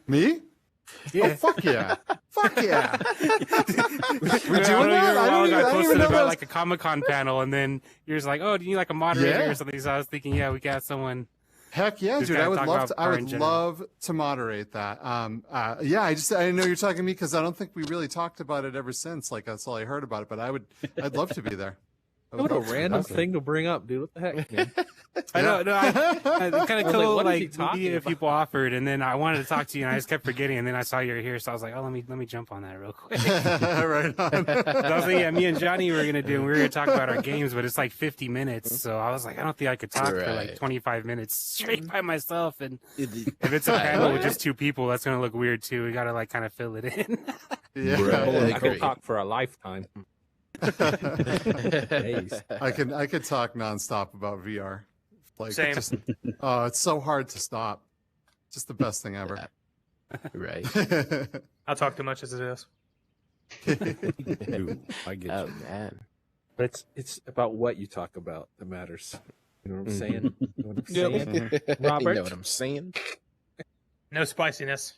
Me? Yeah. Oh, fuck yeah. Fuck yeah. We're doing that? I don't even posted know about that. like a Comic-Con panel, and then you're just like, oh, do you need like a moderator Yeah. or something? So I was thinking, yeah, we got someone. Heck yeah, Just dude! gotta I would talk love about to. I car would in general. love to moderate that. Yeah, I didn't know you're talking to me because I don't think we really talked about it ever since. Like that's all I heard about it. But I'd love to be there. I would What a love to. random thing to bring up, dude. What the heck, man? I know, no, I kind of was like, cool. what is he Like, talking if about? people offered, and then I wanted to talk to you, and I just kept forgetting, and then I saw you were here, so I was like, oh, let me jump on that real quick. Right on. I was like, yeah, me and Johnny were gonna do, and we were gonna talk about our games, but it's like 50 minutes, so I was like, I don't think I could talk for like 25 minutes straight by myself, and if it's a panel with just two people, that's gonna look weird too. We gotta like kind of fill it in. Yeah, I could talk for a lifetime. Days. I could talk nonstop about VR. Like, Same. Just, oh, it's so hard to stop. Just the best thing ever. Right. I'll talk too much as it is. Dude, I get Oh you. man. But it's about what you talk about that matters. You know what I'm saying? You know what I'm Yep. saying? Robert? You know what I'm saying? No spiciness.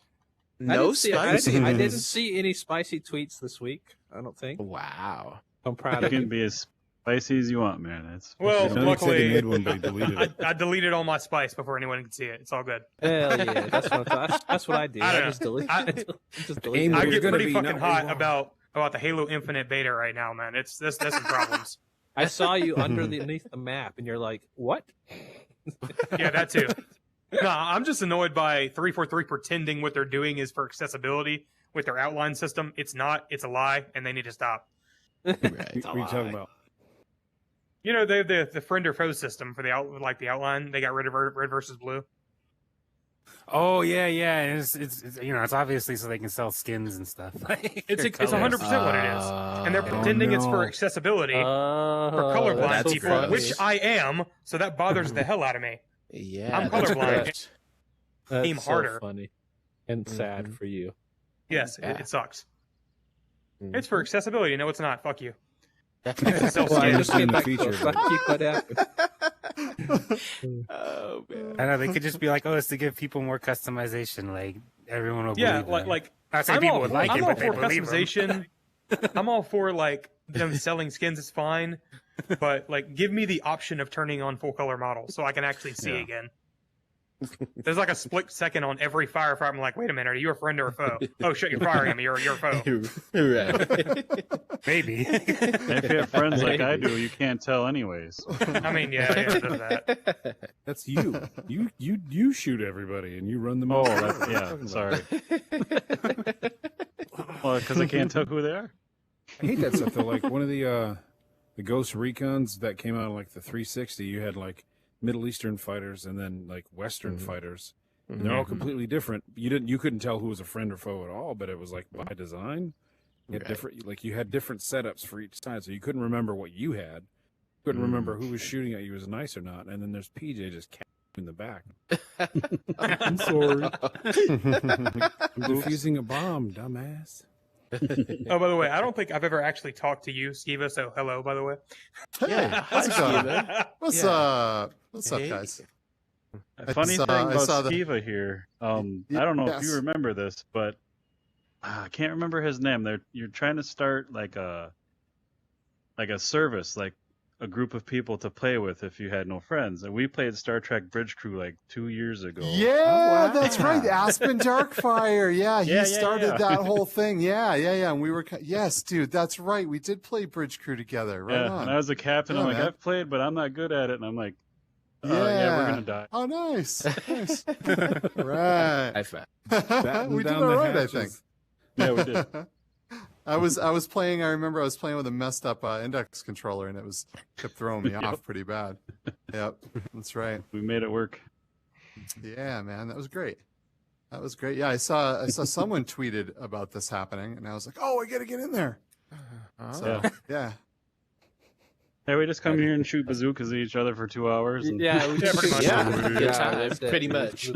No spicy. I didn't see any spicy tweets this week. I don't think. Wow. I'm proud You of you. can be as spicy as you want, man. It's Well, Johnny said he luckily, made one, but he deleted it. I deleted all my spice before anyone could see it. It's all good. Hell yeah, that's what I do. I don't know. Just delete. I- just Aim delete. where I you're get gonna pretty be, fucking not where you hot are. about the Halo Infinite beta right now, man. There's some problems. I saw you underneath the map, and you're like, "What?" Yeah, that too. No, I'm just annoyed by 343 pretending what they're doing is for accessibility with their outline system. It's not. It's a lie, and they need to stop. Right. What are you talking about? You know, they have the friend or foe system for the outline. They got rid of red versus blue. Oh yeah, yeah. It's it's obviously so they can sell skins and stuff. It's 100% what it is, and they're pretending it's for no. accessibility Oh, for colorblind that's people, gross. which I am. So that bothers the hell out of me. Yeah. I'm that's colorblind. gross. That's aim so harder. funny and sad for you. Yes, Yeah. it sucks. Mhm. It's for accessibility. No, it's not. Fuck you. Definitely. Sell Well, I skins. understand the back feature. to it. Thank you, what happened? Oh man. I know they could just be like, oh, it's to give people more customization. Like everyone will Yeah, believe them. like Not saying people would like I'm it, all but they for believe them. customization. I'm all for like them selling skins is fine, but like give me the option of turning on full color models so I can actually see Yeah. again. There's like a split second on every firefighter. I'm like, wait a minute, are you a friend or a foe? Oh shit, you're firing at me. You're a foe. Right. Maybe. if you have friends like I do, you can't tell anyways. I mean, yeah, it does that. That's you. You shoot everybody and you run them. Oh, over. that's, yeah. Sorry. Well, because I can't tell who they are. I hate that stuff though. Like one of the Ghost Recons that came out on like the 360, you had like Middle Eastern fighters and then like Western fighters. And they're all completely different. You couldn't tell who was a friend or foe at all, but it was like by design. You had Right. different, like you had different setups for each side, so you couldn't remember what you had. You couldn't remember who was shooting at you was nice or not. And then there's PJ just in the back. I'm sorry. I'm defusing a bomb, dumbass. Oh, by the way, I don't think I've ever actually talked to you, Skiva. So hello, by the way. Yeah. How's it Hi, going? Steven. What's Yeah. up? What's up, Hey. guys? Funny saw- thing I about saw the- Skiva here, I don't know if Yes. you remember this, but I can't remember his name. You're trying to start like a service, like a group of people to play with if you had no friends. And we played Star Trek Bridge Crew like 2 years ago. Yeah, wow. that's right. Aspen Darkfire. Yeah, he Yeah, started yeah. that whole thing. Yeah. And we were, yes, dude, that's right. We did play Bridge Crew together. Right Yeah, on. and I was the captain. Yeah, I'm like, man. I've played, but I'm not good at it. And I'm like, yeah, we're gonna die. Oh, nice. Nice. Right. High five. we did down all the right, I hatches. think. Yeah, we did. I was playing. I remember I was playing with a messed up index controller, and it kept throwing me off pretty bad. Yep, that's right. We made it work. Yeah, man, that was great. That was great. Yeah, I saw someone tweeted about this happening, and I was like, oh, I gotta get in there. So yeah. Hey, we just come here and shoot bazookas at each other for 2 hours. And... Yeah, we pretty much. Yeah. Yeah, Good time. that's it. Pretty much. I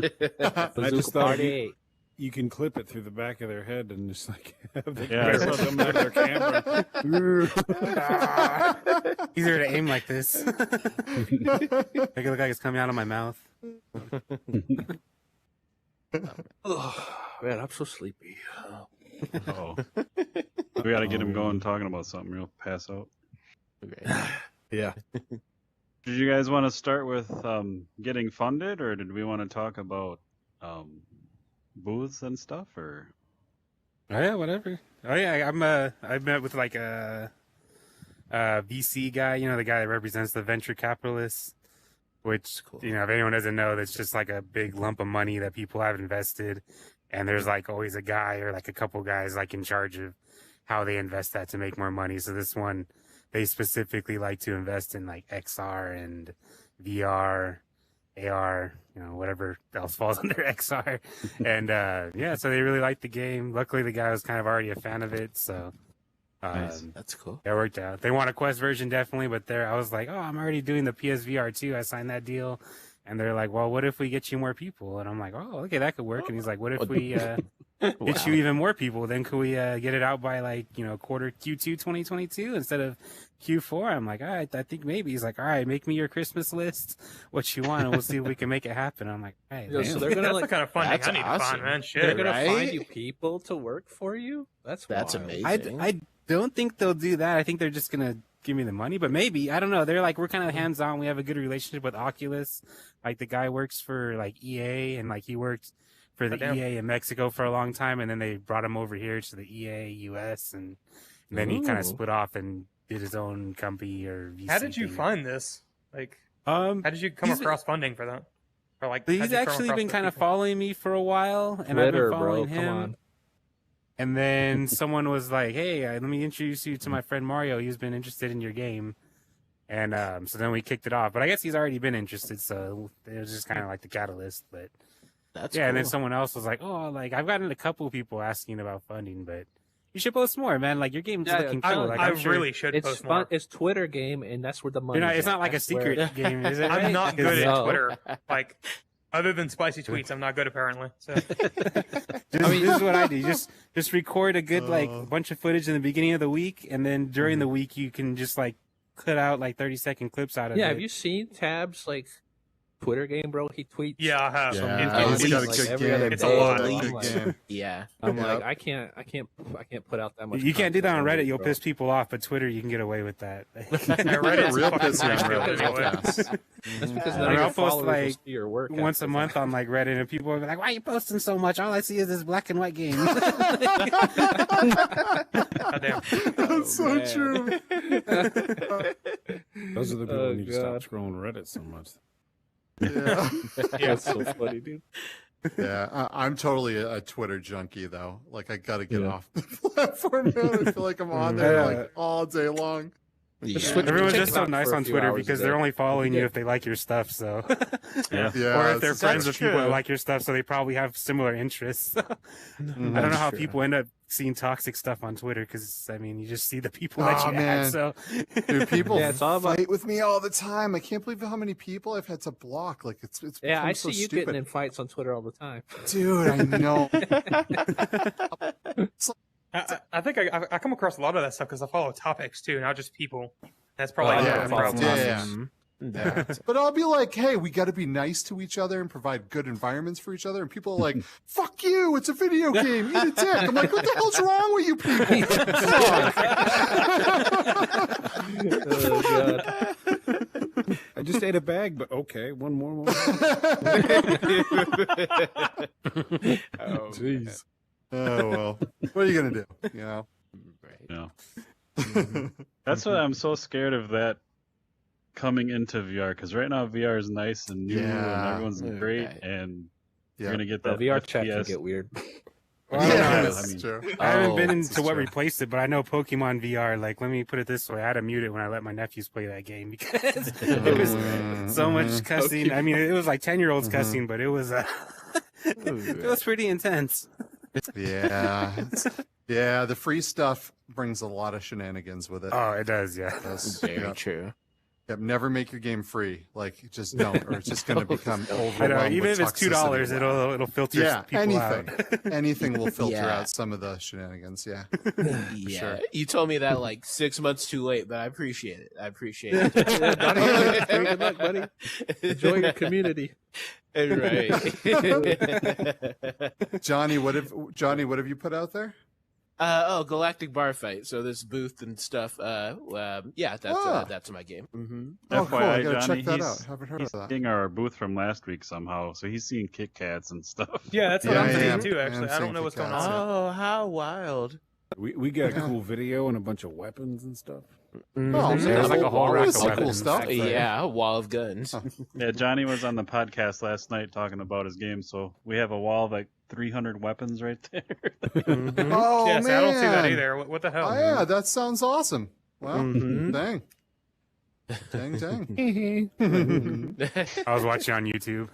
Bazooka just thought party. you can clip it through the back of their head and just like have the Yeah, barrel come back to their camera. Easier to aim like this. Make it look like it's coming out of my mouth. Oh, man, I'm so sleepy. Oh, we got to get him going talking about something. He'll pass out. Okay. Yeah. Did you guys want to start with getting funded, or did we want to talk about booths and stuff? Or Oh yeah, whatever. Oh yeah, I met with like a VC guy, you know, the guy that represents the venture capitalists, which, you know, if anyone doesn't know, that's just like a big lump of money that people have invested. And there's like always a guy or like a couple guys like in charge of how they invest that to make more money. So this one, they specifically like to invest in like XR and VR, AR, you know, whatever else falls under XR. And yeah, so they really liked the game. Luckily, the guy was kind of already a fan of it. So Nice. That's cool. it worked out. They want a Quest version, definitely, but I was like, oh, I'm already doing the PSVR too. I signed that deal. And they're like, well, what if we get you more people? And I'm like, oh, okay, that could work. And he's like, what if we get you even more people? Then could we get it out by like, you know, quarter Q2 2022 instead of Q4? I'm like, all right, I think maybe. He's like, all right, make me your Christmas list, what you want, and we'll see if we can make it happen. I'm like, hey, Yeah, so they're gonna That's like the kind of funding That's I need to awesome. find, man. they're Shit. gonna Right? find you people to work for you. That's wild. amazing. I don't think they'll do that. I think they're just gonna give me the money, but maybe, I don't know. They're like, we're kind of hands on. We have a good relationship with Oculus. Like the guy works for like EA, and like he worked for the damn. EA in Mexico for a long time, and then they brought him over here to the EA US, and then he kind Ooh. of split off and did his own company or VC. How did you thing. find this? Like, How how did you come He's- across funding for that? Or like, He's how'd you come actually across been those kind of people? following me for a while, and I've Twitter, been bro. following Come him. on. And then someone was like, "Hey, let me introduce you to my friend Mario. He's been interested in your game." And so then we kicked it off. But I guess he's already been interested, so it was just kind of like the catalyst. But That's yeah, cool. and then someone else was like, "Oh, like I've gotten a couple people asking about funding, but you should post more, man. Like your game's Yeah, looking I- cool. Like I I'm sure really should It's post fun. more. It's Twitter game, and that's where the money. it's not like a secret game, is it? I'm right? not good at No. Twitter. Like, other than spicy tweets, I'm not good apparently. So I mean, this is what I do. Just record a good like bunch of footage in the beginning of the week, and then during the week you can just like cut out like 30-second clips out of it. Yeah, have you seen Tab's like Twitter game, bro? He tweets. yeah, I have. Yeah, It's he's got a like good every game. other It's a day. lot. I'm Good like, game. Yeah. I'm Yeah. like, I can't put out that much. You can't do that on content, Reddit. You'll bro. piss people off, but Twitter you can get away with that. Yeah, Reddit Reddit's real fucking pissy on minefield Reddit. anyway. Fast. That's because I none mean, of I'll your post, followers will like, see your work once a after month that. on like Reddit, and people will be like, "Why are you posting so much? All I see is this black and white game." God damn. That's so man. true. Those are the people Oh, who need to stop God. scrolling Reddit so much. Yeah. That's so funny, dude. Yeah, I'm totally a Twitter junkie though. Like I gotta get Yeah. off the platform, man. I feel like I'm on there like all day long. Yeah. Everyone's Check just it so out nice for a on few Twitter hours a because day. they're only following you Yeah. if they like your stuff. So, Yeah. Yeah, or if they're it's- friends with that's people that true. like your stuff, so they probably have similar interests. I don't know how people end up seeing toxic stuff on Twitter because I mean, you just see the people that Aw, you man. add. So, Dude, people Yeah, it's all about- fight with me all the time. I can't believe how many people I've had to block. Like it's Yeah, become I so see you stupid. getting in fights on Twitter all the time. Dude, I know. I think I come across a lot of that stuff because I follow topics too, not just people. That's probably Oh, part yeah, of the follow problem. Yeah. Yeah. But I'll be like, hey, we got to be nice to each other and provide good environments for each other. And people are like, fuck you, it's a video game, eat a dick. I'm like, what the hell's wrong with you people? Oh, God. I just ate a bag, but okay, one more. Jeez. Oh, well, what are you going to do? You know? Yeah. That's why I'm so scared of that coming into VR, because right now VR is nice and new and Yeah. everyone's Okay. great, and Yeah. you're gonna get The that VR chat can FPS. get weird. Well, I don't know. Yeah, I that's mean- true. I haven't been this into is what true. replaced it, but I know Pokemon VR. Like, let me put it this way: I had to mute it when I let my nephews play that game because it was so much cussing. I mean, it was like 10-year-olds cussing, but it was it was pretty intense. Yeah. Yeah, the free stuff brings a lot of shenanigans with it. Oh, it does, yeah. That's- Very yep. true. Yep, never make your game free. Like, just don't, or it's just going to become I overwhelmed. know. Even with if it's $2, toxicity. it'll filter Yeah, people out. anything will filter Yeah. out some of the shenanigans. Yeah. Yeah. sure. You told me that like 6 months too late, but I appreciate it. I appreciate it. Good luck, buddy. Enjoy your community. Right. Johnny, what have you put out there? Galactic bar fight. So this booth and stuff. Yeah, that's my game. Mm-hmm. Oh, cool! I FYI, gotta Johnny, check that he's- out. Haven't heard He's of that. seeing our booth from last week somehow, so he's seeing Kit Kats and stuff. Yeah, that's what Yeah, I'm I seeing am. too. I Actually, am I don't seeing know what's Kit going Kats. on. Oh, how wild! We got a cool video and a bunch of weapons and stuff. Oh, Mhm. man, There's like a whole that rack is of some cool weapons. stuff. Yeah, a wall of guns. Yeah, Johnny was on the podcast last night talking about his game, so we have a wall of like 300 weapons right there. Mhm. Oh Yeah, man, see, I don't see that either. What the hell? Oh yeah, that sounds awesome. Wow, Mhm. dang, dang. I was watching on YouTube.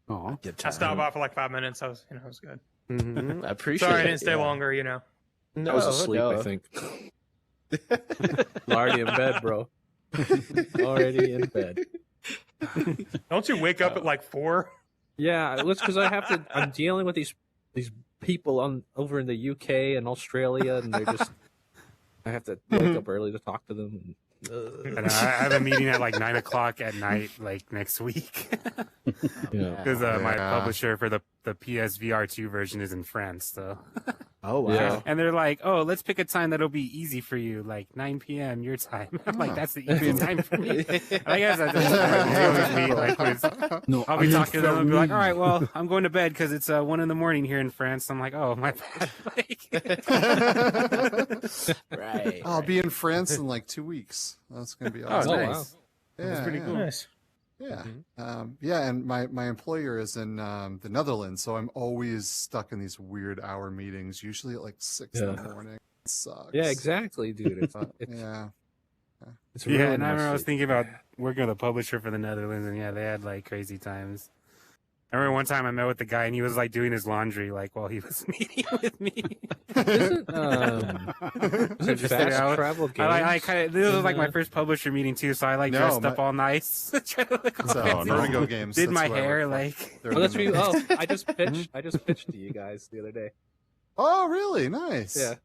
Oh, I stopped by for like 5 minutes. It was good. Mhm. I appreciate Sorry, I it. didn't stay yeah. longer. No, I was asleep, no. I think. Already in bed, bro. Already in bed. Don't you wake up at like 4? Yeah, it's because I'm dealing with these people over in the UK and Australia, and they're just. I have to wake up early to talk to them. And I have a meeting at like 9 o'clock at night, like next week, Yeah. because my Yeah. publisher for the PSVR 2 version is in France. So, Oh wow. Yeah. and they're like, "Oh, let's pick a time that'll be easy for you, like 9 p.m. your time." I'm like, Oh. "That's the easy time for me." I guess that's what me. Like, when it's- no, I'll be talking to them and be like, "All right, well, I'm going to bed because it's 1 a.m. here in France." I'm like, "Oh, my bad." Like, Right. I'll be in France in like 2 weeks. That's gonna be oh, awesome. wow. nice. Yeah, That's pretty yeah. cool. Nice. Yeah, Mhm. yeah, and my employer is in the Netherlands, so I'm always stuck in these weird hour meetings. Usually at like 6 in the Yeah. morning. It sucks. Yeah, exactly, dude. It's, But, it's, yeah. it's Yeah, really and I remember I was nice. thinking about working with a publisher for the Netherlands, and yeah, they had like crazy times. I remember one time I met with the guy, and he was like doing his laundry, like while he was meeting with me. Isn't Just Fast sit out. Travel Games? I kind of this was like my first publisher meeting too, so I like No, dressed my- up all nice, trying to look all So, fancy. Vertigo Games. Did that's my who I work hair for. like. They're Oh, that's the me. Oh, Netherlands. I just pitched to you guys the other day. Oh, really? Nice. Yeah.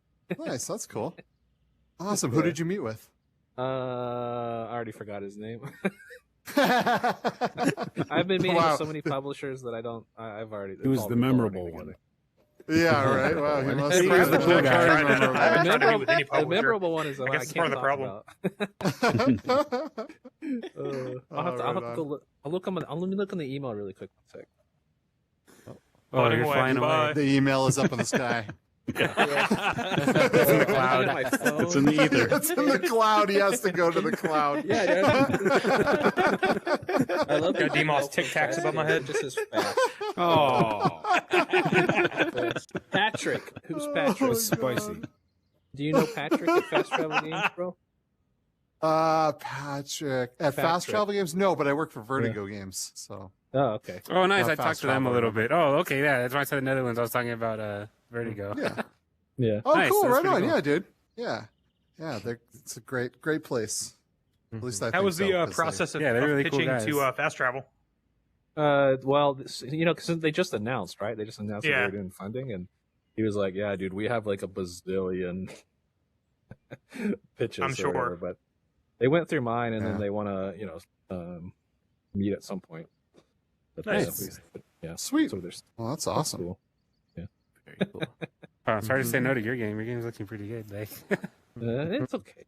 Nice. That's cool. Awesome. Who did you meet with? I already forgot his name. I've been meeting Wow. with so many publishers that I've already. He was all the been blurring memorable together. one. Yeah, right. Wow, he must He be was the cool guy. I haven't tried to meet with any The publisher. memorable one is the I one I guess it's can't part of the talk problem. about. I'll have right to on. go look. Let me look on the email really quick. 1 sec. Oh, Floating you're away. flying Bye. away. The email is up in the sky. It's in the cloud. My phone. It's in the ether. It's in the cloud. He has to go to the cloud. Yeah, dude. I love Got the DMOS email Tic Tacs from above my head. It just says fast. Oh, Patrick, who's Oh, Patrick? Spicy. Do you know Patrick at Fast Travel Games, bro? Patrick at Fast Patrick. Travel Games. No, but I work for Vertigo Games. So Oh, okay. oh, nice. Not I talked fast to them a travel, little remember. bit. Oh, okay, yeah. That's why I said the Netherlands. I was talking about Vertigo. yeah. Yeah. Oh, Nice, cool. that's Right pretty on. cool. Yeah, dude. Yeah. Yeah. It's a great place. At least I How think was the so, 'cause process of, Yeah, they're of really cool pitching guys. to Fast Travel? Well, because they just announced, right? They just announced that Yeah. they were doing funding, and he was like, "Yeah, dude, we have like a bazillion pitches." I'm or sure. whatever," but they went through mine, and Yeah. then they want to, meet at some point. But, Nice. yeah, Sweet. So there's Well, that's awesome. cool. Very cool. Oh, sorry to say no to your game. Your game's looking pretty good. Like, It's okay.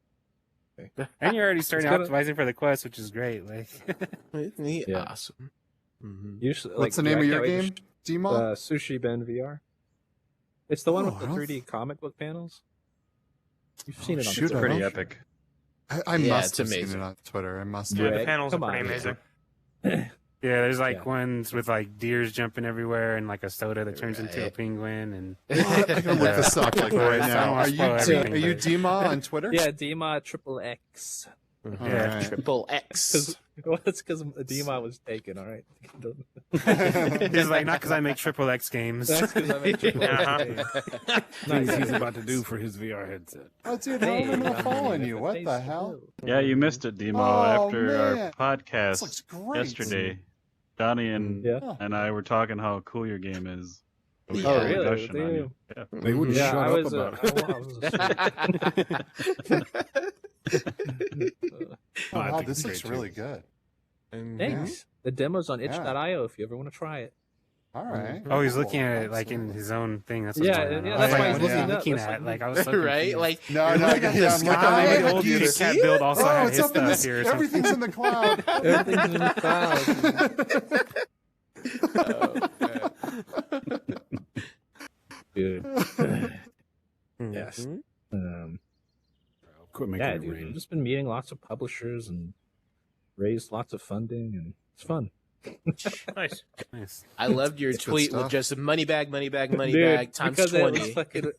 and you're already starting It's optimizing for the quest, which is great. Like, Yeah. Awesome. Mhm. Usually, What's the name I of your can't wait game? to Demo? Sushi Ben VR. It's the one Oh, with the I don't 3D comic book panels. You've seen Oh, it on shoot, It's I Twitter. pretty don't- epic. I Yeah, must it's have seen amazing. it on Twitter. I must Yeah, have. the Greg, panels are come pretty on, amazing. yeah, there's like Yeah. ones with like deers jumping everywhere and like a soda that turns into a Right. penguin. And What? I can look this up like right I now. don't wanna Are spoil everything, you but- Dima on Twitter? Yeah, Dima Triple X. Yeah. Alright. Triple X. Well, it's because Dima was taken. All right. he's like, not because I make triple X games. That's because I made Triple Uh-huh. X. Things he's about to do for his VR headset. Oh, dude, how am I not following you? What the hell? Yeah, you missed it, Demo. Oh, After man. our This podcast looks great. yesterday, Donnie Yeah. and I were talking how cool your game is. We Oh, started really? gushing on you. Yeah. They wouldn't Yeah, shut I up was. about it. I was Oh, wow, this looks really good. Thanks. The demo's on Yeah. itch.io if you ever want to try it. All right. Oh, he's Cool. looking at it like in Absolutely. his own thing. That's Yeah, what's going on. yeah, I was that's like, why he's what is he looking up. looking That's at? like- Like, I was so right? confused. Like No, you're no, looking I at can- the yeah, I'm looking Oh, maybe at the it. old Do you Kitty see Cat it? build also Oh, had it's his up in stuff this, here. Or something. everything's in the cloud. Everything's in the cloud. Dude. Yes. Quit making Yeah, it dude. rain. I've just been meeting lots of publishers and raised lots of funding, and it's fun. Nice. Nice. I loved your That's good tweet with stuff. just money bag Dude, times because it was 20. fucking-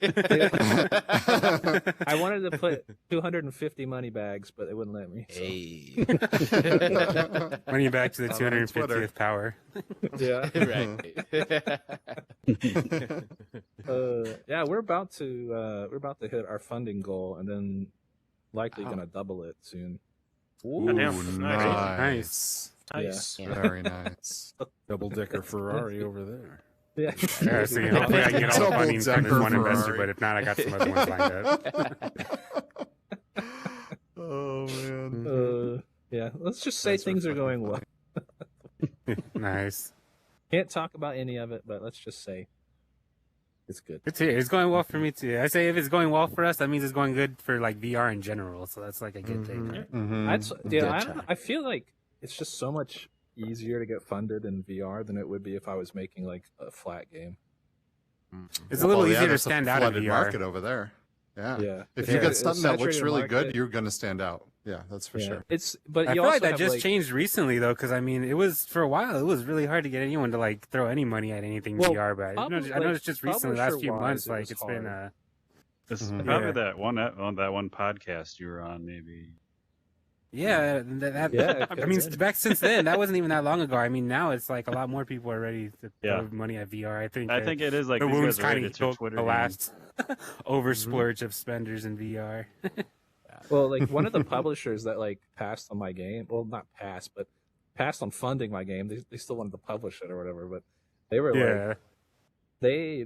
I wanted to put 250 money bags, but they wouldn't let me. So. Hey. Running back to the I'm on Twitter. 250th power. Yeah. Right. Yeah, we're about to hit our funding goal, and then likely gonna double it soon. Ooh, Goddamn. nice. Nice. Very nice. Double decker Ferrari over there. Yeah. Yeah, so hopefully I can get all the Double funding from this decker one investor, Ferrari. but if not, I got some other ones lined up. Oh man. Yeah. Let's just say Those are things are fucking going well. Nice. Can't talk about any of it, but let's just say it's good. It's here. It's going well for me too. I say if it's going well for us, that means it's going good for like VR in general. So that's like a good thing. Right? Mhm. I feel like it's just so much easier to get funded in VR than it would be if I was making like a flat game. It's a little Well, yeah, easier to that's a stand out in flooded VR. market over there. Yeah. Yeah. If Yeah, you get it's something that looks saturated really market. good, you're gonna stand out. Yeah, that's for Yeah. sure. But I you feel also like that have, just like, changed recently though, because I mean, it was for a while. It was really hard to get anyone to like throw any money at anything Well, VR. But I noticed just recently, the last few months, publisher-wise, it like was it's been hard. It's Mhm. probably Yeah. that one on that one podcast you were on, maybe. yeah. Yeah, I mean, good. back since then, that wasn't even that long ago. I mean, now it's like a lot more people are ready to Yeah. throw money at VR. I think It is like the these wounds guys are ready kind to of Twitter the game. last over splurge of spenders in VR. Well, like one of the publishers that like passed on my game, well, not passed, but passed on funding my game. They still wanted to publish it or whatever, but they were Yeah. like,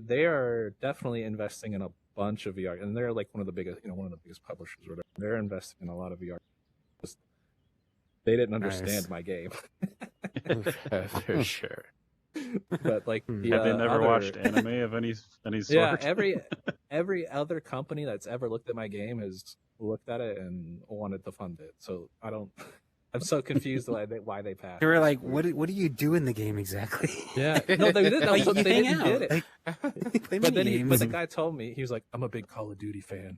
they are definitely investing in a bunch of VR, and they're like one of the biggest publishers or whatever. They're investing in a lot of VR. Just, they didn't understand Nice. my game, For sure. but like the, Have they never other- watched anime of any sort? Yeah, every other company that's ever looked at my game has looked at it and wanted to fund it. So I don't. I'm so confused why they passed. They were like, "What do you do in the game exactly?" Yeah, no, they did. Like, you They hang didn't out. get it. Like, play But then mini the games. guy told me, he was like, "I'm a big Call of Duty fan."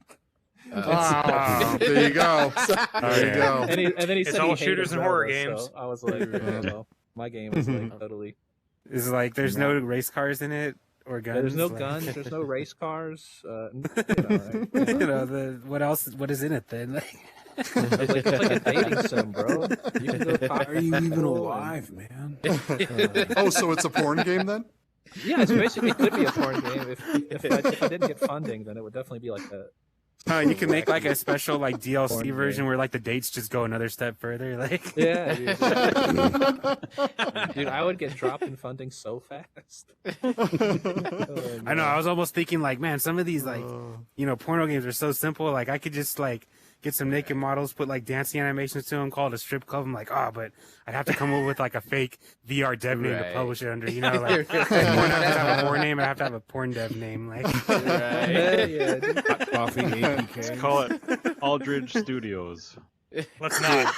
Oh, there you go. There you yeah. go. And then he It's said all he hated shooters and horror Zelda, games. So I was like, yeah, well, my game is like totally. It's like there's no race cars in it or guns. Yeah, there's no like- guns. There's no race cars. you know, what else? What is in it then? It's like a dating sim, bro. You can go talk Are you to even people alive, man? Oh, so it's a porn game then? Yeah, it's basically it could be a porn game. If I didn't get funding, then it would definitely be like a. You can make like a special like DLC Porn version game. where like the dates just go another step further. Like Yeah, dude, I would get dropped in funding so fast. I know. I was almost thinking like, man, some of these like porno games are so simple. Like I could just like get some naked models, put like dancing animations to them, call it a strip club. I'm like, but I'd have to come up with like a fake VR dev name to Right. publish it under. You know, like porn have to have a porn name. I have to have a porn dev name. Like Yeah, dude. Coffee, APK. Call it Aldridge Studios. Let's not.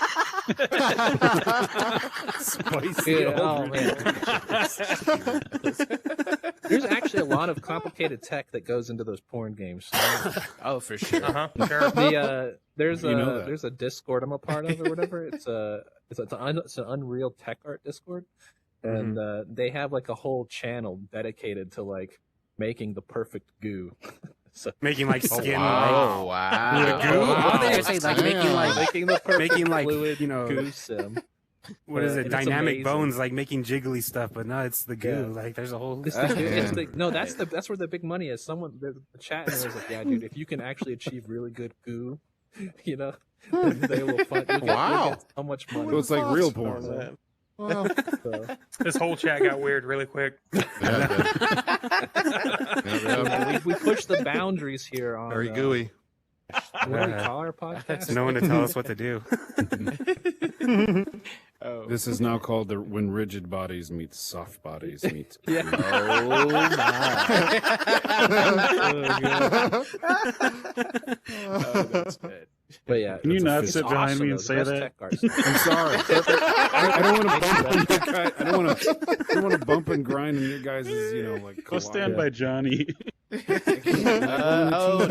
Spicy. Yeah, oh Aldridge. man. There's actually a lot of complicated tech that goes into those porn games. Oh, for sure. Sure. There's You know that. there's a Discord I'm a part of or whatever. It's an Unreal Tech Art Discord, and they have like a whole channel dedicated to like making the perfect goo. So making like skin. Oh, Like, wow. goo. What did I say? Like making like making the perfect making like fluid you know goo sim. what is it? It's Dynamic amazing. bones, like making jiggly stuff, but no, it's the goo. Yeah. Like there's a whole. It's the goo. It's the, no, that's where the big money is. The chat in there was like, yeah, dude, if you can actually achieve really good goo, you know, then they will fund. You'll get so much money. So it's like real Oh, porn. man. Well, So, This whole chat got weird really quick. yeah, we push the boundaries here on very gooey. What do we call our podcast? no one to tell us what to do. This is now called when rigid bodies meet soft bodies meet. Yeah. Oh my! Oh, that's good. But yeah, Can you it's not it's sit behind awesome, me and though. The say best that? tech art stuff. I'm sorry. I don't want to bump on your guy. I don't want to bump and grind on your guys' like. Go stand by Johnny. Oh,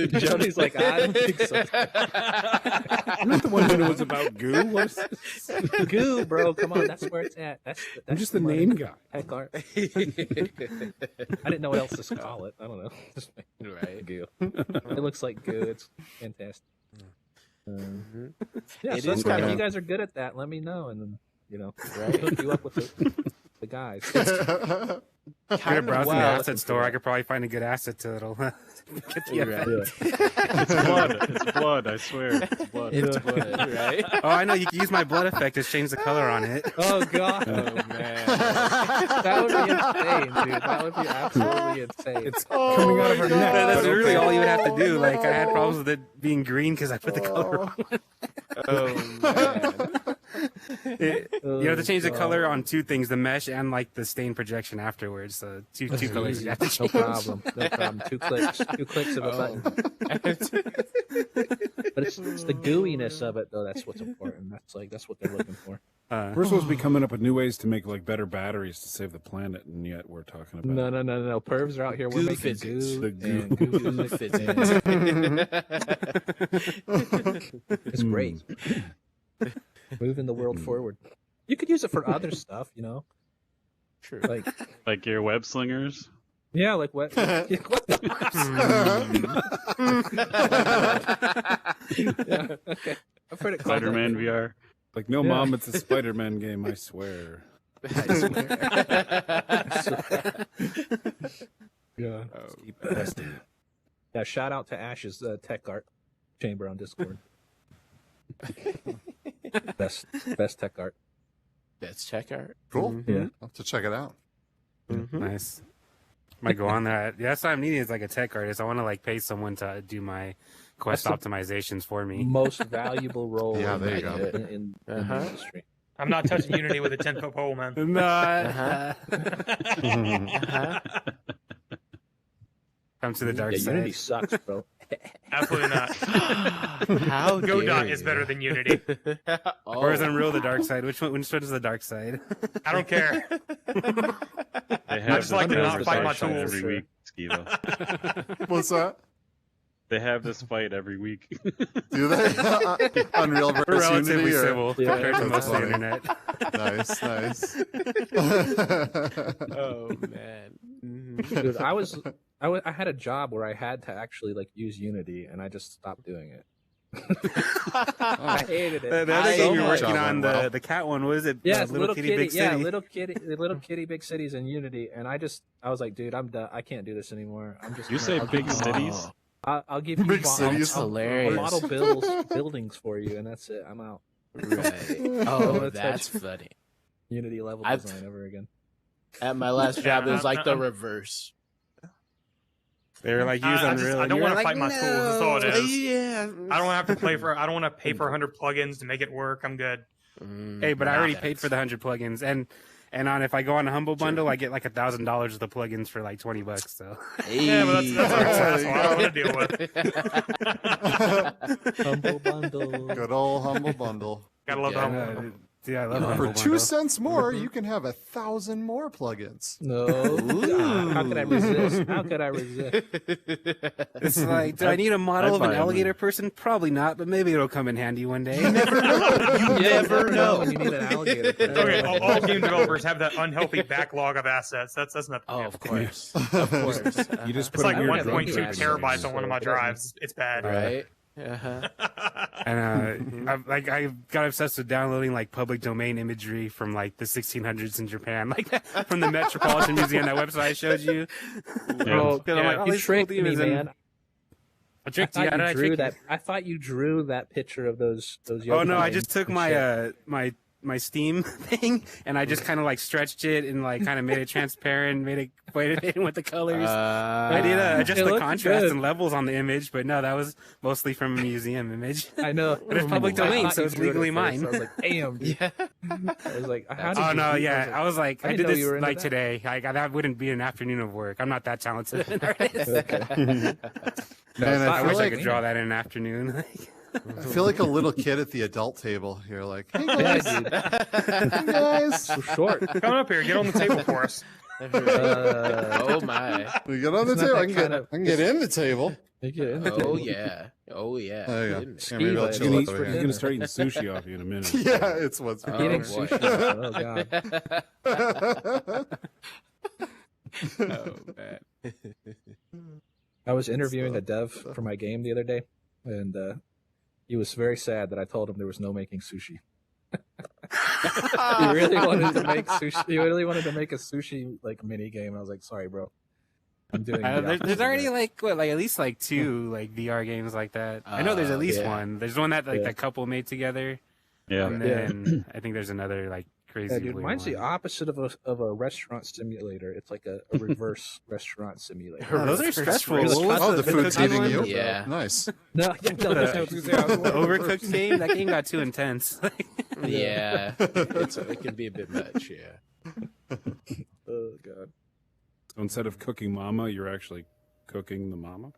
Johnny's like, I don't think so. I'm not the one who knows about goo. What's this? Goo, bro. Come on, that's where it's at. That's I'm just the money. name guy. Tech art. I didn't know what else to call it. I don't know. Just right. goo. It looks like goo. It's fantastic. Yeah, It so is that's why if kinda- you guys are good at that, let me know, and then Right. hook you up with the guys. If you're browsing the asset store, I could probably find a good asset that'll get the effect. It's blood. It's blood. I swear. It's blood. It's blood, right? Oh, I know. You can use my blood effect to change the color on it. Oh god, Oh man. that would be insane, dude. That would be absolutely insane. It's coming out of her neck. That's but really okay. all you would have to do. Like, I had problems with it being green because I put the color on it. Oh man. You have to change the color on two things: the mesh and like the stain projection afterwards. So two colors you have to No change. problem. No problem. Two clicks of a button. But it's the gooiness of it, though. That's what's important. That's what they're looking for. We're supposed to be coming up with new ways to make like better batteries to save the planet, and yet we're talking about No. Pervs are out here. We're Goo making physics. goo. the goo. Goo physics. It's great. Moving the world forward. You could use it for other stuff, True. like Like your web slingers. yeah, like what? What the- yeah, okay. I've heard it called Spider-Man that. VR. Like no mom, it's a Spider-Man game. I swear. Yeah. Keep testing. Yeah. Shout out to Ash's tech art chamber on Discord. best tech art. That's tech art. Cool. Yeah. I'll have to check it out. Nice. Might go on there. Yeah, that's what I'm needing is like a tech artist. I want to like pay someone to do my quest That's optimizations for me. Most valuable role Yeah, there you go. in the industry. I'm not touching Unity with a 10-foot pole, man. Come to the dark Yeah, side. Unity sucks, bro. Absolutely not. How dare Godot you. is better than Unity. Or is Unreal the dark side? Which one is the dark side? I don't care. They have just like to this not fight my conversation tools. every week, Skido. What's that? They have this fight every week. Do they? Unreal We're versus relatively Unity? Or... civil Yeah, compared to that's most of the funny. internet. Nice. Oh man. Dude, I had a job where I had to actually like use Unity, and I just stopped doing it. I hated it. The other game you're much. working Job on, went well. the cat one, what is it? Yeah, Little Kitty Big City. Yeah, little kitty big cities in Unity, and I was like, dude, I'm done. I can't do this anymore. I'm just. You say I'll big give you- cities? I'll give you Big I'll- cities? I'll Hilarious. model buildings for you, and that's it. I'm out. Right. Don't Oh, wanna that's touch funny. Unity level I've- design ever again. At my last job, it was like the I'm- reverse. They were like, use I Unreal. and don't you want were to like, fight my tools. That's all it is. Yeah. I don't have to I don't want to pay for 100 plugins to make it work. I'm good. Hey, but I already Nah, paid for the 100 plugins, and on if I go on a Humble Bundle, I get like $1,000 of the plugins for like $20. So Yeah, but that's There you all I want to deal with. Humble bundle. Good old Humble Bundle. Gotta love the Yeah. humble. yeah, I love Humble For Bundle. 2 cents more, you can have 1,000 more plugins. No. How could I resist? How could I resist? It's like, do I need a model I'd of an buy 'em. alligator person? Probably not, but maybe it'll come in handy one day. You never know. when you need an alligator. Okay, all game developers have that unhealthy backlog of assets. That's nothing. Oh, new. of course. Of course. You just It's put like on your 1.2 drug terabytes test. on one of my drives. It's bad. Right? Uh-huh. And I got obsessed with downloading like public domain imagery from like the 1600s in Japan, like from the Metropolitan Museum, that website I showed you. Yeah. 'Cause I'm like, oh, You these cool tricked me, demons, and- man. I tricked I you. thought How did you I drew trick that. you? I thought you drew that picture of those. Oh no, I yoga just took and my shit. my my Steam thing, and I just kind of like stretched it and like kind of made it transparent, played it with the colors. I did adjust the contrast and levels on the image, but no, that was mostly from a museum image. I know. But it's public domain, so it's legally mine. I was like, damn, dude. Yeah. I was like, how did Oh you no, do- yeah, I was like, I did didn't know you were this into like that. today. That wouldn't be an afternoon of work. I'm not that talented an artist. Man, I wish I like- could draw that in an afternoon. I feel like a little kid at the adult table. You're like, hey Yeah, guys, dude. hey guys. So short. Come up here, get on the table for us. Oh my. We get on the It's not table. that I can get in the table. You get in the Oh table. yeah. Oh yeah. There you go. Goodness. Yeah, maybe I'll Steve, chill He's out for over gonna, here. dinner. start eating sushi off you in a minute. Yeah, it's what's Oh, Eating boy. sushi. Oh god. Oh man. I was interviewing a dev for my game the other day, and he was very sad that I told him there was no making sushi. He really wanted to make sushi. He really wanted to make a sushi like mini game. I was like, sorry, bro. I'm doing. the There's opposite already of like at least like 2 like VR games like that. I know there's at least yeah. one. There's one that like Yeah. the couple made together, Yeah. and then I think there's another like crazy. that. Yeah, dude. weird Mine's the one. opposite of a restaurant simulator. It's like a reverse restaurant simulator. Oh, those are stressful. Really? What was Oh, the food's cooking eating one? you? Yeah. Nice. No, The Overcooked game. That game got too intense. Yeah. It can be a bit much. Yeah. Oh god. So instead of cooking mama, you're actually cooking the mama.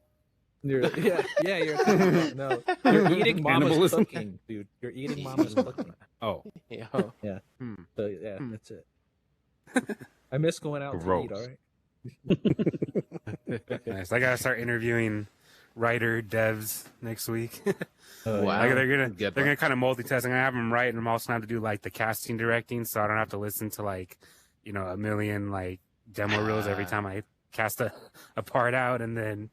You're you're no, you're eating mama's Cannibalism. cooking, dude. You're eating mama's cooking. Oh, Yeah. Yeah. Hmm. So yeah, Hmm. that's it. I miss going out to Gross. eat. All right. Nice. I gotta start interviewing writer devs next week. Oh, Wow. Like they're Good gonna luck. kind of multitest. I'm gonna have them write, and I'm also gonna have to do like the casting directing, so I don't have to listen to like a million like demo reels every time I cast a part out, and then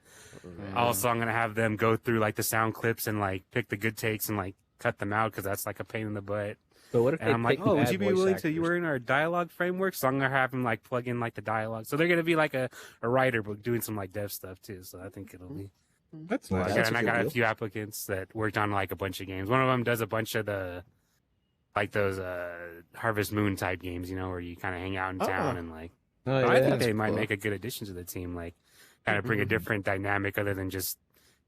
also I'm gonna have them go through like the sound clips and like pick the good takes and like cut them out because that's like a pain in the butt. But what if And they I'm like, pick oh, would bad you be voice willing actors? to work in our dialogue framework? So I'm gonna have them like plug in like the dialogue. So they're gonna be like a writer, but doing some like dev stuff too. So I think it'll be. That's Well, nice. yeah, That's and a I good got a deal. few applicants that worked on like a bunch of games. One of them does a bunch of the like those Harvest Moon type games, where you kind of hang out in town and like. Oh, So I yeah. think they might cool. make a good addition to the team, like kind of bring a different dynamic other than just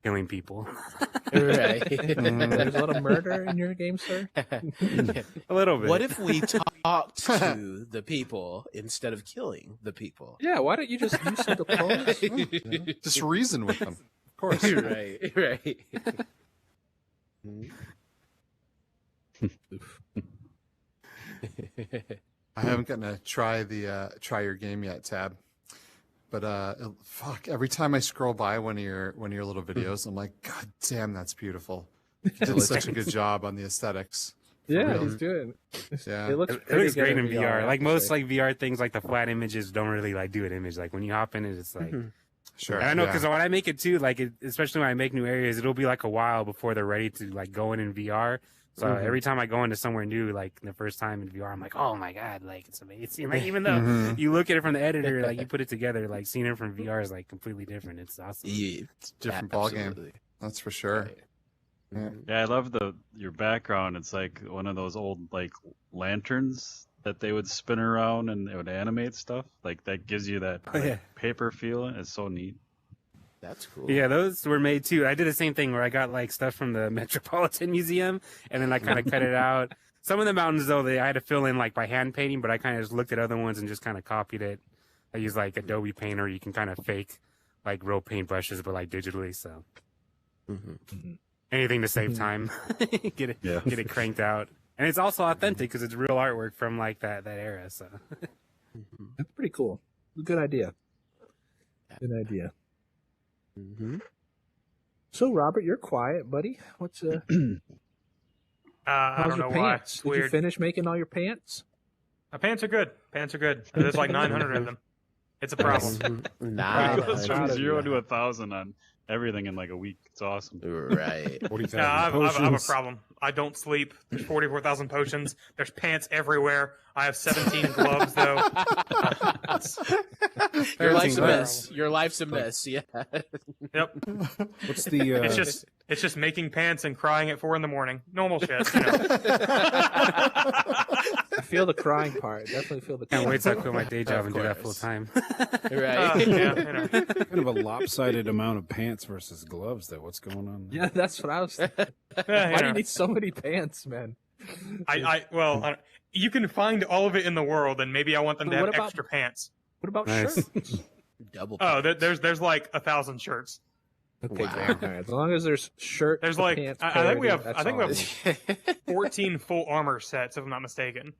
killing people. Right. There's a lot of murder in your game, sir. A little bit. What if we talked to the people instead of killing the people? Yeah, why don't you just use some diplomas? Just reason with them. Of course. Right. Right. I haven't gotten to try your game yet, Tab. But fuck, every time I scroll by one of your little videos, I'm like, God damn, that's beautiful. You did such a good job on the aesthetics. Yeah, real. he's doing. Yeah. It looks. It pretty looks good great in VR. I have Like to most say. like VR things, like the flat images don't really like do an image. Like when you hop in it, it's like. Sure. And I know yeah. because when I make it too, like especially when I make new areas, it'll be like a while before they're ready to like go in VR. So every time I go into somewhere new, like the first time in VR, I'm like, oh my god, like it's amazing. Like even though you look at it from the editor, like you put it together, like seeing it from VR is like completely different. It's awesome. Yeah, It's a different ball game. absolutely. That's for sure. Right. Yeah. Mhm. Yeah, I love your background. It's like one of those old like lanterns that they would spin around and it would animate stuff. Like that gives you that Oh, yeah. paper feeling. It's so neat. That's cool. Yeah, those were made too. I did the same thing where I got like stuff from the Metropolitan Museum and then I kind of cut it out. Some of the mountains though, I had to fill in like by hand painting, but I kind of just looked at other ones and just kind of copied it. I use like Adobe Paint, or you can kind of fake like real paint brushes, but like digitally. So anything to save time, get it cranked out, and it's also authentic because it's real artwork from like that era. So That's pretty cool. Good idea. Good idea. So, Robert, you're quiet, buddy. What's I how's don't your know why. pants? It's Did you weird. finish making all your pants? My pants are good. Pants are good. There's like 900 of them. It's a problem. Nice. Goes proud from of 0 you. to 1,000 on everything in like a week. It's awesome. Right. 40,000 Yeah, I have a potions. problem. I don't sleep. There's 44,000 potions. There's pants everywhere. I have 17 gloves, though. Your life's a gloves. mess. Your life's a mess. Yeah. Yep. What's the It's just It's just making pants and crying at 4 a.m. Normal shit. I feel the crying part. Definitely feel the crying. Can't wait till I quit my day job Of and do that course. full time. Right. Kind of a lopsided amount of pants versus gloves, though. What's going on there? Yeah, that's what I was thinking. Yeah, Why do you need so many pants, man? You can find all of it in the world, and maybe I want them to But have what about- extra pants. What about Nice. shirts? Double. Oh, there's like 1,000 shirts. Okay, Wow. great. All right. As long as there's shirt, There's to like pants I think we parity, have that's all I need. 14 full armor sets, if I'm not mistaken.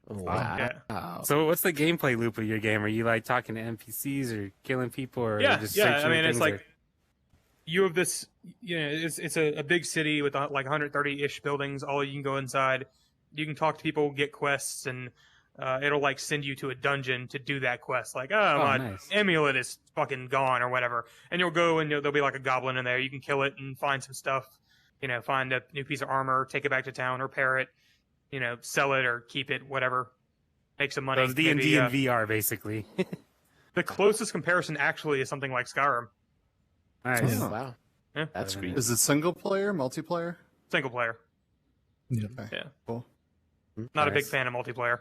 Wow. So what's the gameplay loop of your game? Are you like talking to NPCs or killing people or just Yeah. searching I mean, things it's like or- you have this. It's a big city with like 130-ish buildings. All you can go inside. You can talk to people, get quests, and it'll like send you to a dungeon to do that quest. Like, my nice. amulet is fucking gone or whatever, and you'll go and there'll be like a goblin in there. You can kill it and find some stuff. Find a new piece of armor, take it back to town, repair it. Sell it or keep it, whatever. Make some money. So it's D&D Maybe, and VR basically. the closest comparison actually is something like Skyrim, Nice. Oh. Wow. Yeah. That's great. Is it single player, multiplayer? single player. Yeah. Okay. Yeah. Cool. Not a big Nice. fan of multiplayer,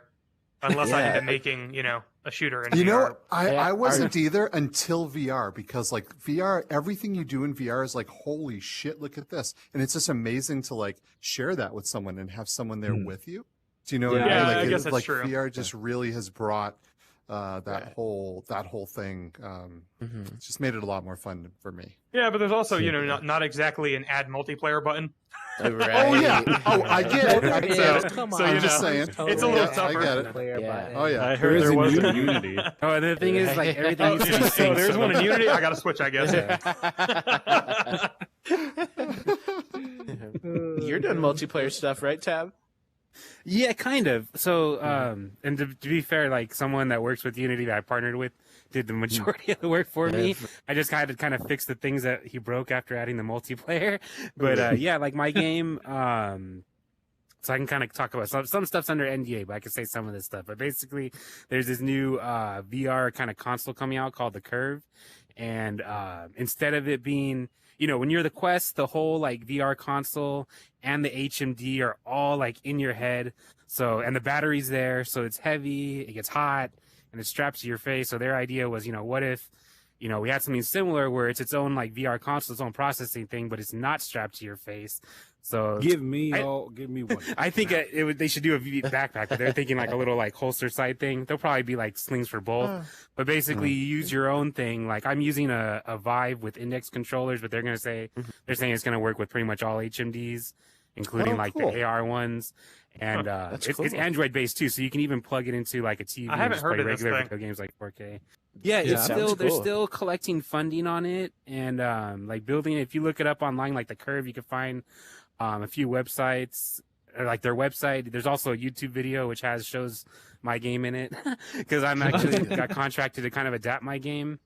unless I Yeah. end up making a shooter in You know, VR. I wasn't either until VR, because like VR, everything you do in VR is like, holy shit, look at this. And it's just amazing to like share that with someone and have someone there with you. Do you know what I mean? Yeah, Like, I guess that's like true. VR just really has brought that Right. whole thing. It's just made it a lot more fun for me. Yeah, but there's also not exactly an add multiplayer button. Right. Oh yeah. Oh, I get it. I get So- it. Come so on. you I'm just know, saying. it's a little Yeah, tougher. I get it. Yeah. Oh yeah. I There heard is there a was new in Unity. Oh, and the thing is, like, everything needs to be Oh, synced. there's so one the- in Unity. I gotta switch, I guess. You're doing multiplayer stuff, right, Tab? Yeah, kind of. So, and to be fair, like someone that works with Unity that I partnered with did the majority of the work for me. I just had to kind of fix the things that he broke after adding the multiplayer. But yeah, like my game, so I can kind of talk about some stuff's under NDA, but I can say some of this stuff. But basically, there's this new VR kind of console coming out called the Curve, and instead of it being, when you're the Quest, the whole like VR console and the HMD are all like in your head. So, and the battery's there, so it's heavy, it gets hot, and it straps to your face. So their idea was, what if, we had something similar where it's its own like VR console, its own processing thing, but it's not strapped to your face. So Give me I- one. I think they should do a backpack, but they're thinking like a little like holster side thing. They'll probably be like slings for both, but basically you use your own thing. Like I'm using a Vive with index controllers, but they're saying it's gonna work with pretty much all HMDs, including like cool. the AR ones, and That's it's cool. Android based too, so you can even plug it into like a TV I and haven't just heard play of this regular thing. video games like 4K. Yeah, it's sounds still they're cool. still collecting funding on it and like building it. If you look it up online, like the Curve, you can find a few websites, or like their website. There's also a YouTube video which shows my game in it because I'm actually got contracted to kind of adapt my game.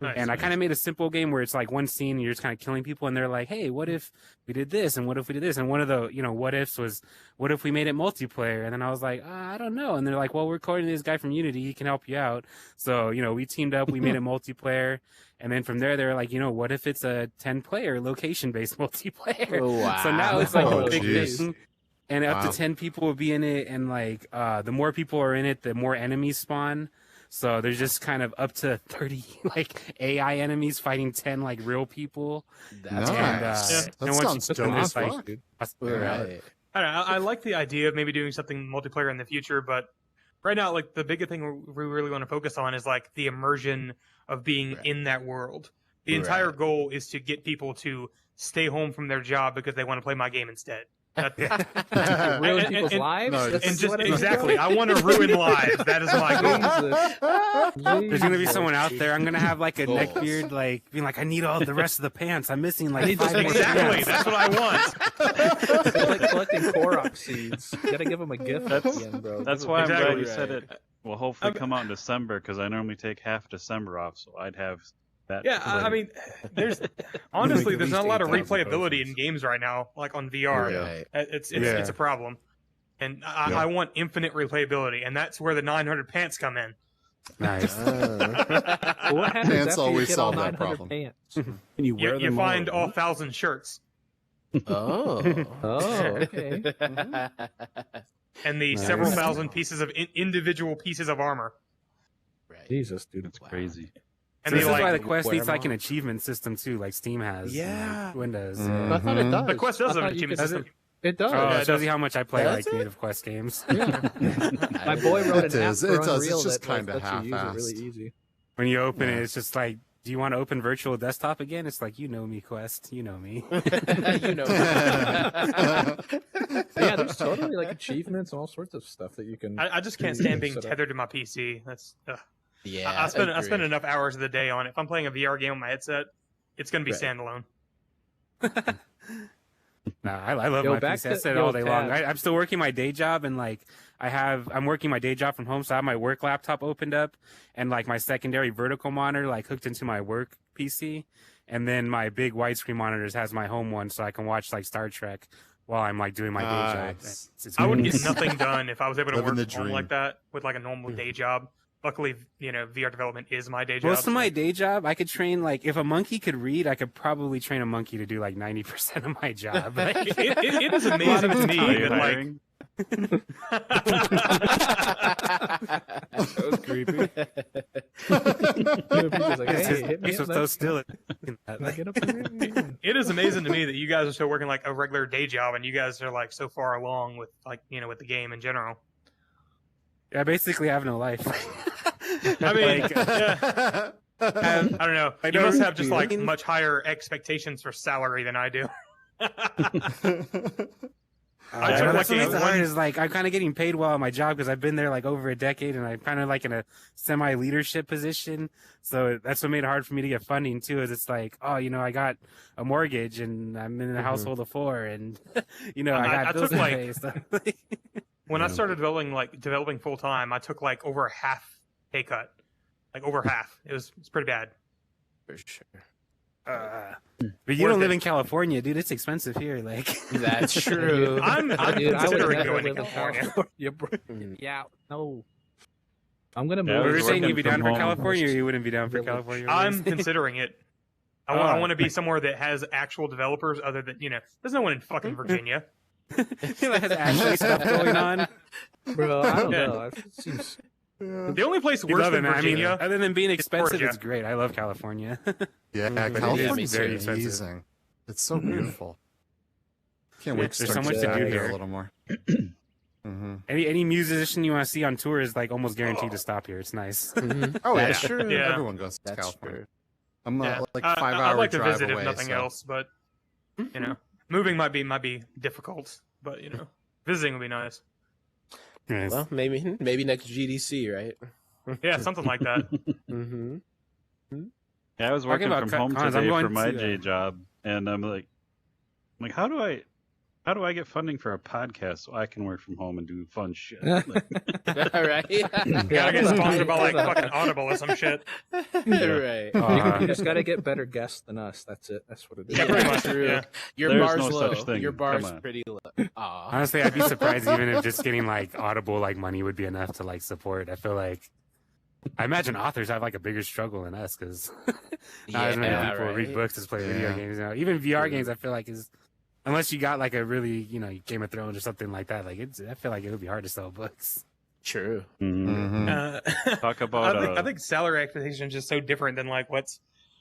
Nice. And I kind of made a simple game where it's like one scene and you're just kind of killing people, and they're like, "Hey, what if we did this? And what if we did this?" And one of the what ifs was, "What if we made it multiplayer?" And then I was like, "I don't know." And they're like, "Well, we're recording this guy from Unity. He can help you out." So we teamed up. We made it multiplayer, and then from there, they were like, "What if it's a 10-player location-based multiplayer?" Oh, wow. So now it's like Oh, a big jeez. thing. And up Wow. to 10 people will be in it, and like the more people are in it, the more enemies spawn. So there's just kind of up to 30 like AI enemies fighting 10 like real people. That's Nice. And, That once sounds you put them dope in, as it's like, fuck. right. I don't know. I like the idea of maybe doing something multiplayer in the future, but right now, like the bigger thing we really want to focus on is like the immersion of being Right. in that world. The entire Right. goal is to get people to stay home from their job because they want to play my game instead. That, Ruin and- people's and- lives? no, This and is just what it is? exactly, I want to ruin lives. That is my goal. there's gonna be someone out there. I'm gonna have like a Goals. neck beard, like being like, I need all the rest of the pants. I'm missing like need 5 more Exactly, pants. that's what I want. It's like collecting Korok seeds. You gotta give them a gift at the end, bro. That's why I'm glad Exactly. you said it will hopefully come out in December, because I normally take half December off, so I'd have that. Yeah, I ready. mean, there's honestly Make at there's not a lot of least 8,000 replayability in posters. games right now, like on VR. Right. It's Yeah. it's a problem, and I, Yeah. I want infinite replayability, and that's where the 900 pants come in. Nice. Well, what happens Pants after you always get all solve that 900 problem. pants? Can you wear You them find all all? 1,000 shirts. Oh. Okay. And the Nice. several thousand pieces of individual pieces of armor. Right. Jesus, dude. That's crazy. And So they this is why the like Quest wear needs like an 'em off. achievement system too, like Steam has. Yeah. Like Windows. I thought it does. the Quest does I have an thought you achievement could- system. It does. Oh, Yeah, it it shows does. you how much I play Does like it? native Quest games. My boy wrote It an app is. for It does. It's Unreal just that like, kinda lets you use it half-assed. really easy. When you open Yeah. it, it's just like, do you want to open virtual desktop again? It's like, you know me, Quest. You know me. You know. Yeah, there's totally like achievements and all sorts of stuff that you can. I just can't stand being tethered to my PC. That's Yeah. I spend agreed. enough hours of the day on it. If I'm playing a VR game on my headset, it's going to be Right. standalone. Nah, I love Yo, my back PC. I to- said yo, all day long. Tab. I'm still working my day job, and like I'm working my day job from home, so I have my work laptop opened up, and like my secondary vertical monitor like hooked into my work PC, and then my big widescreen monitors has my home one, so I can watch like Star Trek while I'm like doing my day job. Nice. It's I would great. get nothing done if I was able to Living work the from home like dream. that with like a normal day job. Luckily, VR development is my day job. Most of so- my day job, I could train like if a monkey could read, I could probably train a monkey to do like 90% of my job. Like, it is amazing to me Are you that like hiring? that was creepy. He's like, hey, hit me He's up, so man. still. Can I get up here? it is amazing to me that you guys are still working like a regular day job and you guys are like so far along with like with the game in general. I basically have no life. I mean, Like, yeah, I don't know. I You don't must have just like mean- much higher expectations for salary than I do. I took that's like what a makes it hard one- is like I'm kind of getting paid well at my job because I've been there like over a decade and I'm kind of like in a semi leadership position. So that's what made it hard for me to get funding too. Is it's like, oh, I got a mortgage and I'm in a household of 4 and I I got bills took, to like- pay. So, When I started developing full time, I took like over a half pay cut, like over half. It's pretty bad. For sure. but you Worth don't live it. in California, dude. It's expensive here. Like That's true. I'm Dude, I would considering never going to live in California. California, bro. Mm. Yeah, no. I'm gonna Yeah, I move. we were was saying you'd be working down from for home. California, or you wouldn't be down for Really? California. I'm considering it. I Oh. want to be somewhere that has actual developers other than there's no one in fucking Virginia. that has actually stuff going on. Bro, I don't Yeah. know. It seems The only place You worse love it, than man. I mean, Virginia. other than being expensive, Georgia. it's great. I love California. Yeah, But it is California's very expensive. amazing. It's so beautiful. Can't wait to There's start so much to do getting here. a little more. hmm Any musician you want to see on tour is like almost guaranteed to stop here. It's nice. Mhm. Oh, That's yeah. true. Yeah. Everyone goes to That's California. true. I'm Yeah. like I- 5 I'd hour like to drive visit away. if nothing so. else, but moving might be difficult. But visiting would be nice. Nice. Well, maybe next GDC, right? Yeah, something like that. Mm-hmm. Yeah, I was Talking working about from home cons, I'm today going for my to, day job, and I'm like, how do I get funding for a podcast so I can work from home and do fun shit? Like, All right. Gotta get sponsored by like fucking Audible or some shit. Right. you just gotta get better guests than us. That's it. That's what it is. Yeah, pretty much. True. Yeah. Your There's bar's no low. such thing. Your bar's Come on. pretty low. Aw. Honestly, I'd be surprised even if just getting like Audible like money would be enough to like support. I feel like I imagine authors have like a bigger struggle than us because not as many Yeah, people right. read books as play video Yeah. games. Even VR games, I feel like is unless you got like a really Game of Thrones or something like that. Like I feel like it would be hard to sell books. True. mhm. Mhm. Talk about I think salary expectations are just so different than like what's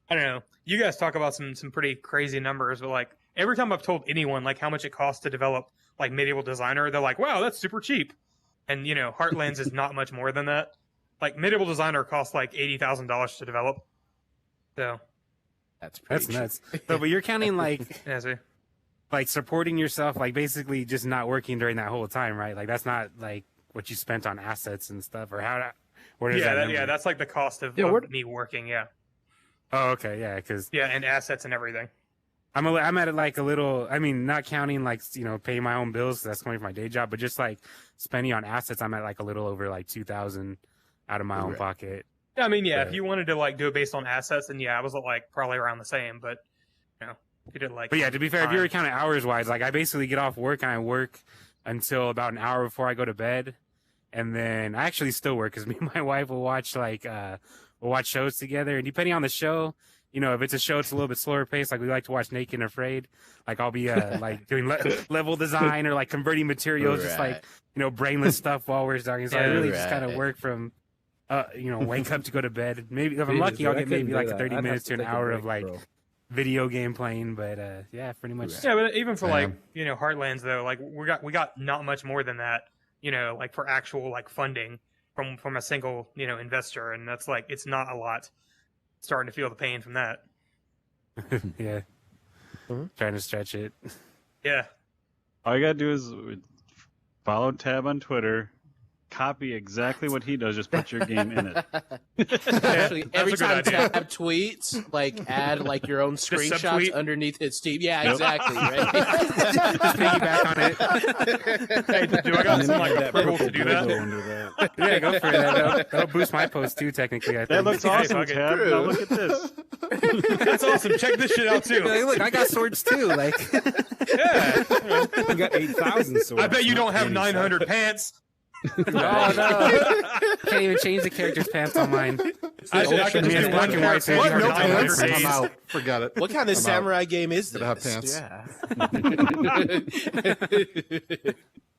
I don't know. You guys talk about some pretty crazy numbers, but like every time I've told anyone like how much it costs to develop like Medieval Designer, they're like, "Wow, that's super cheap." And Heartlands is not much more than that. Like Medieval Designer costs like $80,000 to develop. So That's pretty That's nuts. So, but you're counting like yeah, see. like supporting yourself, like basically just not working during that whole time, right? Like that's not like what you spent on assets and stuff, or where does that number- That's like the cost of, Yeah, of where- me working. Yeah, Oh, okay, yeah, because yeah, and assets and everything. I'm at it like a little. I mean, not counting like paying my own bills. That's coming from my day job, but just like spending on assets, I'm at like a little over like 2,000 out of my own Right. pocket. Yeah, I mean, yeah, if Right. you wanted to like do it based on assets, then yeah, I was like probably around the same. But if you did like, But yeah, to be fair, if you were time. counting hours wise, like I basically get off work and I work until about an hour before I go to bed, and then I actually still work because me and my wife will watch we'll watch shows together, and depending on the show, you know, if it's a show, it's a little bit slower paced. Like we like to watch Naked and Afraid. Like I'll be like doing level design or like converting materials, just like, you know, brainless stuff while we're starting. So I really just kind of work from, you know, wake up to go to bed. Maybe if I'm lucky, I'll get maybe like 30 minutes to an hour of like video game playing. But yeah, pretty much. Yeah, but even for like, you know, Heartlands though, like we got not much more than that, you know, like for actual like funding from a single, you know, investor, and that's like it's not a lot. Starting to feel the pain from that. Yeah. Trying to stretch it. Yeah. All you gotta do is follow Tab on Twitter, copy exactly what he does, just put your game in it. Actually, every a good time idea. Tab tweets, like add like your own screenshots subtweet? underneath his team. Yeah, exactly. Right. Just piggyback on it. Hey, do I got some like purple to do that? Yeah, go for it. That'll boost my post too, technically. I think. That looks awesome, fuck it. Tab. Now look at this. That's awesome. Check this shit out too. Like, look, I got swords too. Like, Yeah. I got 8,000 swords. I bet you not don't have 87. 900 pants. oh no, can't even change the character's pants on mine. I can mean, just it's do black one and pair white, of so pants you for don't have 900 to days. I'm out. Forget it. What kind of I'm out. samurai game is this? Gotta have pants. Yeah.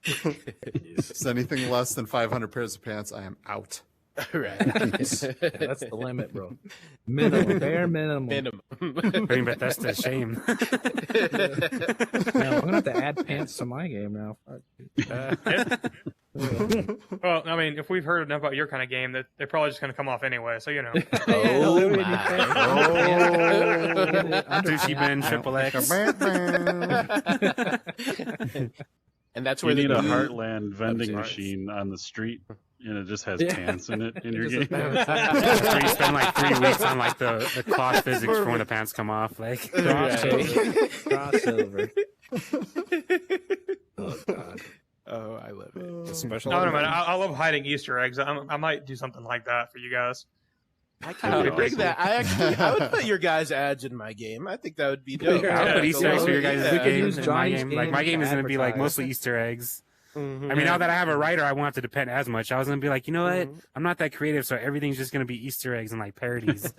If anything less than 500 pairs of pants, I am out. Right. That's the limit, bro. Minimum, bare minimum. Minimum. I mean, but that's the shame. Man, I'm gonna have to add pants to my game now. Well, I mean, if we've heard enough about your kind of game, that they're probably just going to come off anyway. So you know. Oh my. Sushi Ben, Triple X. And that's You where need the a new- Heartland vending sorry. machine on the street, and it just has Yeah. pants in it in your Just game. Where you spend like 3 weeks on like the cloth physics for when the pants come off. Like, Crossover. Oh god. Oh, I love it. The special. No, man. I love hiding Easter eggs. I might do something like that for you guys. I kind of dig that. I would put your guys' ads in my game. I think that would be dope. I'll put Easter eggs for your guys' Yeah. game. use In my Johnny's game. Like, game my game to is going to be like advertise. mostly Easter eggs. Mhm. I mean, now that I have a writer, I won't have to depend as much. I was going to be like, you know what? I'm not that creative, so everything's just going to be Easter eggs and like parodies.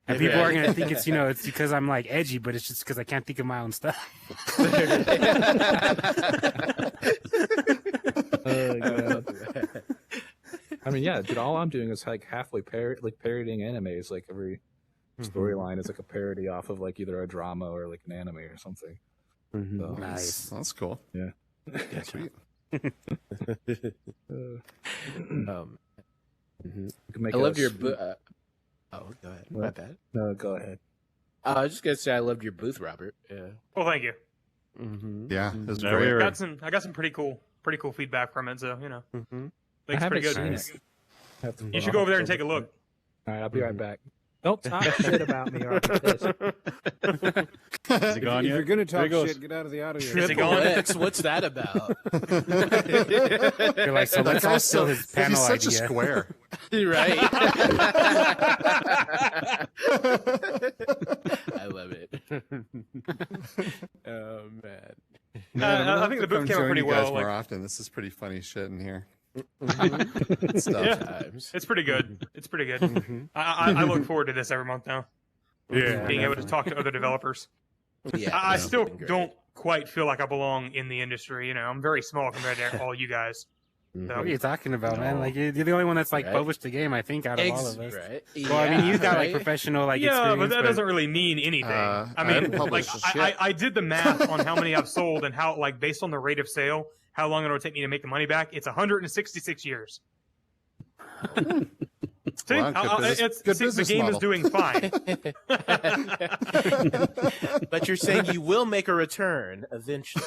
And people are going to think it's, you know, it's because I'm like edgy, but it's just because I can't think of my own stuff. Oh god. I mean, yeah, dude. All I'm doing is like halfway parodying animes. Like every storyline is like a parody off of like either a drama or like an anime or something. So, Nice. That's cool. Yeah. Sweet. you can make I a loved your sweet- booth. Oh, go ahead. My What? bad. No, go ahead. I was just gonna say I loved your booth, Robert. Yeah. Well, thank you. Mm-hmm. Yeah, it was Yeah, great. we were- I got some pretty cool feedback from it. So you know, Mm-hmm. I looks pretty haven't good. seen it. I have to- You should go over there and take a look. All right, I'll be right back. Don't talk shit about me or I'll be pissed. Is it gone If you're yet? gonna There talk he goes. shit, get out of the audio. Is it Triple gone? X, what's that about? You're like, so That let's all guy's steal so, his panel he's such idea. a square. Right. I love it. Oh man. I think the booth came out pretty well. More Like, often. This is pretty funny shit in here. Mm-hmm. Good stuff. Yeah. Times. it's pretty good. It's pretty good. Mm-hmm. I look forward to this every month now. Yeah, Being able to talk to other developers. Yeah, I it's still been great. don't quite feel like I belong in the industry. You know, I'm very small compared to all you guys. Mhm. What are you talking about, man? Like, you're the only one that's like Right. published the game, I think, out of all of us. Right. Well, I mean, Yeah, you've got like right? professional like Yeah, experience, but that doesn't really mean anything. I I mean, haven't like published a shit. I did the math on how many I've sold and how, like, based on the rate of sale, how long it'll take me to make the money back. It's 166 years. See, Wow, good business- good the business game model. is doing fine. But you're saying you will make a return eventually.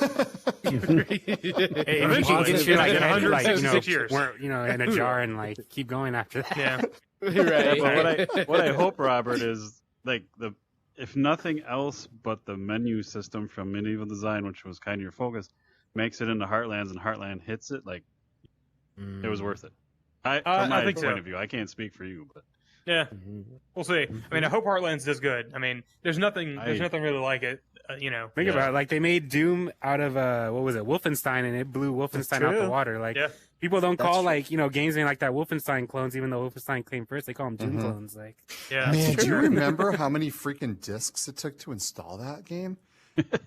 Hey, Eventually, you should, like, in head, like, you know, 166 years. you know, in a jar and like keep going after that. Yeah. Right. Well, what I hope, Robert, is like if nothing else but the menu system from Medieval Design, which was kind of your focus, makes it into Heartlands and Heartland hits it, like it was worth it. From my think point so. of view, I can't speak for you, but Yeah. Mhm. We'll see. I mean, I hope Heartlands does good. I mean, there's nothing really like it. Think about it. Like they made Doom out of what was it, Wolfenstein, and it blew Wolfenstein out the water. Like people don't call games made like that Wolfenstein clones, even though Wolfenstein came first. They call them Doom clones. Like, man, do you remember how many freaking discs it took to install that game?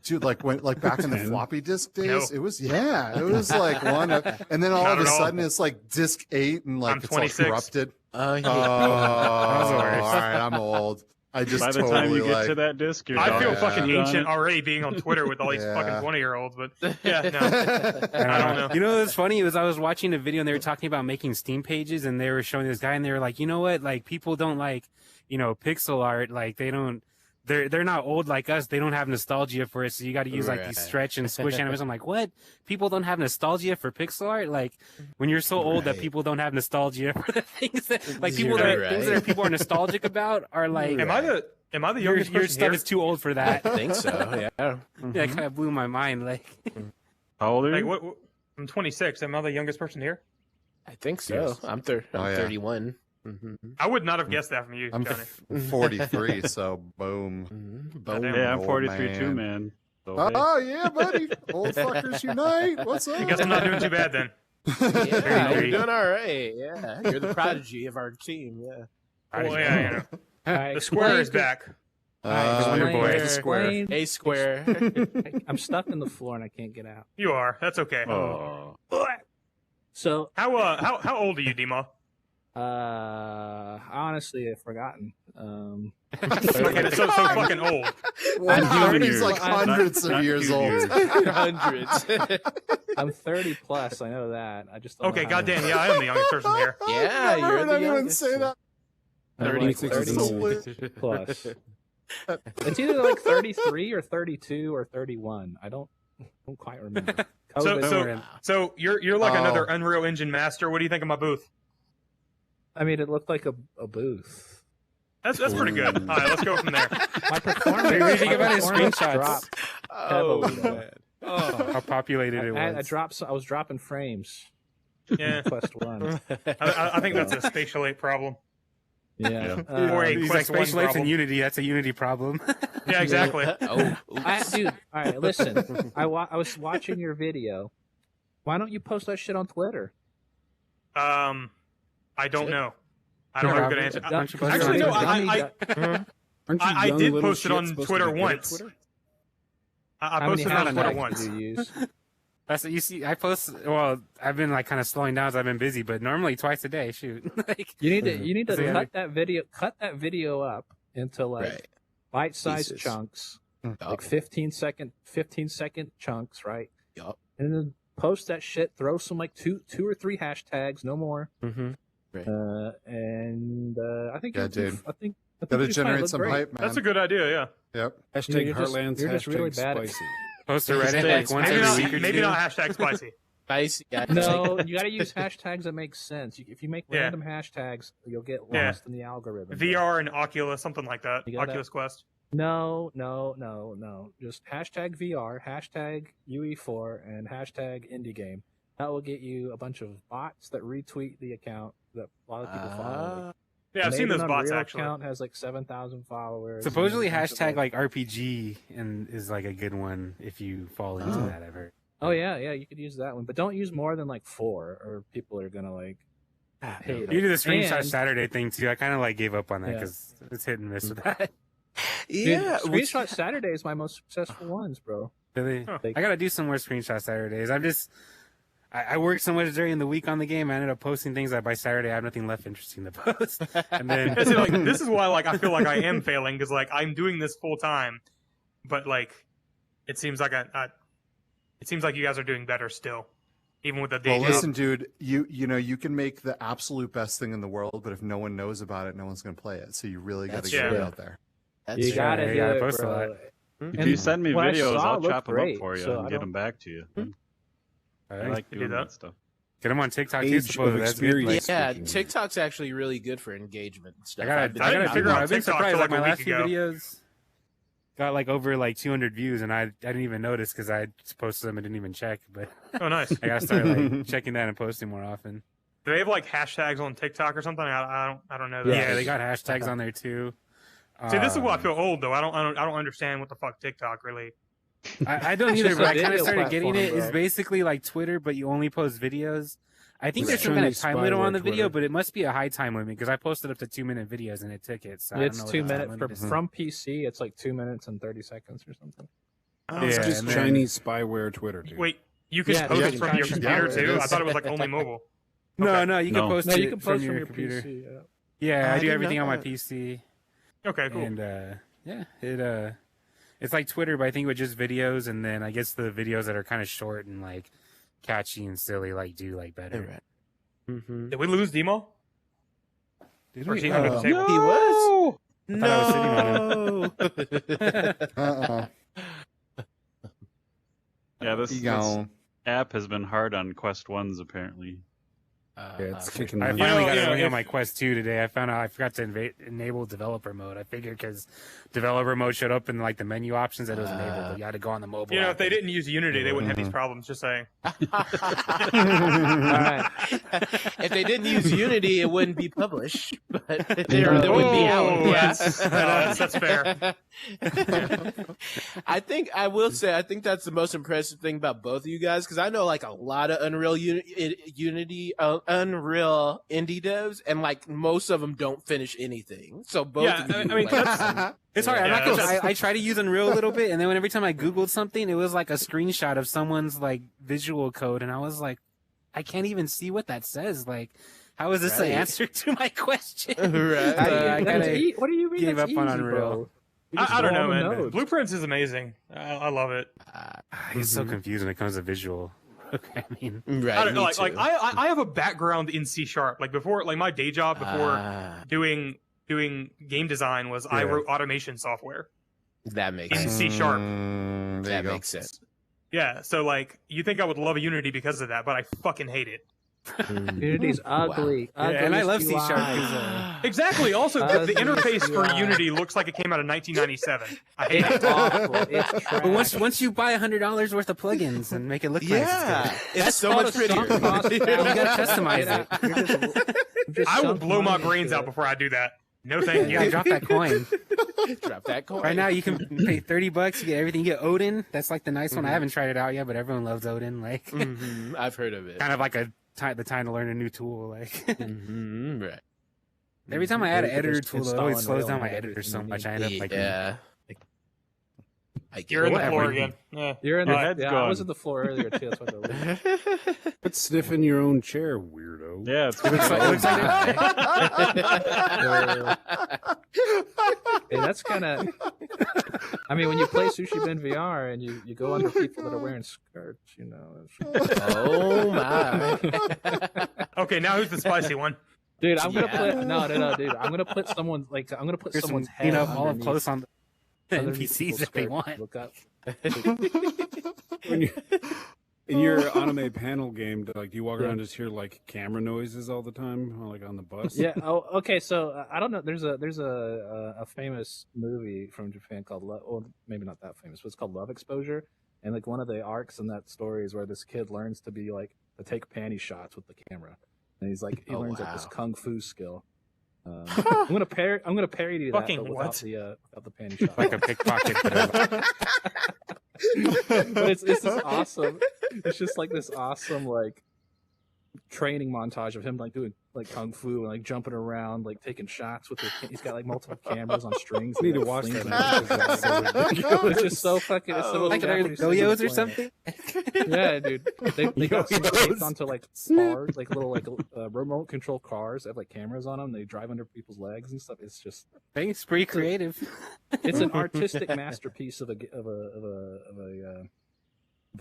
Dude, like back in the floppy disk days, it was like one, and then all of a sudden it's like disc 8 and like it's all corrupted. All right, I'm old. I just by the time you get to that disc, I feel fucking ancient already being on Twitter with all these fucking 20-year-olds, but I don't know. You know what's funny was I was watching a video and they were talking about making Steam pages, and they were showing this guy and they were like, you know what, like people don't like, pixel art, like they're not old like us. They don't have nostalgia for it, so you got to use like these stretch and squish animations. I'm like, what? People don't have nostalgia for pixel art? Like when you're so old that people don't have nostalgia for the things that things that people are nostalgic about are like. Am I the youngest person your stuff here? is too old for that. I think so. Yeah. Yeah, it kind of blew my mind. Like, how old are you? Like, I'm 26. Am I the youngest person here? I think so. Yes. I'm 31. I would not have guessed that from you, I'm Johnny. 43, so boom. Boom. Yeah, I'm Old 43 too, man. man. So, Oh yeah, buddy. Old fuckers unite. What's up? I guess I'm not doing too bad then. Yeah, you're doing all right. Yeah, you're the prodigy of our team. Yeah. Well, yeah, Alright, the square is back. Wonder Boy. It's a square. A square. I'm stuck in the floor and I can't get out. You are. That's okay. oh. So, How old are you, Demo? honestly, I've forgotten. Okay, so fucking old. He's like hundreds of years old. Hundreds. I'm 30 plus. I know that. I just don't Okay, know how goddamn, yeah, I am the youngest person here. Yeah, I've you're heard the anyone youngest. say that. I'm like 36 is 30 old. plus. It's either like 33 or 32 or 31. I don't quite remember. So you're like another Unreal Engine master. What do you think of my booth? I mean, it looked like a booth. That's pretty good. All right, let's go from there. My performance. What do you think about his performance screenshots? dropped Oh, heavily, though. man. Oh, how populated it was. I was dropping frames. Yeah, Quest 1. I think that's a Spatial Ape problem. Yeah. Or a He's Quest like 1 Spatial Apes problem. in Unity. That's a Unity problem. Yeah, exactly. Oh, Dude, all right, listen. I was watching your video. Why don't you post that shit on Twitter? I don't know. I don't have a good answer. Why don't you post it Actually, no. on Aren't you I young did little post it shits on supposed Twitter to be good at once. Twitter? I How many posted it on Twitter hashtags once. do you use? That's what you see. I post. Well, I've been like kind of slowing down as I've been busy, but normally twice a day. Shoot, like You need to So, yeah. cut that video up into like right. bite-sized Pieces. chunks, Oh. like 15 second chunks, right? Yup. And then post that shit. Throw some like two or three hashtags, no more. Mm-hmm. And I think Yeah, I dude. think Gotta you might generate look some great. hype, man. That's a good idea. Yeah. Yep. Hashtag You're just- Heartlands, you're just really hashtag bad at- spicy. post to Reddit like once Maybe every not. week or Maybe two. not hashtag spicy. Spicy. Yeah, No, you got to use hashtags that make sense. If you make Yeah. random hashtags, you'll get Yeah. lost in the algorithm. VR and Oculus, something like that. You got Oculus Quest. No. Just hashtag VR, hashtag UE4, and hashtag indie game. That will get you a bunch of bots that retweet the account that a lot of people follow. Yeah, I've seen those bots Unreal actually. account has like 7,000 followers. Supposedly and a bunch of, hashtag like RPG and is like a good one if you fall into that. I've heard. Oh yeah, you could use that one, but don't use more than like 4, or people are gonna like hate You it. do the screenshot And- Saturday thing too. I kind of like gave up on that Yeah. because it's hit and miss with that. Dude, Yeah. Screenshot Saturday is my most successful ones, bro. Really, Huh. I gotta do some more screenshot Saturdays. I work so much during the week on the game. I ended up posting things that by Saturday I have nothing left interesting to post. And then Yeah, see, like, this is why like I feel like I am failing because like I'm doing this full time, but like it seems like it seems like you guys are doing better still, even with the day Well, job. listen, dude. You know you can make the absolute best thing in the world, but if no one knows about it, no one's gonna play it. So you really got to That's get true. it out there. That's You true. gotta Yeah, you do gotta it, post a bro. lot. If And you send me what I videos, saw I'll looked chop them great, up for you so I and get don't- them back to you. I Alright. like You doing do that that? stuff. Get them on TikTok too. Age of Supposedly that's good. experience. Like, Yeah, Speaking. TikTok's actually really good for engagement and stuff. I I've been- gotta didn't figure out out. I've been TikTok surprised. till, Like like, my a last week few ago. videos got like over like 200 views, and I didn't even notice because I just posted them and didn't even check. But Oh, nice. I gotta start like checking that and posting more often. Do they have like hashtags on TikTok or something? I don't know that. Yeah, they got hashtags on there too. See, this is why I feel old though. I don't understand what the fuck TikTok really. I don't either, just but a I kind of video started getting it. platform, It's bro. basically like Twitter, but you only post videos. I think It's there's some kind of Chinese time limit on the spyware video, Twitter. but it must be a high time limit because I posted up to 2-minute videos and it took it. So I It's don't know 2 what the time minutes limit is. from PC. It's like 2 minutes and 30 seconds or something. Oh, It's Yeah, just and then- Chinese spyware Twitter, dude. Wait, you can Yeah, post yeah, it from your Chinese computer spyware, too? it I is. thought it was like only mobile. No, Okay. no, you can No. post No, it you can post from your computer. PC. Yeah. Yeah, I I do didn't everything know on my that. PC. Okay, cool. And yeah, it's like Twitter, but I think with just videos, and then I guess the videos that are kind of short and like catchy and silly like do like better. Right. Mm-hmm. Did we lose Demo? Did Or we? is he under the table? He was. I thought No. Yeah, this Gone. app has been hard on Quest 1s, apparently. Yeah, it's kicking I my finally You know, got it you know, running on if- my Quest 2 today. I found out I forgot to enable developer mode. I figured because developer mode showed up in like the menu options that it was enabled, but you had to go on the mobile. You know, app if they and- didn't use Unity, they wouldn't have these problems. Just saying. All right. If they didn't use Unity, it wouldn't be published, but there would be out. Oh, Yeah. that's fair. I think I will say I think that's the most impressive thing about both of you guys because I know like a lot of Unreal Unreal indie devs, and like most of them don't finish anything. So both Yeah, of you, I mean, like, that's- It's hard. I'm Yeah, not gonna, that's- I try to use Unreal a little bit, and then every time I Googled something, it was like a screenshot of someone's like visual code, and I was like, I can't even see what that says. Like, how is this Right. the answer to my question? Right. I gotta What do you mean? give that's up on easy, Unreal. bro? You just I don't go know, on the man. nodes. Blueprints is amazing. I love it. It's so confusing when it comes to visual. Okay, I mean, Right. I don't know, me like too. I have a background in C#. Like before, like my day job before doing game design was I Yeah. wrote automation software That makes in sense. C#. There you That go. makes sense. Yeah, so like you think I would love Unity because of that, but I fucking hate it. Unity's ugly. yeah, and I love C# Ugliest because UI. Exactly. Also, the Ugly interface for UI. Unity looks like it came out of 1997. I hate It's it. awful. It's trash. but once you buy $100 worth of plugins and make it look Yeah, nice, it's so much prettier. You gotta customize it. I will blow my brains out before I do that. No, thank Yeah, you. drop that coin. Drop that coin. Right now, you can pay $30. You get everything. You get Odin. That's like the nice one. I haven't tried it out yet, but everyone loves Odin. Like, Mhm, I've heard of it. kind of like the time to learn a new tool. Like, Mhm, right. every time I add an Just editor tool, it always install slows down Unreal my and editor so everything much. you I end up like, Yeah. I get You're in the it. floor Whatever. again. Yeah. You're in Your the head's yeah, I gone. was at the floor earlier too. That's why the Quit sniffing your own chair, weirdo. Yeah, it's it looks like Hey, that's kind of. I mean, when you play Sushi Ben VR and you go under people that are wearing skirts, you know. It's... Oh my. Okay, now who's the spicy one? Dude, I'm gonna Yeah. put no, dude. I'm gonna put someone's There's someone's some, head. you know, all up underneath- close on the underneath NPCs people's if they skirts. want. Look up. When you, in your anime panel game, like, do you walk Yeah. around and just hear like camera noises all the time, like on the bus? Yeah. Oh, okay. So I don't know. There's a famous movie from Japan called or maybe not that famous, but it's called Love Exposure. And like one of the arcs in that story is where this kid learns to be like to take panty shots with the camera, and he's like he Oh, learns like this wow. kung fu skill. I'm gonna parody that, Fucking but without what? without the panty shot. Like a pickpocket. But it's this awesome. It's just like this awesome like training montage of him like doing like kung fu and like jumping around, like taking shots with his. He's got like multiple cameras on strings. I need He, to like, watch flings that. them out. So ridiculous. It's just so fucking. It's the most like Japanese thing on yo-yos the or planet. something. Yeah, dude. They got some Yo-yos. taped onto like cars, like little like remote control cars that have like cameras on them. They drive under people's legs and stuff. It's just Thanks, pretty creative. it's an artistic masterpiece of a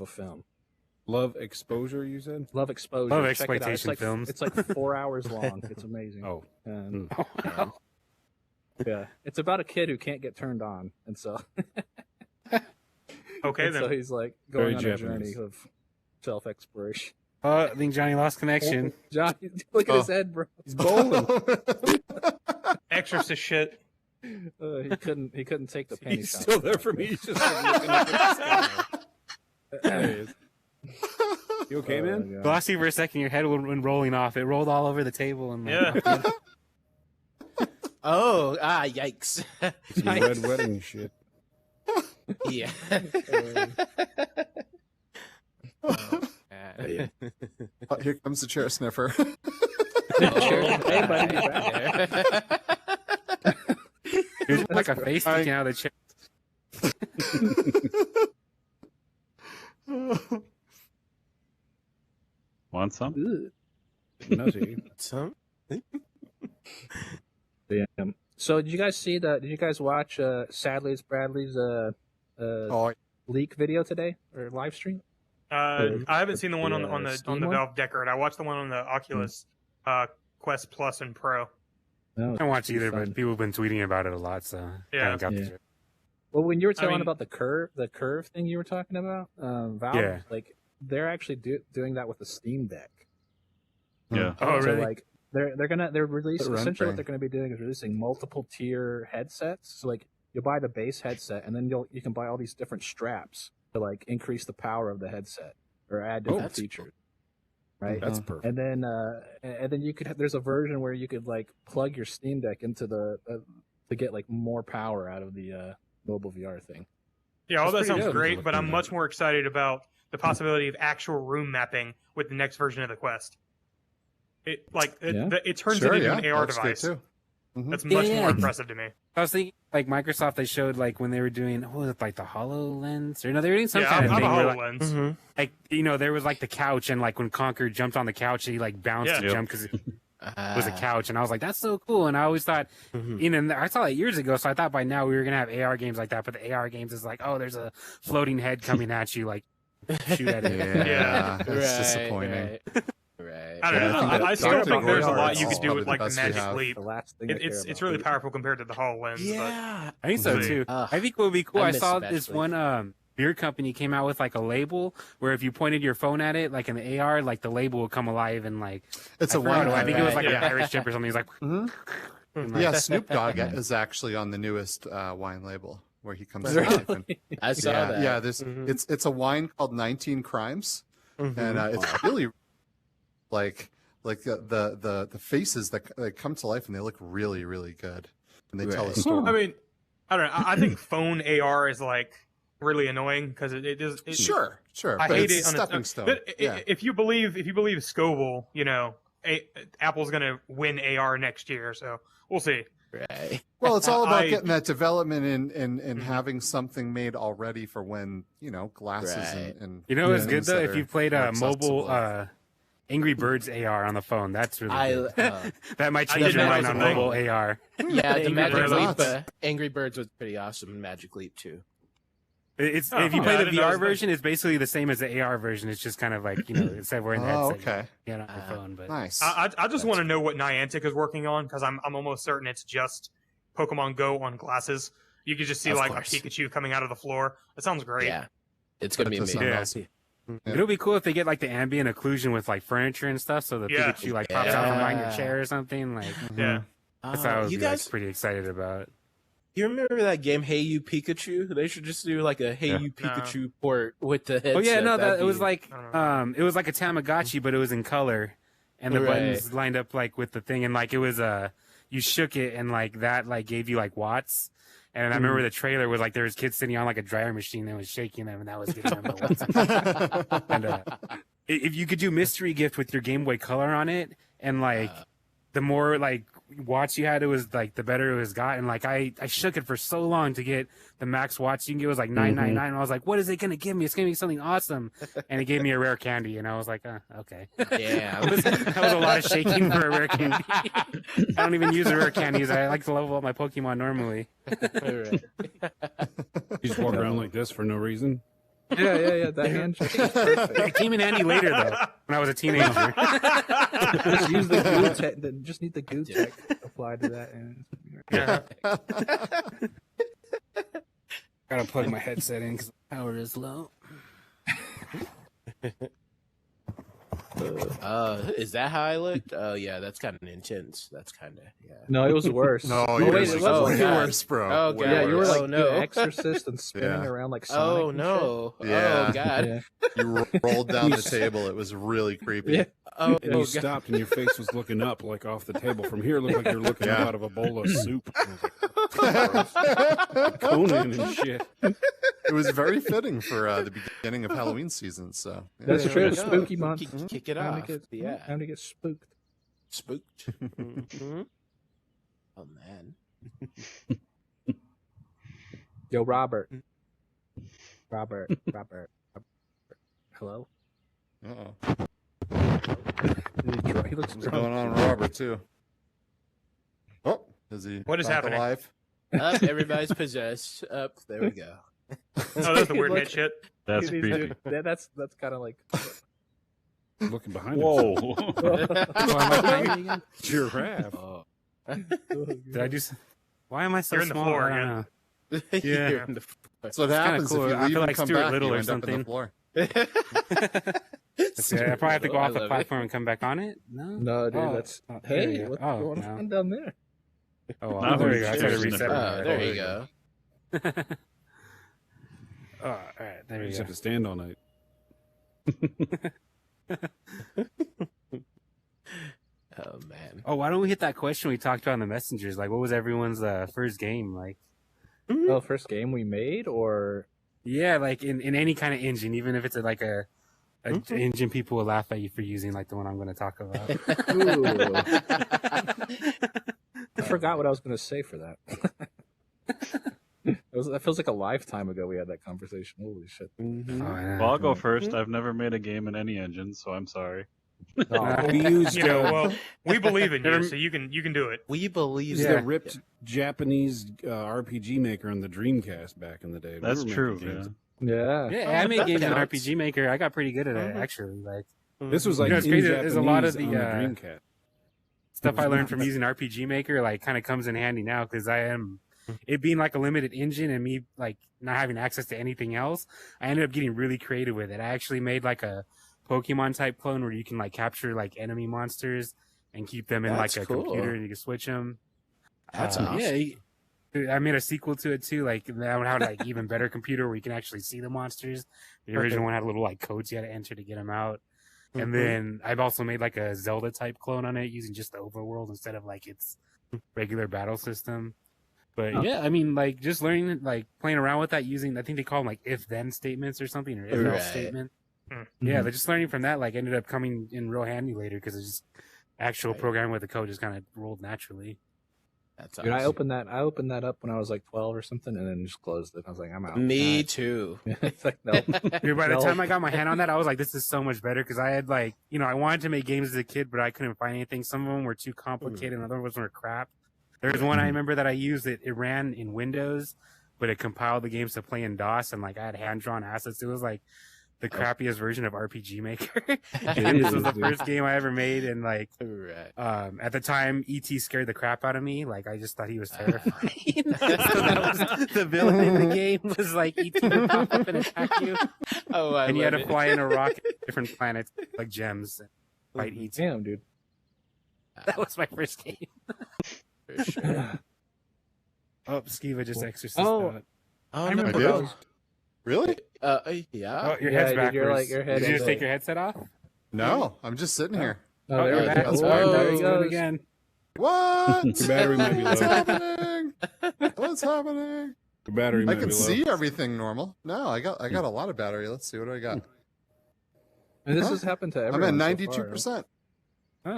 film. Love exposure, you said? Love Exposure. Love Check it out. It's exploitation like, films. It's like 4 hours long. It's amazing. Oh, And, Oh, wow. yeah, it's about a kid who can't get turned on, and so Okay, and so then. he's like Very going on Japanese. a journey of self-exploration. Oh, I think Johnny lost connection. Johnny, look at his head, bro. he's bowling. Exorcist shit. He couldn't take the penny He's shot. still there for me. He's just like, looking up at the sky. There he is. You okay, man? Yeah. The last you for a second, your head went rolling off. It rolled all over the table and like, Yeah. Oh, yikes. Some red wedding shit. Yeah. Yeah. Oh, here comes the chair sniffer. Hey, buddy, you back? There's like a face sticking out of the chair. Want some? Nutty. Some? Yeah. So did you guys see that? Did you guys watch Sadly It's Bradley's Oh, leak video today or live stream? I haven't seen the one on the Steam the one? Valve Deckard. I watched the one on the Oculus Quest Plus and Pro. No, I don't watch it's either, fun. but people have been tweeting about it a lot, so Yeah. kinda got the Yeah. gist. Well, when you were telling mean- about the curve thing you were talking about, Valve, Yeah. like they're actually doing that with the Steam Deck. Yeah. Oh, So really? like they're releasing Run essentially what frame. they're going to be doing is releasing multiple tier headsets. So like you buy the base headset and then you can buy all these different straps to like increase the power of the headset or add different that's features. Right. That's perfect. And then you could there's a version where you could like plug your Steam Deck into the to get like more power out of the mobile VR thing. Yeah, all That's that pretty sounds dope. great, but I'm Looking much at more excited about the possibility of actual room mapping with the next version of the Quest. It turns sure, it into yeah. an AR Looks good device. too. That's much Yeah. more impressive to me. I was thinking, like Microsoft, they showed like when they were doing, what was it, like the HoloLens, or no, they were doing some Yeah, kind I'm of a thing where, like, HoloLens. like there was like the couch, and like when Conquer jumped on the couch, he like bounced Yeah. to Yep. jump because it was a couch, and I was like, that's so cool. And I always thought, I saw that years ago, so I thought by now we were gonna have AR games like that. But the AR games is like, oh, there's a floating head coming at you, like shoot at it. Yeah, Right, that's disappointing. Right. I don't Yeah, I know. think that I still Dr. think there's a Gordon lot is you could do probably with the like the best we Magic have. Leap. The last thing I care It's about. really powerful compared to the HoloLens. Yeah. I think so Mhm. too. Ugh. I think what would be cool. I I miss saw Spatial this Ape. one beer company came out with like a label where if you pointed your phone at it, like in the AR, like the label would come alive and like It's I a forgot wine. what- I think it was like Yeah. a pirate ship or something. He's like, Mhm. and, like, Yeah, Snoop Dogg is actually on the newest wine label where he comes to Really? life. And, I saw yeah, that. yeah. This Mhm. it's a wine called 19 Crimes, Mhm. and it's really like the faces that come to life, and they look really really good, and they tell a Right. story. I mean, I don't know. I think phone AR is like really annoying because it is. Sure, I but hate it's it a on stepping its stone. But Yeah. if you believe Scoble, Apple's gonna win AR next year, so we'll see. Right. Well, it's all about I- getting that development and Mhm. having something made already for when glasses Right. and you know what's things good though? that If are you played more a mobile accessible. Angry Birds AR on the phone, that's really good. That might I change didn't your know mind that on was a thing. mobile AR. yeah, the Angry Magic Birds. Leap. Angry Birds was pretty awesome, and Magic Leap too. It's Oh, if you yeah, play I the didn't know it was VR a thing. version, it's basically the same as the AR version. It's just kind of like instead of wearing the Oh, headset, okay. you get on your phone. But Nice. I just want to know what Niantic is working on because I'm almost certain it's just Pokemon Go on glasses. You could just see Of like course. a Pikachu coming out of the floor. That sounds great. Yeah, it's gonna be That does amazing. sound awesome. it'll be cool if they get like the ambient occlusion with like furniture and stuff, so the Yeah. Pikachu like pops out from behind your Yeah. chair or something. Like Yeah. that's what I would you be like, guys, pretty excited about. you remember that game Hey You Pikachu? They should just do like a Hey Yeah. You Pikachu port with the headset. Oh yeah, no, That'd that it was be- like I don't it was like a Tamagotchi, but it was in color, and the Right. buttons lined up like with the thing, and like it was you shook it, and like that like gave you like watts. And I remember the trailer was like there was kids sitting on like a dryer machine that was shaking them, and that was giving them the watts. And if you could do mystery gift with your Game Boy Color on it, and like the more like watts you had, it was like the better it was got. And like I shook it for so long to get the max watts you can get was like 999. And I was like, what is it gonna give me? It's gonna be something awesome. And it gave me a rare candy, and I was like, okay. Yeah. that was a lot of shaking for a rare candy. I don't even use the rare candies. I like to level up my Pokemon normally. Alright. You just walk around like this for no reason. Yeah. That handshake is perfect. It came in handy later though, when I was a teenager. Just use the goo tech. Just need the goo tech applied to that. And Yeah. Gotta plug my headset in because the power is low. Is that how I looked? Oh yeah, that's kind of intense. That's kind of No, it was worse. No, Oh, yours wait, was it was way God. worse, bro. Oh, Way God. Yeah, you were worse. like Oh, no. the Exorcist and spinning Yeah. around like Sonic. Oh and no! Yeah. Oh god! shit. You rolled down the table. It was really creepy. Yeah. Oh, And you stopped, and your face was looking up, like off the table. From here, it looked like you're looking Yeah. up out of a bowl of soup. I was like, Conan and shit. It was very fitting for the beginning of Halloween season. So yeah. That's There true. we go. Spooky month. Kick it Time off. to get, Yeah, time to get spooked. spooked. Mhm. Oh man. Yo, Robert. Robert. Hello. Uh-oh. He looks What's drunk. going on with Robert too? Oh, is he? What is back happening? Alive? Up, everybody's possessed. Up, there we go. Oh, that's the weird Look- head shit. That's He's creepy. doing- that's kind of like. Looking behind him. Whoa. Oh, am I tiny again? Giraffe. Oh. Did I do? Why am I so You're in the small? floor I don't again. know. You're Yeah. in the That's what kinda happens cool. if you I leave feel and like come Stuart back. Little You or end up in the something. floor. Let's see, I probably have to go I off the love it. platform and come back on it. No. No, dude, Oh, that's. oh, there you Hey, go. what's Oh, going no. on down there? Oh, well, Now there we're you go. I just gotta using reset it. it. Oh, there you go. Oh, all right, there You you just go. have to stand all night. Oh man. Oh, why don't we hit that question we talked about in the messengers? Like, what was everyone's first game? Like, Oh, first game we made, or yeah, like in any kind of engine, even if it's like a engine people will laugh at you for using, like the one I'm going to talk about. Ooh. I forgot what I was going to say for that. That feels like a lifetime ago we had that conversation. Holy shit! Oh, I know. Well, I'll go first. I've never made a game in any engine, so I'm sorry. We used You know, well, we believe in you, Never- so you can do it. We believe used Yeah. the ripped Japanese RPG maker on the Dreamcast back in the day. We That's were true. making games. Yeah. Yeah, I made games in Counts. RPG Maker. I got pretty good at it, actually. Like This was like You know, it's in crazy, Japanese there's a lot of on the, the Dreamcast. stuff I learned from using RPG Maker, like kind of comes in handy now because it being like a limited engine and me like not having access to anything else. I ended up getting really creative with it. I actually made like a Pokemon type clone where you can like capture like enemy monsters and keep them in That's like a cool. computer and you can switch them. That's awesome. Yeah, I made a sequel to it too. Like that one had like even better computer where you can actually see the monsters. The original one had little like codes you had to enter to get them out. And then I've also made like a Zelda type clone on it using just the overworld instead of like its regular battle system. But yeah, I mean, like just learning, like playing around with that using, I think they call them like if then statements or something, or if else Right. statement. Mm. Yeah, but just learning from that, like ended up coming in real handy later because it's just actual Right. programming with the code just kind of rolled naturally. That's Dude, I awesome. opened that up when I was like 12 or something, and then just closed it. I was like, I'm out. Me too. It's like no. Dude, by the No. time I got my hand on that, I was like, this is so much better because I had like, you know, I wanted to make games as a kid, but I couldn't find anything. Some of them were too complicated, and other ones were crap. There's one I remember that I used it ran in Windows, but it compiled the games to play in DOS, and like I had hand drawn assets. It was like the crappiest version of RPG Maker. And this was the first game I ever made, and like Right. at the time, ET scared the crap out of me. Like I just thought he was terrifying. So that was the villain in the game was like ET would pop up and attack you, Oh, I and you had love to it. fly in a rocket to different planets like gems and fight ET. Damn, dude. That was my first game. For sure. Oh, Skiva just exorcised Oh. out. Oh, I no. remember did? those. Really? Yeah. Oh, your Yeah, head's dude, backwards. you're like- your head Did you is just take like- your headset off? No, I'm just sitting here. Oh, Oh, there you're we back. go. That's Oh, fine. there There he we go goes. again. What? Your battery might be What's low. happening? What's happening? The battery I might can be low. see everything normal. No, I got a lot of battery. Let's see what do I got. And this Huh? has happened to I'm everyone. at so far. 92%.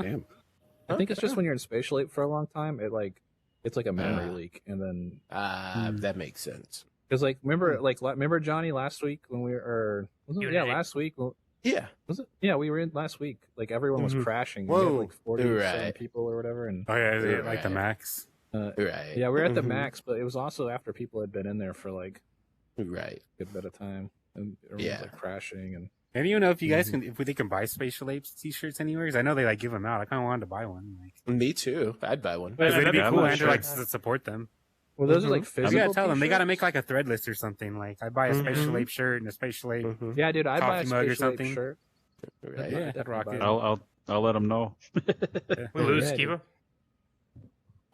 Damn. I think it's just when you're in Spatial Ape for a long time, it's like a memory Ah. leak, and then That makes sense. because remember Johnny last week when we were or was it, yeah Unity. last week Yeah. was it yeah we were in last week like everyone was Mhm. crashing. We had, Whoa. like 47 Right. people or whatever, and Oh yeah, is it like the Right. max? Right. yeah, we were at the Mhm. max, but it was also after people had been in there for like Right. a good bit of time, and everyone Yeah. was like crashing and. I don't even know if you guys can, if they can buy Spatial Apes t-shirts anywhere. Because I know they like give them out. I kind of wanted to buy one. Like, Me too. I'd buy one. But- it'd be that'd cool be and to sure. like support them. Well, those are like You physical. gotta tell them they gotta t-shirts. make like a thread list or something. Like I buy a Spatial Ape shirt and a Spatial Ape. Mhm. Yeah, dude, I buy a coffee mug or Spatial Ape something. shirt. Right. Yeah, I'd rock it. I'll let him know. We lose Yeah, Skiba.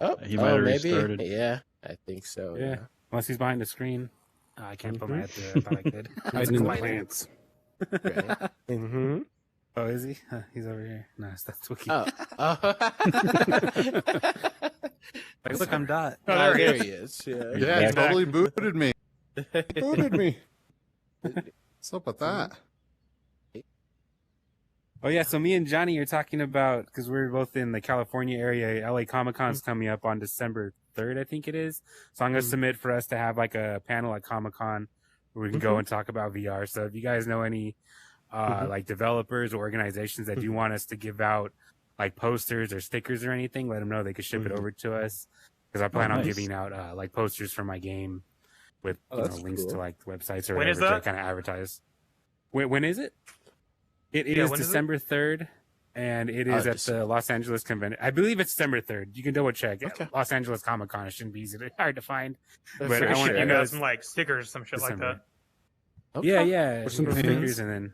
Oh, He might have maybe. restarted. Yeah, I think so. Yeah. Yeah. Unless he's behind the screen. Oh, I can't put my head there. I thought I could. Hiding in the Collider. plants. Right. Mm-hmm. Oh, is he? He's over here. Nice. That's Wookie. Like, look, I'm Dot. Oh, there there he is. Yeah. Yeah, he He's back. totally booted me. Booted me. What's up with that? Oh yeah, so me and Johnny are talking about, because we're both in the California area. LA Comic Con's coming up on December 3rd, I think it is. So I'm gonna submit for us to have like a panel at Comic Con where we can go and talk about VR. So if you guys know any like developers or organizations that do want us to give out like posters or stickers or anything, let them know they could ship it over to us. Because I plan on nice. giving out like posters for my game with links to like websites or When is whatever that? to kind of advertise. When is it? It Yeah, is when is it? December 3rd, and it is at the Los Angeles Convention. I believe it's December 3rd. You can double check. Okay. Los Angeles Comic Con. It shouldn't be hard to find. But For I want sure. you And know, some like stickers, some shit December. like that. Okay. yeah. Or some little pins. figures, and then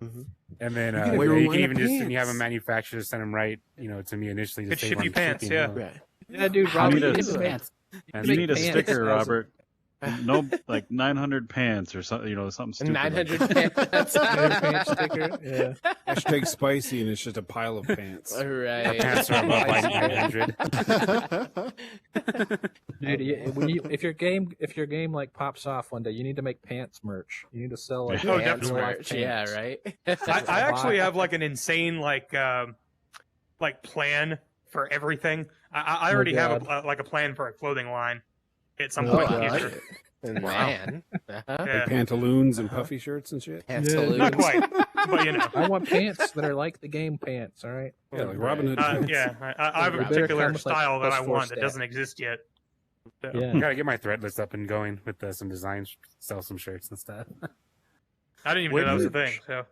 Mhm. and then You can you, have your you own can line even of just when you have a pants. manufacturer send them right, to me initially to Could save ship on you pants, shipping. yeah. Right. Yeah, dude, How Robert, many you does- need to make, Pants. You need a pants sticker, as a- Robert. No, like 900 pants or something. Something stupid. 900 Like pants. pants sticker. Yeah. Hashtag spicy, and it's just a pile of pants. All right. Pants are above like 900. Dude, if your game like pops off one day, you need to make pants merch. You need to sell like Oh, Pants definitely. merch. Yeah, pants. right. I actually have like an insane like plan for everything. I already have a plan for a clothing line at some Oh, point in the God. future. Man. Yeah. Like pantaloons and puffy shirts and shit. Pantaloons. Not quite, but I want pants that are like the game pants. All right. Yeah, like Robin Hood pants. yeah, I have a It better particular come with, like, style that I +4 want that stat. doesn't exist yet. So, Yeah. I gotta get my thread list up and going with some designs, sell some shirts and stuff. I didn't even know that was a thing. So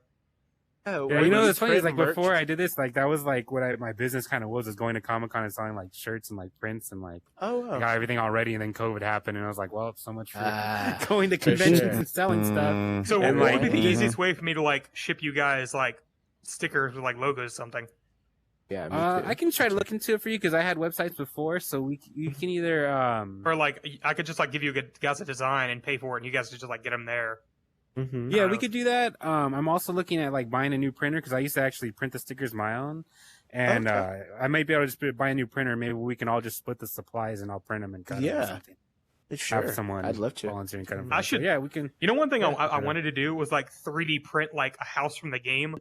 Oh, Yeah, wait, what's funny is like merch? before I did this, like that was like what my business kind of was going to Comic Con and selling like shirts and like prints and like Oh, I wow. got everything all ready, and then COVID happened, and I was like, well, so much for Ah, going to for conventions sure. and selling stuff. So And, what like, would be the mhm. easiest way for me to like ship you guys like stickers with like logos or something? Yeah, me too. I can try to look into it for you because I had websites before, so you can either Or like I could just like give you guys a design and pay for it, and you guys could just like get them there. Mhm. yeah, we could do that. I'm also looking at like buying a new printer because I used to actually print the stickers my own, and I might be able to just buy a new printer. Maybe we can all just split the supplies and I'll print them and cut them. Or Yeah. something. Sure. Have someone I'd love to. volunteer and cut them. I So, should- yeah, we can. You know, one thing Yeah, I sure. wanted to do was like 3D print like a house from the game,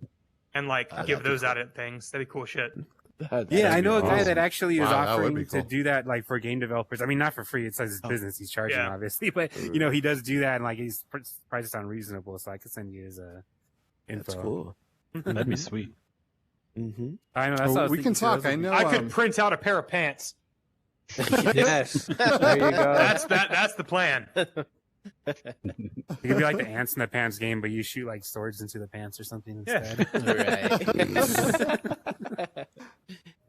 and like Oh, give that'd be those cool. out at things. That'd be cool shit. Yeah, I know a guy awesome. that actually is Wow, that would offering be to cool. do that, like for game developers. I mean, not for free. It says his business. He's charging, Yeah. obviously, but he does do that, and like he's prices unreasonable. So I could send you his info. That's cool. that'd be sweet. Mm-hmm. I know. That's what I Well, was we can thinking, too. talk. I know. I could print out a pair of pants. Yes. There you go. That's the plan. It could be like the ants in the pants game, but you shoot like swords into the pants or something Yeah. instead. Right.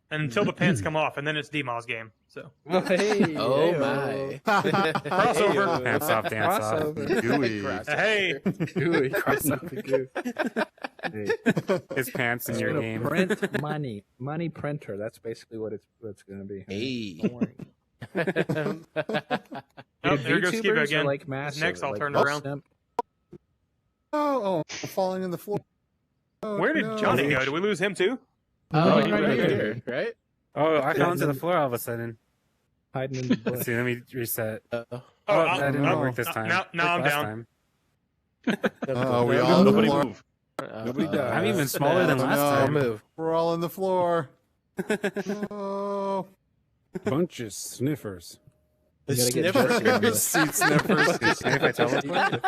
Until the pants come off, and then it's D-Maw's game. So Hey, Oh hey-o. my. Crossover. Pants off, dance off. Crossover. Gooey. Hey, Gooey. Crossover. Goo. His pants in It's your gonna game. Print money printer. That's basically what it's going to be. Hey. Don't worry. Oh, Dude, there goes VTubers Kiva are, again. like massive. Next, I'll like, turn around. simp- Oh, falling in the floor. Oh, Where did no. Johnny go? Did we lose him too? Oh, Right right here. here, right? Oh, I fell into the floor all of a sudden. hiding in the Let's bush. see. Let me reset. Oh, Oh, I'm- that didn't I'm- work this time. now I'm Worked last down. time. We all on the Nobody floor. move. Nobody died. I'm even smaller than Oh, last no. I'll time. move. We're all on the floor. Oh. Bunch of sniffers. The You gotta get sniffer. Jesse on this. Seat sniffers. If I teleport?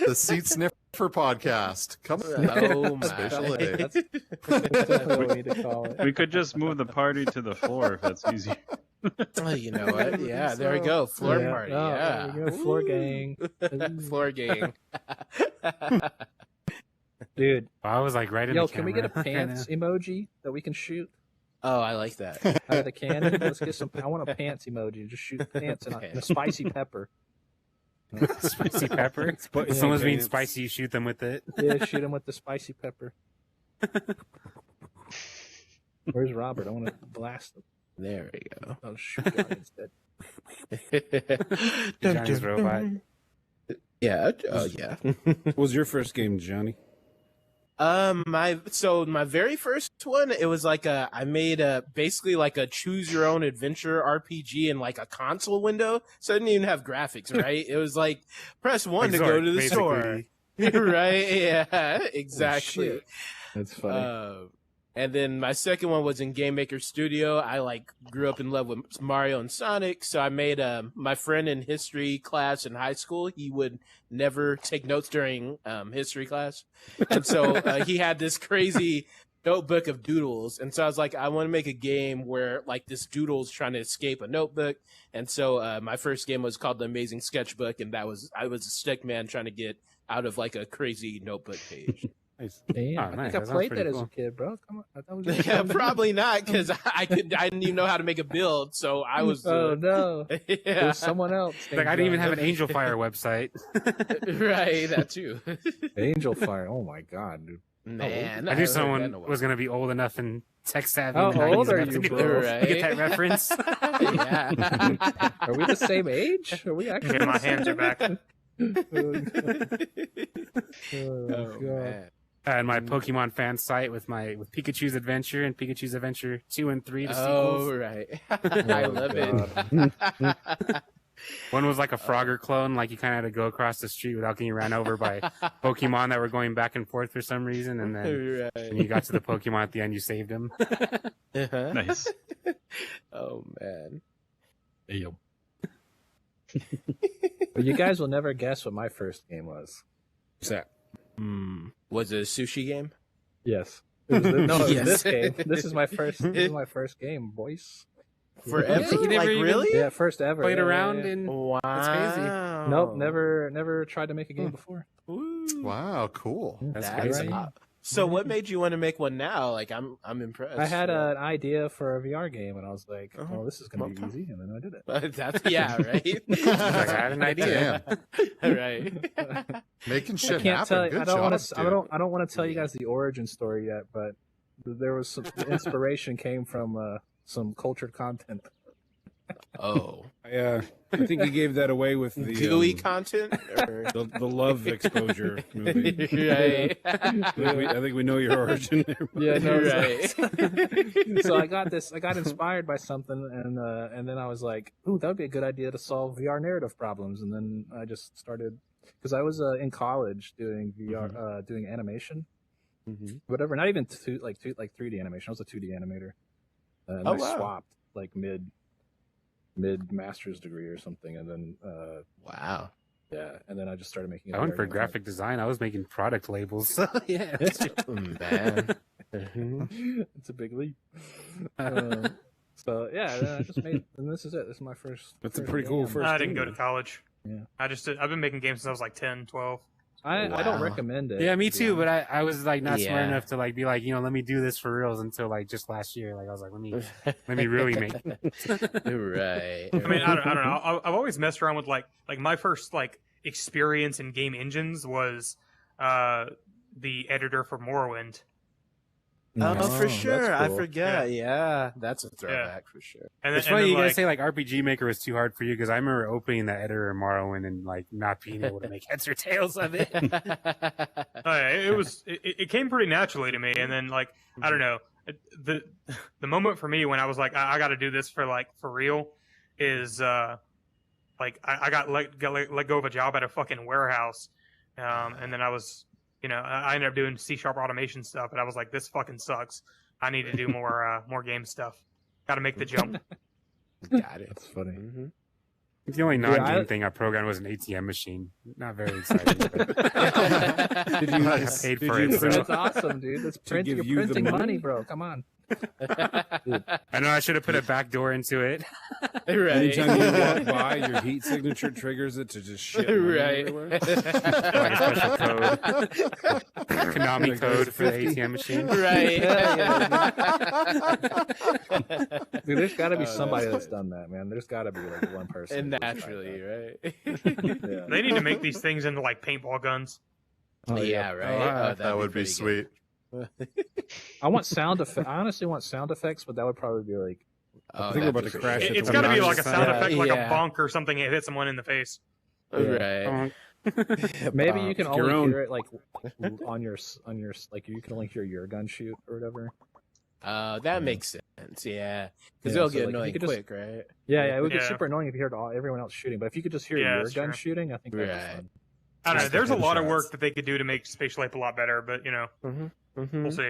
The Seat Sniffer podcast. Come on. Oh my. Spatial Ape. That's definitely what we need to call it. We could just move the party to the floor if that's easier. Oh, you know what? Yeah, there we go. Floor Yeah. party. Oh, Yeah. there we go. Floor gang. Floor gang. Dude, I was like right in yo, the can we get a camera. pants emoji that we can shoot Oh, I like that. out of the cannon? Let's get some. I want a pants emoji. Just shoot pants and a spicy pepper. Spicy pepper. Sp- If someone's being yeah, spicy, you shoot them with it. Yeah, shoot him with the spicy pepper. Where's Robert? I want to blast him. There we go. I'll shoot Johnny instead. Johnny's robot. Yeah. Oh, yeah. What was your first game, Johnny? My very first one, it was like I made basically like a choose your own adventure RPG in like a console window, so it didn't even have graphics, right? It was like press 1 to go to the store, right? Yeah, exactly. Shit. That's funny. And then my second one was in Game Maker Studio. I like grew up in love with Mario and Sonic, so I made my friend in history class in high school. He would never take notes during history class, and so he had this crazy notebook of doodles. And so I was like, I want to make a game where like this doodle's trying to escape a notebook. And so my first game was called The Amazing Sketchbook, and I was a stick man trying to get out of like a crazy notebook page. Nice. Damn, Oh, I nice. think I That sounds played pretty that as cool. a kid, bro. Come on, I thought it was Yeah, probably not, because I didn't even know how to make a build, so I was. Oh no, it Yeah, was someone else. Like I didn't even have an Angel Fire website. right. That too. Angel Fire. Oh my god, dude. Man, I knew haven't someone heard that in a while. was going to be old enough and tech savvy. How in the 90s old are enough to you, get- bro? to get that reference. Yeah. Are we the same age? Are we actually? Yeah, my hands are back. Oh, man. And my Pokemon fan site with Pikachu's Adventure and Pikachu's Adventure 2 and 3, the Oh, sequels. right. I love it. One was like a Frogger clone, like you kind of had to go across the street without getting ran over by Pokemon that were going back and forth for some reason, and then when you got to the Pokemon at the end, you saved him. Uh-huh. Nice. Oh, man. But you guys will never guess what my first game was. What's that? Was it a sushi game? Yes. It was Yes. this game. This is my first. This is my first game, boys. Forever? You never Like, even really? Yeah, first ever. Played Yeah, around yeah, yeah. and Wow. That's crazy. Nope, never tried to make a game before. Ooh. Wow, cool. That's That's crazy. So what made you want to make one now? Like, I'm impressed. I had an idea for a VR game, and I was like, Uh-huh. "Oh, this is gonna be Okay. easy," and then I did it. That's right. Like, I had an idea. Damn. Right. Making I shit can't happen. tell. Good I don't want job, to. dude. I don't want to tell you guys the origin story yet, but there was some the inspiration came from some cultured content. Oh, I think you gave that away with the gooey content. Or... the love exposure movie. Right. I think we know your origin there. Yeah, no, Right. So I got this. I got inspired by something, and then I was like, "Ooh, that would be a good idea to solve VR narrative problems." And then I just started because I was in college doing VR, doing animation, whatever. Not even 3D animation. I was a 2D animator. And Oh, I wow. swapped like mid master's degree or something, and then Wow. yeah, and then I just started making. I went VR for games. graphic design. I was making product labels. So, yeah. Man. It's a big leap. So yeah, then I just made, and this is it. This is my first. That's a first pretty cool game. first I didn't game, go to though. college. Yeah. I've been making games since I was like 10, 12. I don't Wow. recommend it. Yeah, me to be too. But honest. I was like not smart Yeah. enough to like be like, let me do this for reals until like just last year. Like I was like, let me really make it. Right. I mean, I don't know. I've always messed around with like my first like experience in game engines was the editor for Morrowind. Oh, Nice. for sure. That's I cool. forget. Yeah, that's a throwback for sure. And It's then, funny and you then, guys like, say like RPG Maker was too hard for you because I remember opening that editor in Morrowind and like not being able to make heads or tails of it. it came pretty naturally to me. And then like I don't know, the moment for me when I was like I got to do this for real is like I got let go of a job at a fucking warehouse, and then I was I ended up doing C# automation stuff, and I was like, this fucking sucks. I need to do more game stuff. Got to make the jump. Got it. That's funny. Mhm. The only non-game I- thing I programmed was an ATM machine. Not very exciting. But Did you I paid for did it. you So. That's awesome, dude. That's To give you're you the printing money? money, bro. Come on. I know I should have put a back door into it. Right. Anytime you walk by, your heat signature triggers it to just shit money Right. everywhere. Like a special code. Konami code for the ATM machine. Right. Dude, there's got to be somebody that's done that, man. There's got to be like one person. And who's tried naturally, right? that. Yeah. They need to make these things into like paintball guns. Oh, Yeah, right. wow. That'd That would be pretty sweet. good. I want sound effects. I honestly want sound effects, but that would probably be like. Oh, I think we're about that'd to be crash great. it. It's got to be like a sound Yeah. effect, like Yeah. a bonk or something. It hits someone in the face. Right. Maybe you can Your only own. hear it like on your like you can only hear your gun shoot or whatever. That makes sense. Yeah, because Yeah, they'll so, get like, if you annoying could just- quick, right? Yeah, it would get Yeah. super annoying if you heard everyone else shooting. But if you could just hear Yeah, your that's gun true. shooting, I think that'd Right. be fun. I don't know. Just the There's a lot of headshots. work that they could do to make Spatial Ape a lot better, but you know, we'll see.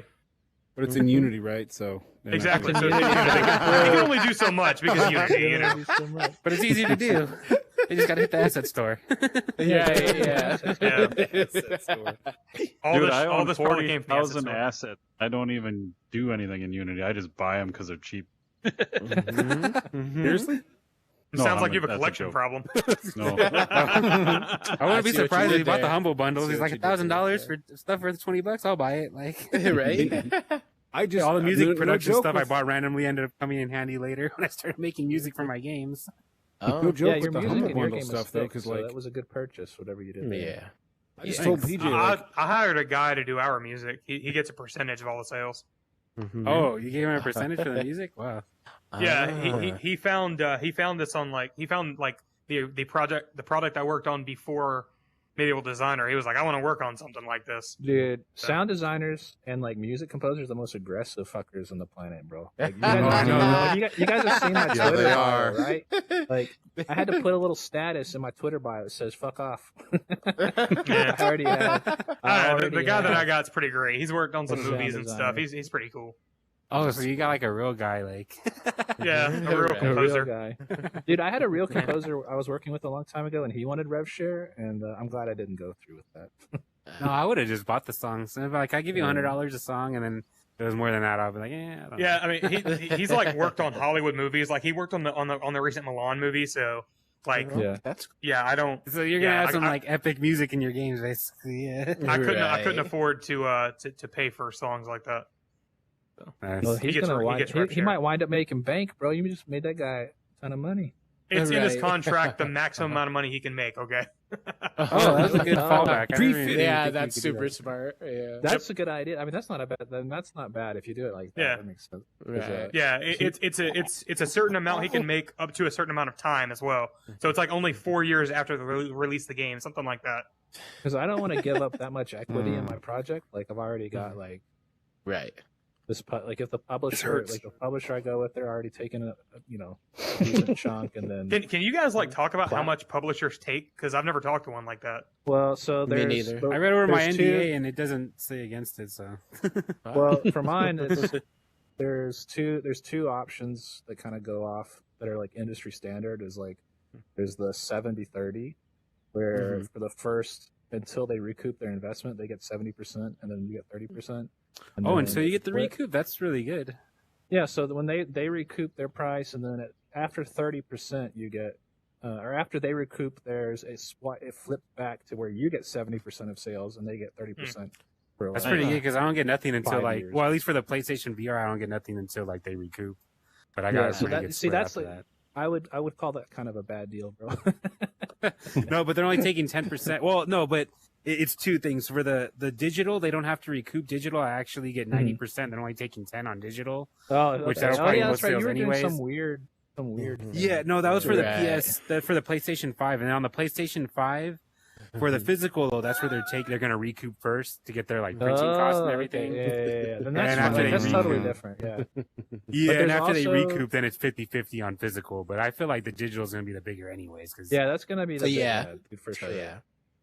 But it's in Unity, right? So they're not Exactly. gonna- So they can only do so much because Unity, you know. But it's easy to do. You just gotta hit the asset store. Yeah. All Dude, this, I all own this probably came from the asset 40,000 store. assets. I don't even do anything in Unity. I just buy them because they're cheap. Seriously? It No, sounds I'm like you have a that's a collection joke. problem. No. I wouldn't be see what you surprised if did he bought the there. humble bundles. See He's what like you did $1,000 there. for stuff worth $20. I'll buy it. Like Right. I just all the music no production joke stuff I with- bought randomly ended up coming in handy later when I started making music for my games. Oh, No joke Yeah, with your the music humble in your bundle game stuff is though, thick, because so like that was a good purchase. Whatever you did. There. yeah. I just Yeah. told PJ like, I hired a guy to do our music. He gets a percentage of all the sales. Oh, you gave him a percentage for the music? Wow. Yeah, Ah. he found this on like the product I worked on before Medieval Designer. He was like, I want to work on something like this. Dude, sound designers and like music composers are the most aggressive fuckers on the planet, bro. Like, you, Oh, I guys, know. you guys have seen my Yeah, Twitter they bio, are. right? Like, I had to put a little status in my Twitter bio that says "fuck off." Yeah. I already have. The guy that I got's pretty great. He's worked on some Sound movies and stuff. designer. He's pretty cool. Oh, so you got like a real guy, like. Yeah, a real Right. A real composer. guy, dude. I had a real composer I was working with a long time ago, and he wanted rev share, and I'm glad I didn't go through with that. No, I would have just bought the songs. And if, like, I give you $100 a song, and then if it was more than that, I'll be like, yeah. I don't Yeah, I mean, he's like worked on Hollywood movies. Like he worked on the recent Milan movie. So, like, Yeah. That's yeah, I don't. know. So you're gonna Yeah, have some I- like epic music in your games, basically. Yeah. I couldn't Right. afford to pay for songs like that. Nice. Well, He he's gets gonna re- he wind, gets rev he share. might wind up making bank, bro. You just made that guy a ton of money. It's in his Right. contract the maximum amount of money he can make. Okay. Oh, that's a good fallback. I didn't even yeah, think that's you could do super that. smart. Yeah. That's a good idea. I mean, that's not a bad. Then that's not bad if you do it like that. Yeah. That makes sense. Right. Yeah, it's a certain amount he can make up to a certain amount of time as well. So it's like only 4 years after the release of the game, something like that. Because I don't want to give up that much equity in my project. Like I've already got like Right. this. Like if the publisher, hurts. like the publisher I go with, they're already taking a decent chunk, and then Can you guys like talk about how much publishers take? Because I've never talked to one like that. well, so Me there's neither. the- I read over my there's NDA two- and it doesn't say against it, so. Well, for mine, there's two options that kind of go off that are like industry standard. Is like there's the 70-30, where for the first until they recoup their investment, they get 70%, and then you get 30%. Oh, and so you get the flip- recoup. That's really good. Yeah, so when they recoup their price, and then after 30%, you get, or after they recoup, there's it flips back to where you get 70% of sales, and they get 30%. For That's like, pretty good because I don't get nothing until 5 like, years. well, at least for the PlayStation VR, I don't get nothing until like they recoup. But I got Yeah, a so pretty that- good see, split that's after like- I would call that kind of a bad deal, bro. that. No, but they're only taking 10%. Well, no, but it's two things. For the digital, they don't have to recoup digital. I actually get 90%. They're only taking 10 on digital. Oh, Which okay. that'll Oh, probably yeah, most that's right. You sales were doing anyways. some weird. thing. Yeah, no, that was for the Right. for the PlayStation 5, and then on the PlayStation 5, for the physical though, that's where they're gonna recoup first to get their like printing costs and Oh, everything. okay. Yeah. Then And that's, after fine. they That's totally recoup. different. Yeah. Yeah, and there's after they also- recoup, then it's 50-50 on physical. But I feel like the digital is gonna be the bigger anyways. Cause Yeah, that's gonna be the So, yeah. dude, for So sure. yeah.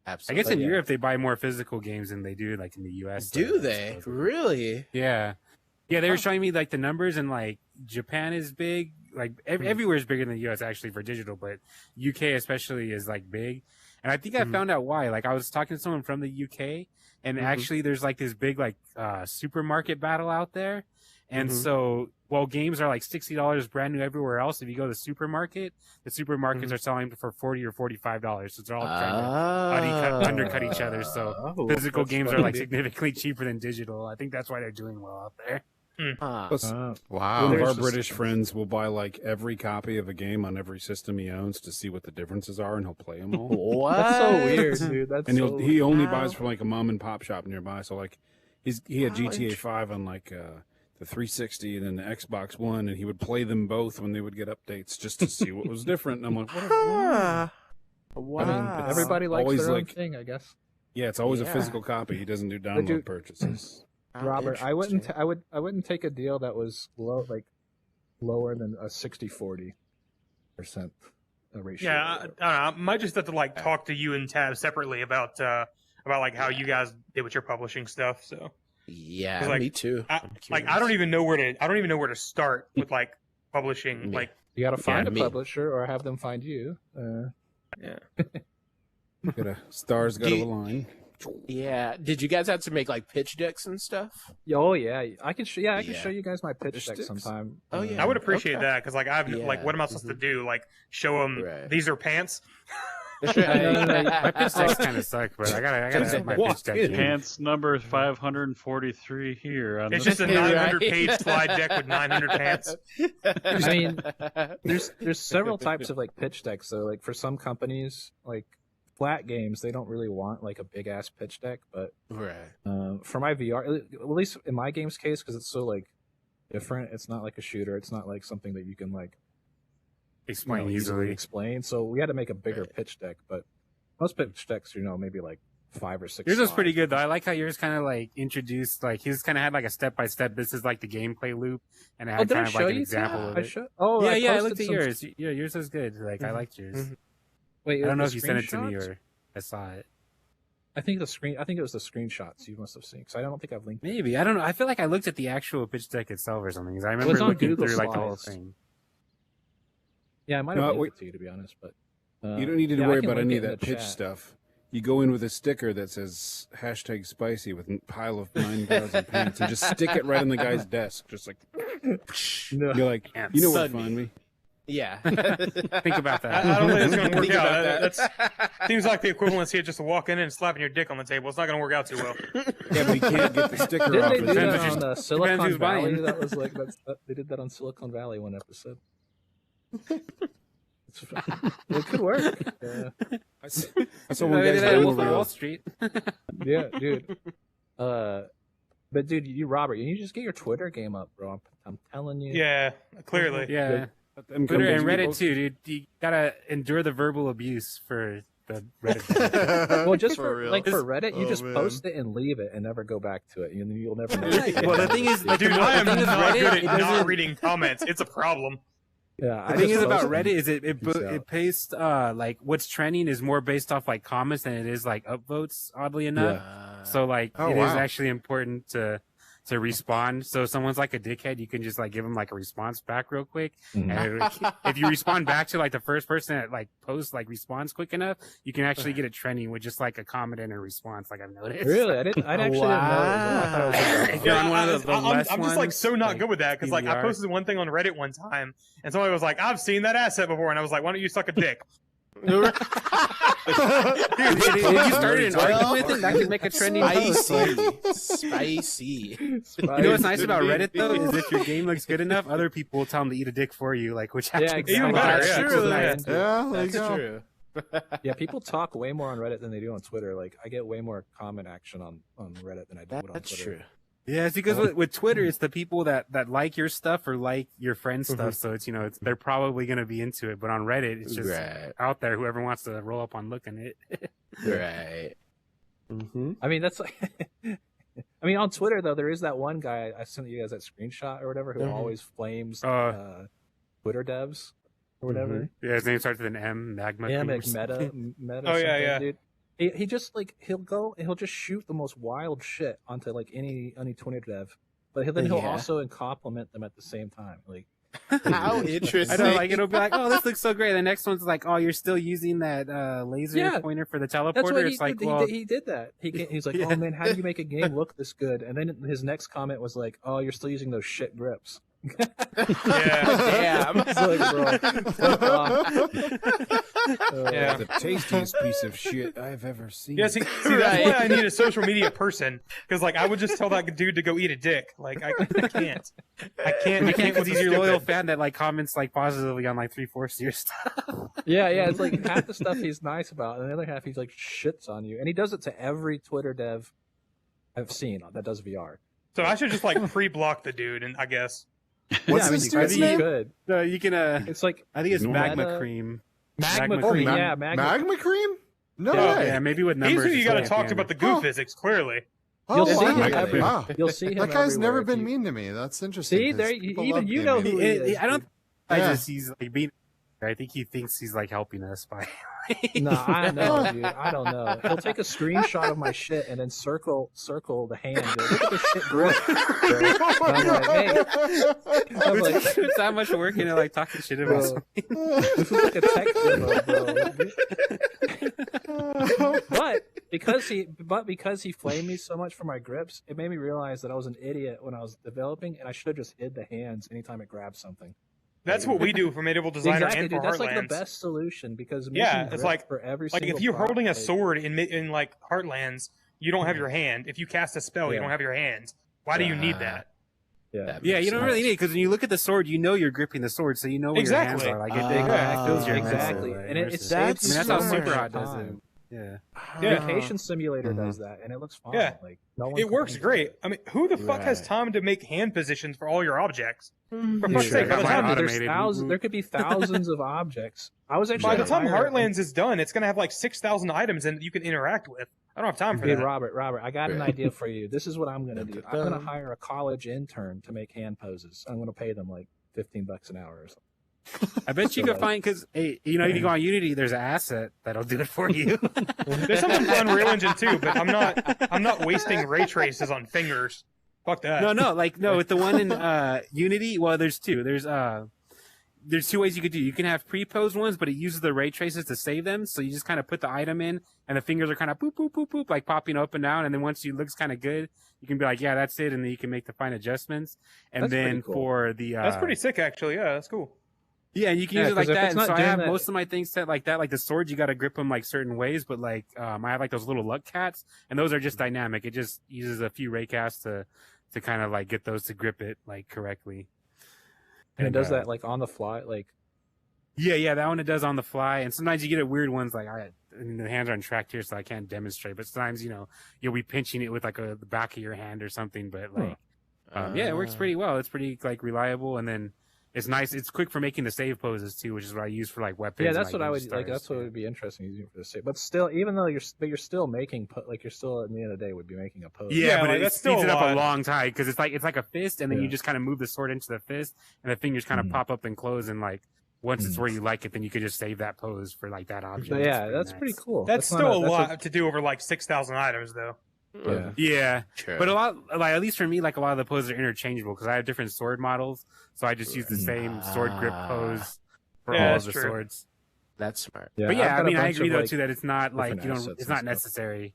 I Absolutely. guess in yeah. Europe they buy more physical games than they do like in the US. Do though, they? supposedly. Really? Yeah. Yeah, they were showing me like the numbers, and like Japan is big, like everywhere is bigger than the US actually for digital, but UK especially is like big. And I think I found out why. Like I was talking to someone from the UK, and actually there's like this big like supermarket battle out there, And so, while games are like $60 brand new everywhere else, if you go to the supermarkets are selling them for $40 or $45. So they're all trying to undercut each other. So physical games are like significantly cheaper than digital. I think that's why they're doing well out there. Plus, Wow. one of our British friends will buy like every copy of a game on every system he owns to see what the differences are, and he'll play them all. What? That's so weird, dude. That's And so he only buys from like a mom and pop shop nearby. So like, he had GTA 5 on like the 360 and then the Xbox One, and he would play them both when they would get updates just to see what was different. And I'm like, what? Wow. I mean, everybody likes always their own like- thing, I guess. Yeah, it's always a physical copy. He doesn't do download purchases. Robert, I wouldn't take a deal that was lower than a 60-40% ratio. Yeah, I don't know. I might just have to like talk to you and Tab separately about like how you guys did with your publishing stuff. So Yeah, like, me too. I don't even know where to start with like publishing. Yeah. Like You got to find a me. publisher or have them find you. Stars got to align. Yeah. Did you guys have to make like pitch decks and stuff? Oh yeah, I can show Yeah. you guys my pitch Pitch deck sticks? sometime. Oh, yeah. I would appreciate Okay. that because like like what am I supposed to do? Like show them these are pants? My pitch decks kind of suck, but I gotta have my pitch deck. dude. Pants number 543 here. On It's the- just a 900-page slide deck with 900 pants. I mean, there's several types of like pitch decks. So like for some companies, like flat games, they don't really want like a big ass pitch deck. But for my VR, at least in my game's case, because it's so like different, it's not like a shooter. It's not like something that you can like Explain easily easily. explain. So we had to make a bigger pitch deck. But most pitch decks, maybe like 5 or 6. Yours was pretty slides. good though. I like how yours kind of like introduced, like his kind of had like a step by step. This is like the gameplay loop, and it had did I kind of show like an you? example of I it. should. Yeah, I posted looked at some- yours. Yeah, yours was good. Like I liked yours. Wait, I don't know the if you sent it to me screenshots? or I saw it. I think it was the screenshots you must have seen. Because I don't think I've linked. Maybe I don't know. I feel like I looked at the actual pitch deck itself or something. 'Cause I remember was on looking Google through like the whole Slides. thing. Yeah, I might have No, linked it to you to be honest, but You don't need to yeah, I worry can about link any it of in that the pitch chat. stuff. You go in with a sticker that says #spicy with a pile of 9,000 pants and just stick it right on the guy's desk. Just like, No. you're like, you know where to Sunny. find me. Yeah. Think about that. I don't think it's going to work Think out. about That seems like the equivalency of just walking in and slapping your dick on the table. It's not going to work out too well. Yeah, but you can't get the sticker Didn't off. they do of that it. who's- on Silicon who's Valley? buying. That was like they did that on Silicon Valley one episode. It could work. Yeah, I saw one They guy's did that in doing Wolf a of real- Wall Street. yeah, dude. But dude, Robert, you need to just get your Twitter game up, bro. I'm telling you. Yeah, clearly. Yeah, Let them come Twitter and visit Reddit people. too, dude. You gotta endure the verbal abuse for the Reddit. Well, just For for real. for Reddit, you Oh, just man. post it and leave it and never go back to it. You'll never know. Well, the thing is, like, Dude, the I am thing is not Reddit, good it at not doesn't- reading comments. It's a problem. Yeah, The thing is about posted Reddit it. is Peace out. it pastes like what's trending is more based off like comments than it is like upvotes. Oddly enough, so like Oh, it is wow. actually important to respond. So if someone's like a dickhead, you can just like give them like a response back real quick. Mhm. And if you respond back to like the first person that like posts like responds quick enough, you can actually get it trending with just like a comment and a response. Like I've noticed. Really, I actually didn't know. It was, I thought it was like If you're on one of the I'm less just like ones, so not like good with that because like I PBR. posted one thing on Reddit one time and somebody was like, "I've seen that asset before," and I was like, "Why don't you suck a dick?" If you started an argument with it, that could make a trending post. Spicy. You know what's nice about Reddit though is if your game looks good enough, other people will tell them to eat a dick for you, like which Yeah, actually Even exactly. better, That's yeah. true. nice. Yeah, there you That's go. true. Yeah, people talk way more on Reddit than they do on Twitter. Like I get way more comment action on Reddit than I do on That's Twitter. true. Yeah, it's because with Twitter, it's the people that like your stuff or like your friend's stuff. So it's they're probably gonna be into it. But on Reddit, it's just Right. out there. Whoever wants to roll up on looking it. Right. Mm-hmm. I mean, that's like. I mean, on Twitter though, there is that one guy I sent you guys that screenshot or whatever who Mhm. always flames Twitter devs or whatever. Yeah, his name starts with an M. Magma. Yeah, Cream or like something. meta. Oh, yeah, something, yeah. Dude. He just like he'll just shoot the most wild shit onto like any Twitter dev, but then he'll Yeah. also compliment them at the same time. Like How interesting. I know, like it'll be like, oh, this looks so great. The next one's like, oh, you're still using that laser pointer for the teleporter. That's what it's like, did. well, He did that. He's like, oh man, how do you make a game look this good? And then his next comment was like, oh, you're still using those shit grips. Yeah, damn. It's like, bro, fuck off. Yeah. The tastiest piece of shit I've ever seen. Yeah, see that's why I need a social media person, because like I would just tell that dude to go eat a dick. Like I can't. I can't because he's with your the loyal stupid. fan that like comments like positively on like 3/4 of your stuff. Yeah, it's like half the stuff he's nice about, and the other half he's like shits on you, and he does it to every Twitter dev I've seen that does VR. So I should just like pre-block the dude, and I guess. What's I this mean, dude's you name? could. No, you can. It's like I think it's Magma Meta- Cream. Magma Magma Cream. Cream. Yeah, Magma. Magma Cream? No Yeah, way. yeah, maybe with He's numbers. who you it's got to like talk at to the about the end. goo Oh. physics. Clearly. Oh, You'll see wow. him Wow. You'll see him. That guy's never everywhere been if you- mean to me. That's interesting. See, 'cause there, people even love you being know mean. who he is. I don't. Yeah. He's like being. I think he thinks he's like helping us by. No, I know, dude. I don't know. He'll take a screenshot of my shit and then circle the hand. Dude. Look at this shit grip. I'm like, hey, I'm like, it's that much work into like talking shit about. bro, something. this is like a tech demo, bro. Because he flamed me so much for my grips, it made me realize that I was an idiot when I was developing, and I should have just hid the hands anytime it grabbed something. That's what we do for Medieval Designer Exactly, and for dude. That's like Heartlands. the best solution because Yeah, making it's grip like- for every Like single if you're holding a product, sword in like Heartlands, you don't have your hand. If you cast a spell, you Yeah. don't have your hands. Why do you need that? yeah. Yeah, you don't really need it because when you look at the sword, you know you're gripping the sword, so you know where Exactly. your hands are. Like it fills your Exactly. immersive, And it's immersive. that's I mean, that's how smart. Super Hot does it. Time. Yeah. Yeah. Vacation Simulator does that, and it looks fine. Yeah. Like no one It works complains great. I mean, who the fuck has Right. time to make hand positions for all your objects? For about fuck's it. sake, by the Mine time automated. There could be thousands of objects. I was actually by the time gonna hire- Heartlands is done, it's gonna have like 6,000 items and you can interact with. I don't have time for Dude, that. Robert, I got an Yeah. idea for you. This is what I'm gonna do. I'm gonna hire a college intern to make hand poses. I'm gonna pay them like $15 an hour or something. I bet you could find because hey, you know, if you go on Unity, there's an asset that'll do it for you. There's something for Unreal Engine too, but I'm not wasting ray traces on fingers. Fuck that. No, with the one in Unity, well, there's two. There's two ways you could do. You can have pre-posed ones, but it uses the ray traces to save them. So you just kind of put the item in, and the fingers are kind of boop, boop, boop, boop, like popping up and down. And then once it looks kind of good, you can be like, yeah, that's it. And then you can make the fine adjustments. And That's then pretty cool. for the That's pretty sick, actually. Yeah, that's cool. yeah, you can Yeah, use it like 'cause if that. it's And not so I doing have that- most of my things set like that. Like the swords, you got to grip them like certain ways. But like I have like those little luck cats, and those are just dynamic. It just uses a few ray casts to kind of like get those to grip it like correctly. And it does uh, that like on the fly, like Yeah, that one it does on the fly, and sometimes you get it weird ones like I mean, the hands aren't tracked here, so I can't demonstrate. But sometimes you'll be pinching it with like the back of your hand or something. But like, yeah, it works pretty well. It's pretty like reliable, and then it's nice. It's quick for making the save poses too, which is what I use for like weapons. yeah, and, that's what I would ninja like. stars. That's what would be interesting using for the save. But still, even though you're still making like you're still at the end of the day would be making a pose. Yeah, Yeah, but like, it that's still speeds a it up lot. a long time because it's like a fist, and then you Yeah. just kind of move the sword into the fist, and the fingers kind of Mhm. pop up and close, and like once it's where you like it, then you could just save that pose for like that object. So, It's yeah, that's nice. pretty cool. That's not still a that's lot to do over like 6,000 items, though. Yeah. Yeah, True. but a lot, like at least for me, like a lot of the poses are interchangeable because I have different sword models, so I just use the same sword grip pose for Yeah, all that's of the true. swords. That's smart. But I've yeah, I got a mean, I bunch agree of, though like, too that it's not like different assets it's and not stuff. necessary.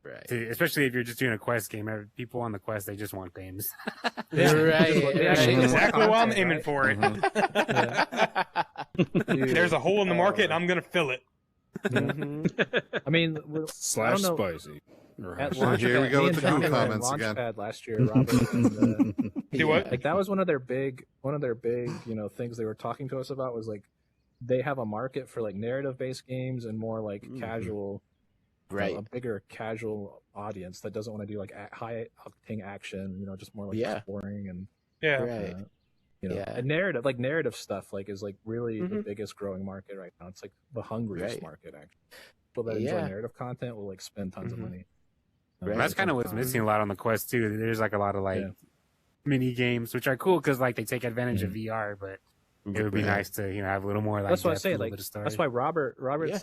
Right. Especially if you're just doing a quest game. People on the quest they just want games. You're right. Yeah, That's yeah. exactly why I'm Content, aiming right? for it. Dude, There's a hole in the market, and I'm gonna fill it. I mean, Slash know. spicy. Or at hot. Launchpad, Here we go me with and the Johnny goo were in comments again. Launchpad last year, Robert. And, Do what? like that was one of their big things they were talking to us about was like they have a market for like narrative based games and more like casual, Right. a bigger casual audience that doesn't want to do like high octane action, just more like Yeah. exploring and Yeah. Right. Yeah. and narrative stuff like is like really the biggest growing market right now. It's like the hungriest Right. market actually. People that enjoy Yeah. narrative content will like spend tons of money. Right. That's kind of what's missing a lot on the quest too. There's like a lot of like Yeah. mini games, which are cool because like they take advantage of VR, but it would be nice to have a little more like That's what I depth, say. a little Like bit of story. that's why Robert's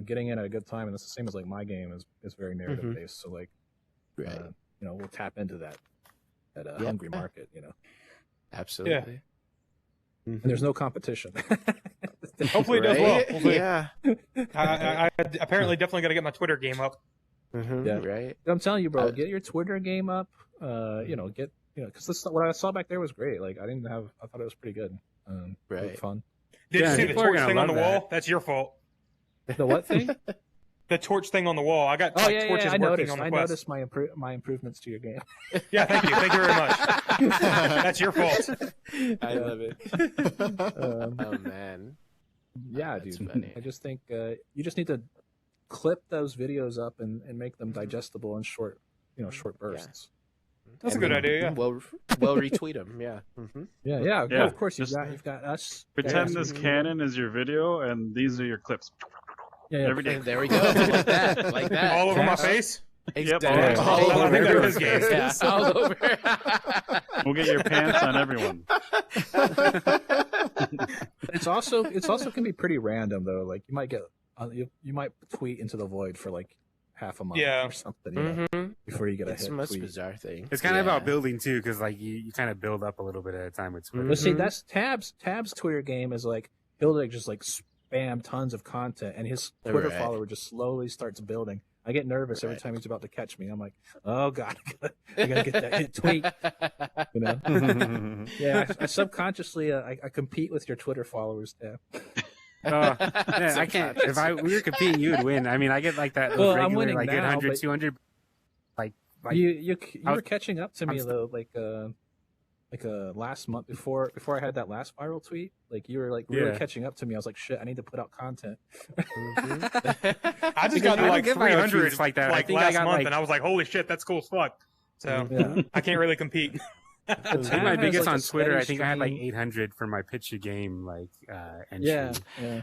getting in at a good time, and it's the same as like my game is very narrative based. So like, Right. we'll tap into that Yeah. hungry market. Absolutely. and there's no competition. Hopefully it does well. We'll see. Yeah. I apparently definitely got to get my Twitter game up. Yeah. Right. I'm telling you, bro, get your Twitter game up. Because what I saw back there was great. Like I thought it was pretty good. Right. Fun. Did you see the people are torch gonna thing on the love wall? that. That's your fault. The what thing? The torch thing on the wall. I got Oh like, yeah, torches I working noticed. on the I quest. noticed my improvements to your game. Yeah, thank you. Thank you very much. That's your fault. I love it. Um, Oh man. yeah, That's dude. funny. I just think you just need to clip those videos up and make them digestible in short bursts. That's a good idea, yeah. Well retweet them. Yeah. Yeah, Yeah, of course just you've got us. Pretend Yeah, this canon is your video, and these are your clips. Yeah, Every day. There we go. Like that. Like that. All over my Cash. face. Yep, Exactly. all over. I think that is everywhere. gay. Yeah, all over. We'll get your pants on everyone. It's also can be pretty random though. Like you might get you might tweet into the void for like half a month Yeah. or something before you get a It's hit the most tweet. bizarre thing. It's kind of Yeah. about building too, because like you kind of build up a little bit at a time with Twitter. But see, that's Tab's Twitter game is like he'll like just like spam tons of content, and his Twitter Right. follower just slowly starts building. I get nervous every Right. time he's about to catch me. I'm like, oh god, I gotta get that hit tweet. You know? Yeah, I subconsciously I compete with your Twitter followers, Tab. Yeah, I can't. If we were competing, you would win. I mean, I get like that Well, regular, I'm winning like now, 800, but- 200. Like You I were was- catching up to me I'm though, like last month before I had that last viral tweet. Like you were like really Yeah. catching up to me. I was like, shit, I need to put out content. I just Because got to I like don't get my own 300 tweets like that. I like think I last got, month, like- and I was like, holy shit, that's cool as fuck. So Yeah. I can't really compete. I think my has, biggest like, on a Twitter, I steady think I had like stream. 800 for my pitch a game entry. Yeah.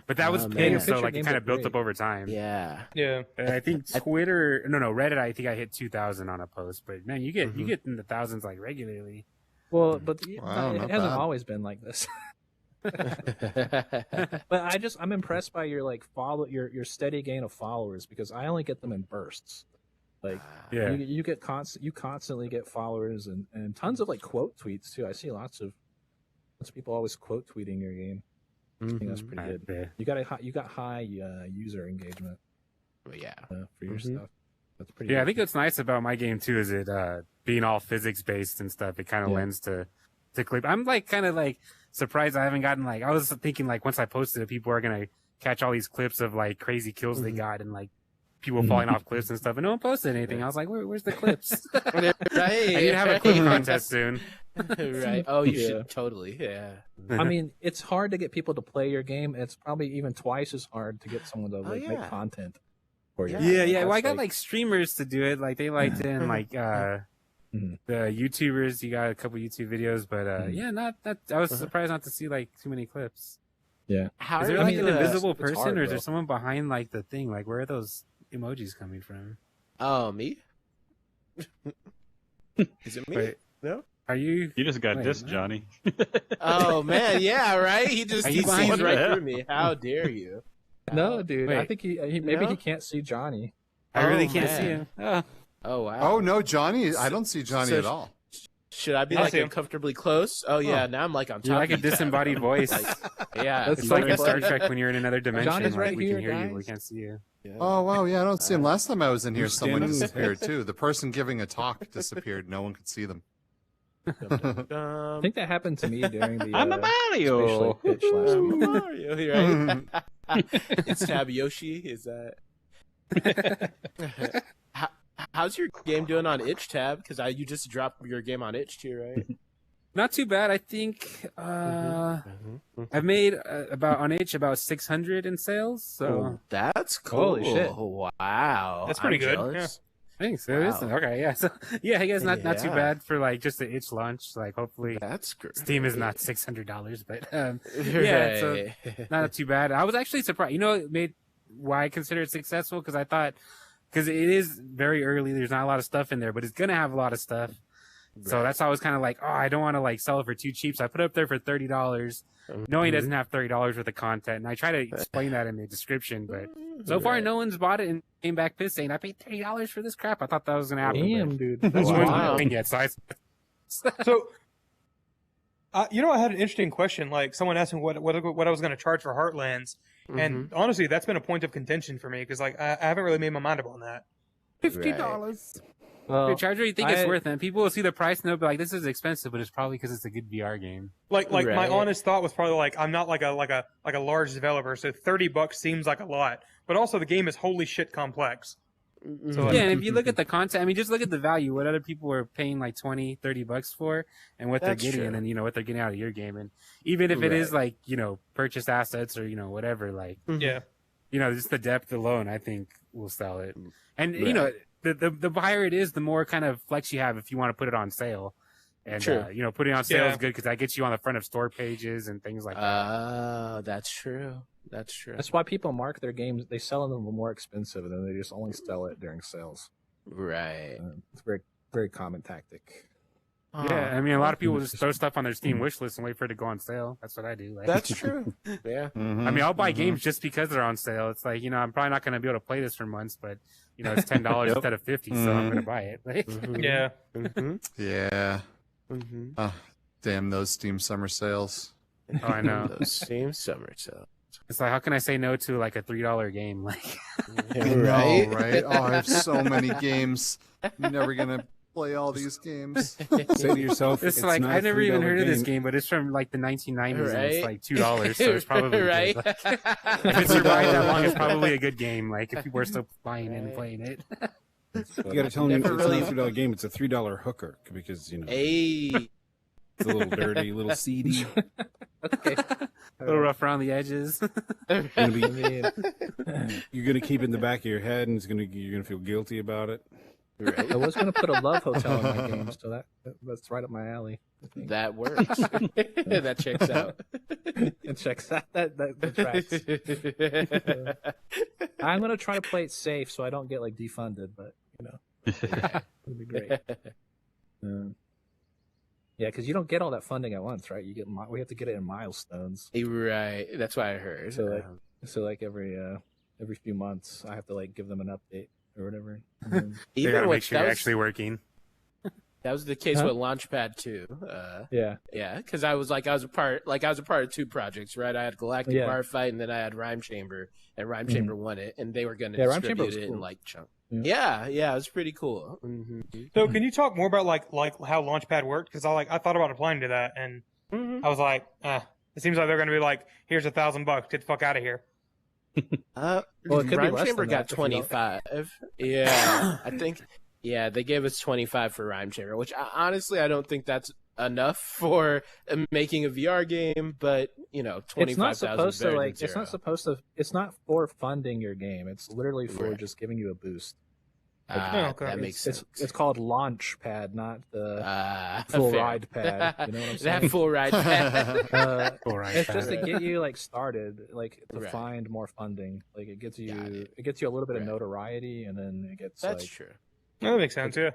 But that was Oh, man. pinned, Your so pitch like it games kind are of built great. up over time. Yeah. Yeah. And I think Twitter, no, Reddit. I think I hit 2,000 on a to But man, you get in the thousands like regularly. Well, but Wow, it not hasn't bad. always been like this. But I'm impressed by your like your steady gain of followers because I only get them in bursts. Like Yeah. you constantly get followers and tons of like quote tweets too. I see lots of people always quote tweeting your game. I think that's pretty good. Yeah. You got high user engagement Yeah. for your stuff. That's pretty. Yeah, I good. think what's nice about my game too is it being all physics based and stuff. It kind of Yeah. lends to clip. I'm like kind of like surprised I haven't gotten like I was thinking like once I posted it, people are gonna catch all these clips of like crazy kills they got and like people falling off cliffs and stuff, and no one posted anything. I was like, where's the clips? Right. I need to have a clip contest soon. Right. Oh, you Yeah. should totally. Yeah. I mean, it's hard to get people to play your game. It's probably even twice as hard to get someone to like yeah. make content for you. Yeah. Well, I That's got like streamers to do it. Like they liked it, and like the YouTubers. You got a couple YouTube videos, but yeah, not that. I was surprised not to see like too many clips. How Is there are like you, an invisible it's person, hard, or is bro. there someone behind like the thing? Like where are those emojis coming from? Oh, me? Is it me? Wait. No. Are you? You just got Wait, dissed, what? Johnny. Oh man, yeah, right. He just Are he you behind sees me? right through me. How dare you? No, dude. I Wait. think he maybe No? he can't see Johnny. I really Oh, can't man. see him. Oh. Oh wow. Oh no, Johnny! I don't see Johnny So- at all. Should I be I like see him. uncomfortably close? Oh yeah, now I'm like on top. You're like a of you, Tab. disembodied voice. Like, yeah, That's It's so like in funny. Star Trek when you're in another dimension. Johnny's like, right we here, can hear you, but we guys. can't see you. yeah. Oh wow, yeah, I don't see him. Last time I was in here, You're someone standing- disappeared too. The person giving a talk disappeared. No one could see them. I think that happened to me during the I'm a Spatial Mario. Ape pitch last week. Mario, right? It's Tab Yoshi. Is that? How's your game doing on Itch, Tab? Because you just dropped your game on Itch too, right? Not too bad. I think I've made about 600 in sales. So Oh, that's cool. Holy shit. Wow, That's pretty I'm good, jealous. thanks. It is Wow. okay. Yeah. So yeah, I guess not too Yeah. bad for like just the itch launch. Like hopefully That's great. Steam is not $600, but yeah, so not too bad. I was actually surprised. You know, it made why I consider it successful because I thought because it is very early. There's not a lot of stuff in there, but it's gonna have a lot of stuff. So Right. that's why I was kind of like, oh, I don't want to like sell it for too cheap. So I put it up there for $30, knowing it doesn't have $30 worth of content. And I try to explain that in the description, but so far Right. no one's bought it and came back pissed saying I paid $30 for this crap. I thought that was gonna happen. Damn, dude. But That's no one's Wow. buying yet, so I So I had an interesting question. Like someone asked me what I was going to charge for Heartlands, and honestly, that's been a point of contention for me because like I haven't really made my mind up on that. $50. Well, Charge what you think it's worth, and people will see the price and they'll be like, "This is expensive," but it's probably because it's a good VR game. Like my honest thought was probably like I'm not like a large developer, so $30 seems like a lot, but also the game is holy shit complex. So, Yeah, and if you look at the content, I mean, just look at the value, what other people are paying like $20-$30 for, and what they're getting, and then what they're getting out of your game, and even if it is like purchased assets or whatever, like yeah, just the depth alone, I think will sell it, and the higher it is, the more kind of flex you have if you want to put it on sale. And, putting it on sale is good because that gets you on the front of store pages and things like that. Oh, that's true. That's true. That's why people mark their games. They sell them more expensive, and then they just only sell it during sales. Right. It's a very, very common tactic. Yeah, I mean, a lot of people just throw stuff on their Steam wish list and wait for it to go on sale. That's what I do. Like, That's true. Yeah. I mean, I'll buy games just because they're on sale. It's like, I'm probably not going to be able to play this for months, but it's $10 instead of $50, so I'm going to buy it. Like, yeah, Yeah. Oh, damn those Steam summer sales. Oh, I know. Those Steam summer sales. It's like, how can I say no to like a $3 game? Like, I know, right? Oh, I have so many games. I'm never gonna play all these games. Say to yourself, it's like not I a never even $3 heard of this game, but it's from like the 1990s, and it's like $2, so it's probably right. good. Like, if it survived that long, it's probably a good game. Like if people are still buying it and playing it. You got to tell them it's Never not a really- $3 game; it's a $3 hooker because Hey. it's a little dirty, a little seedy. Okay. A little rough around the edges. Gonna be- you're gonna keep it in the back of your head, and you're gonna feel guilty about it. Right. I was going to put a love hotel in my game, so that's right up my alley. That works. That checks out. It checks out. That tracks. I'm going to try to play it safe so I don't get like defunded, but it'd be great. Yeah, because you don't get all that funding at once, right? We have to get it in milestones. Right. That's what I heard. So like every few months, I have to like give them an update or whatever. You gotta make sure you're actually working. That was the case with Launchpad 2. Yeah. Yeah, because I was a part of two projects, right? I had Galactic Bar Fight, and then I had Rhyme Chamber, and Rhyme Chamber won it, and they were going to distribute it in like chunk. Yeah, it was pretty cool. So can you talk more about like how Launchpad worked? Because I thought about applying to that, and I was like, it seems like they're going to be like, here's $1,000, get the fuck out of here. Well, it could be Rhyme less Chamber than got that if you don't- 25. Yeah, I think. Yeah, they gave us 25 for Rhyme Chamber, which honestly I don't think that's enough for making a VR game. But 25,000. It's not supposed to like. It's It's not supposed to. It's not for funding your game. It's literally for Right. just giving you a boost. Okay. That makes sense. It's called launch pad, not the full fair. ride pad. You know what I'm saying? That full ride pad. It's just to get you like started, like to Right. find more funding. Like it gets you, Got it. it gets you a little bit of Right. notoriety, and then it gets. That's like, true. That makes sense. Yeah.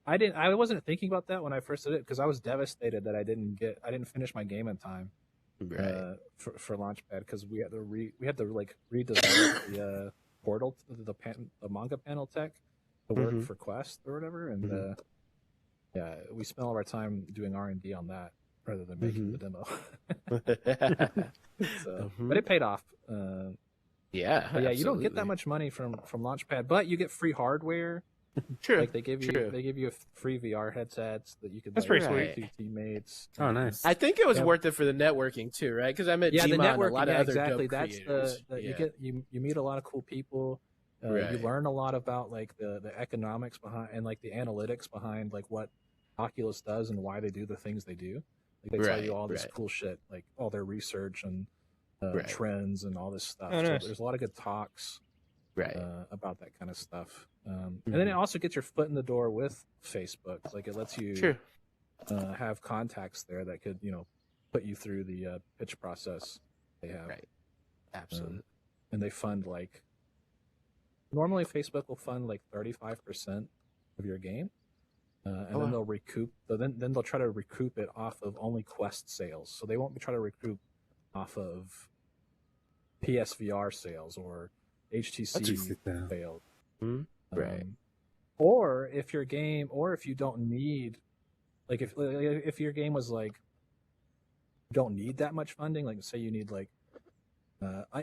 I wasn't thinking about that when I first did it because I was devastated that I didn't finish my game in time Right. for Launchpad because we had to redevelop the portal, the manga panel tech to work for Quest or whatever, and we spent all of our time doing R&D on that rather than making the demo. But it paid off. Yeah. But yeah, you don't get that much money from Launchpad, but you get free hardware. True. Like they give you free VR headsets that you could. That's like, pretty sweet. to teammates. Oh, nice. I think it was Yeah. worth it for the networking too, right? Because I met Yeah, the Gmon and a network. lot of Yeah, other exactly. dope That's creators. you meet a lot of cool people. You Right. learn a lot about like the economics behind and like the analytics behind like what Oculus does and why they do the things they do. Like they tell Right, you all this right. cool shit, like all their research and Right. trends and all this stuff. Oh, nice. So there's a lot of good talks Right. about that kind of stuff. And then it also gets your foot in the door with Facebook. Like it lets you True. have contacts there that could, put you through the pitch process they have. Right. Absolutely. And they fund like, normally Facebook will fund like 35% of your game. And then they'll recoup, then they'll try to recoup it off of only Quest sales. So they won't try to recoup off of PSVR sales or HTC sales. Right. Or if your game, or if you don't need, like if your game was like don't need that much funding. Like say you need like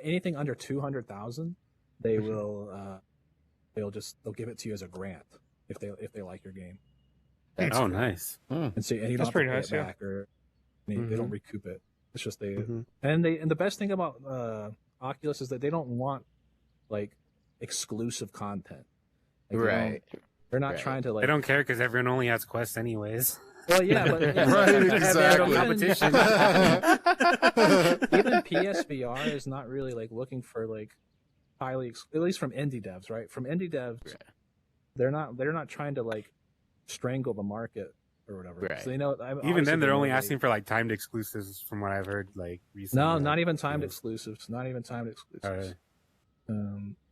anything under 200,000, they will they'll give it to you as a grant if they like your game. Oh, nice. And so and you don't have to pay it back or they don't recoup it. It's just and the best thing about Oculus is that they don't want like exclusive content. Like, they're not trying to like. They don't care because everyone only has Quest anyways. Well, yeah, but Right, exactly. Competition. Even PSVR is not really like looking for like highly, at least from indie devs, right? From indie devs, they're not trying to like strangle the market or whatever. Right. So they know. Even then, they're only asking for like timed exclusives, from what I've heard. Like recently. No, not even timed exclusives. Not even timed exclusives.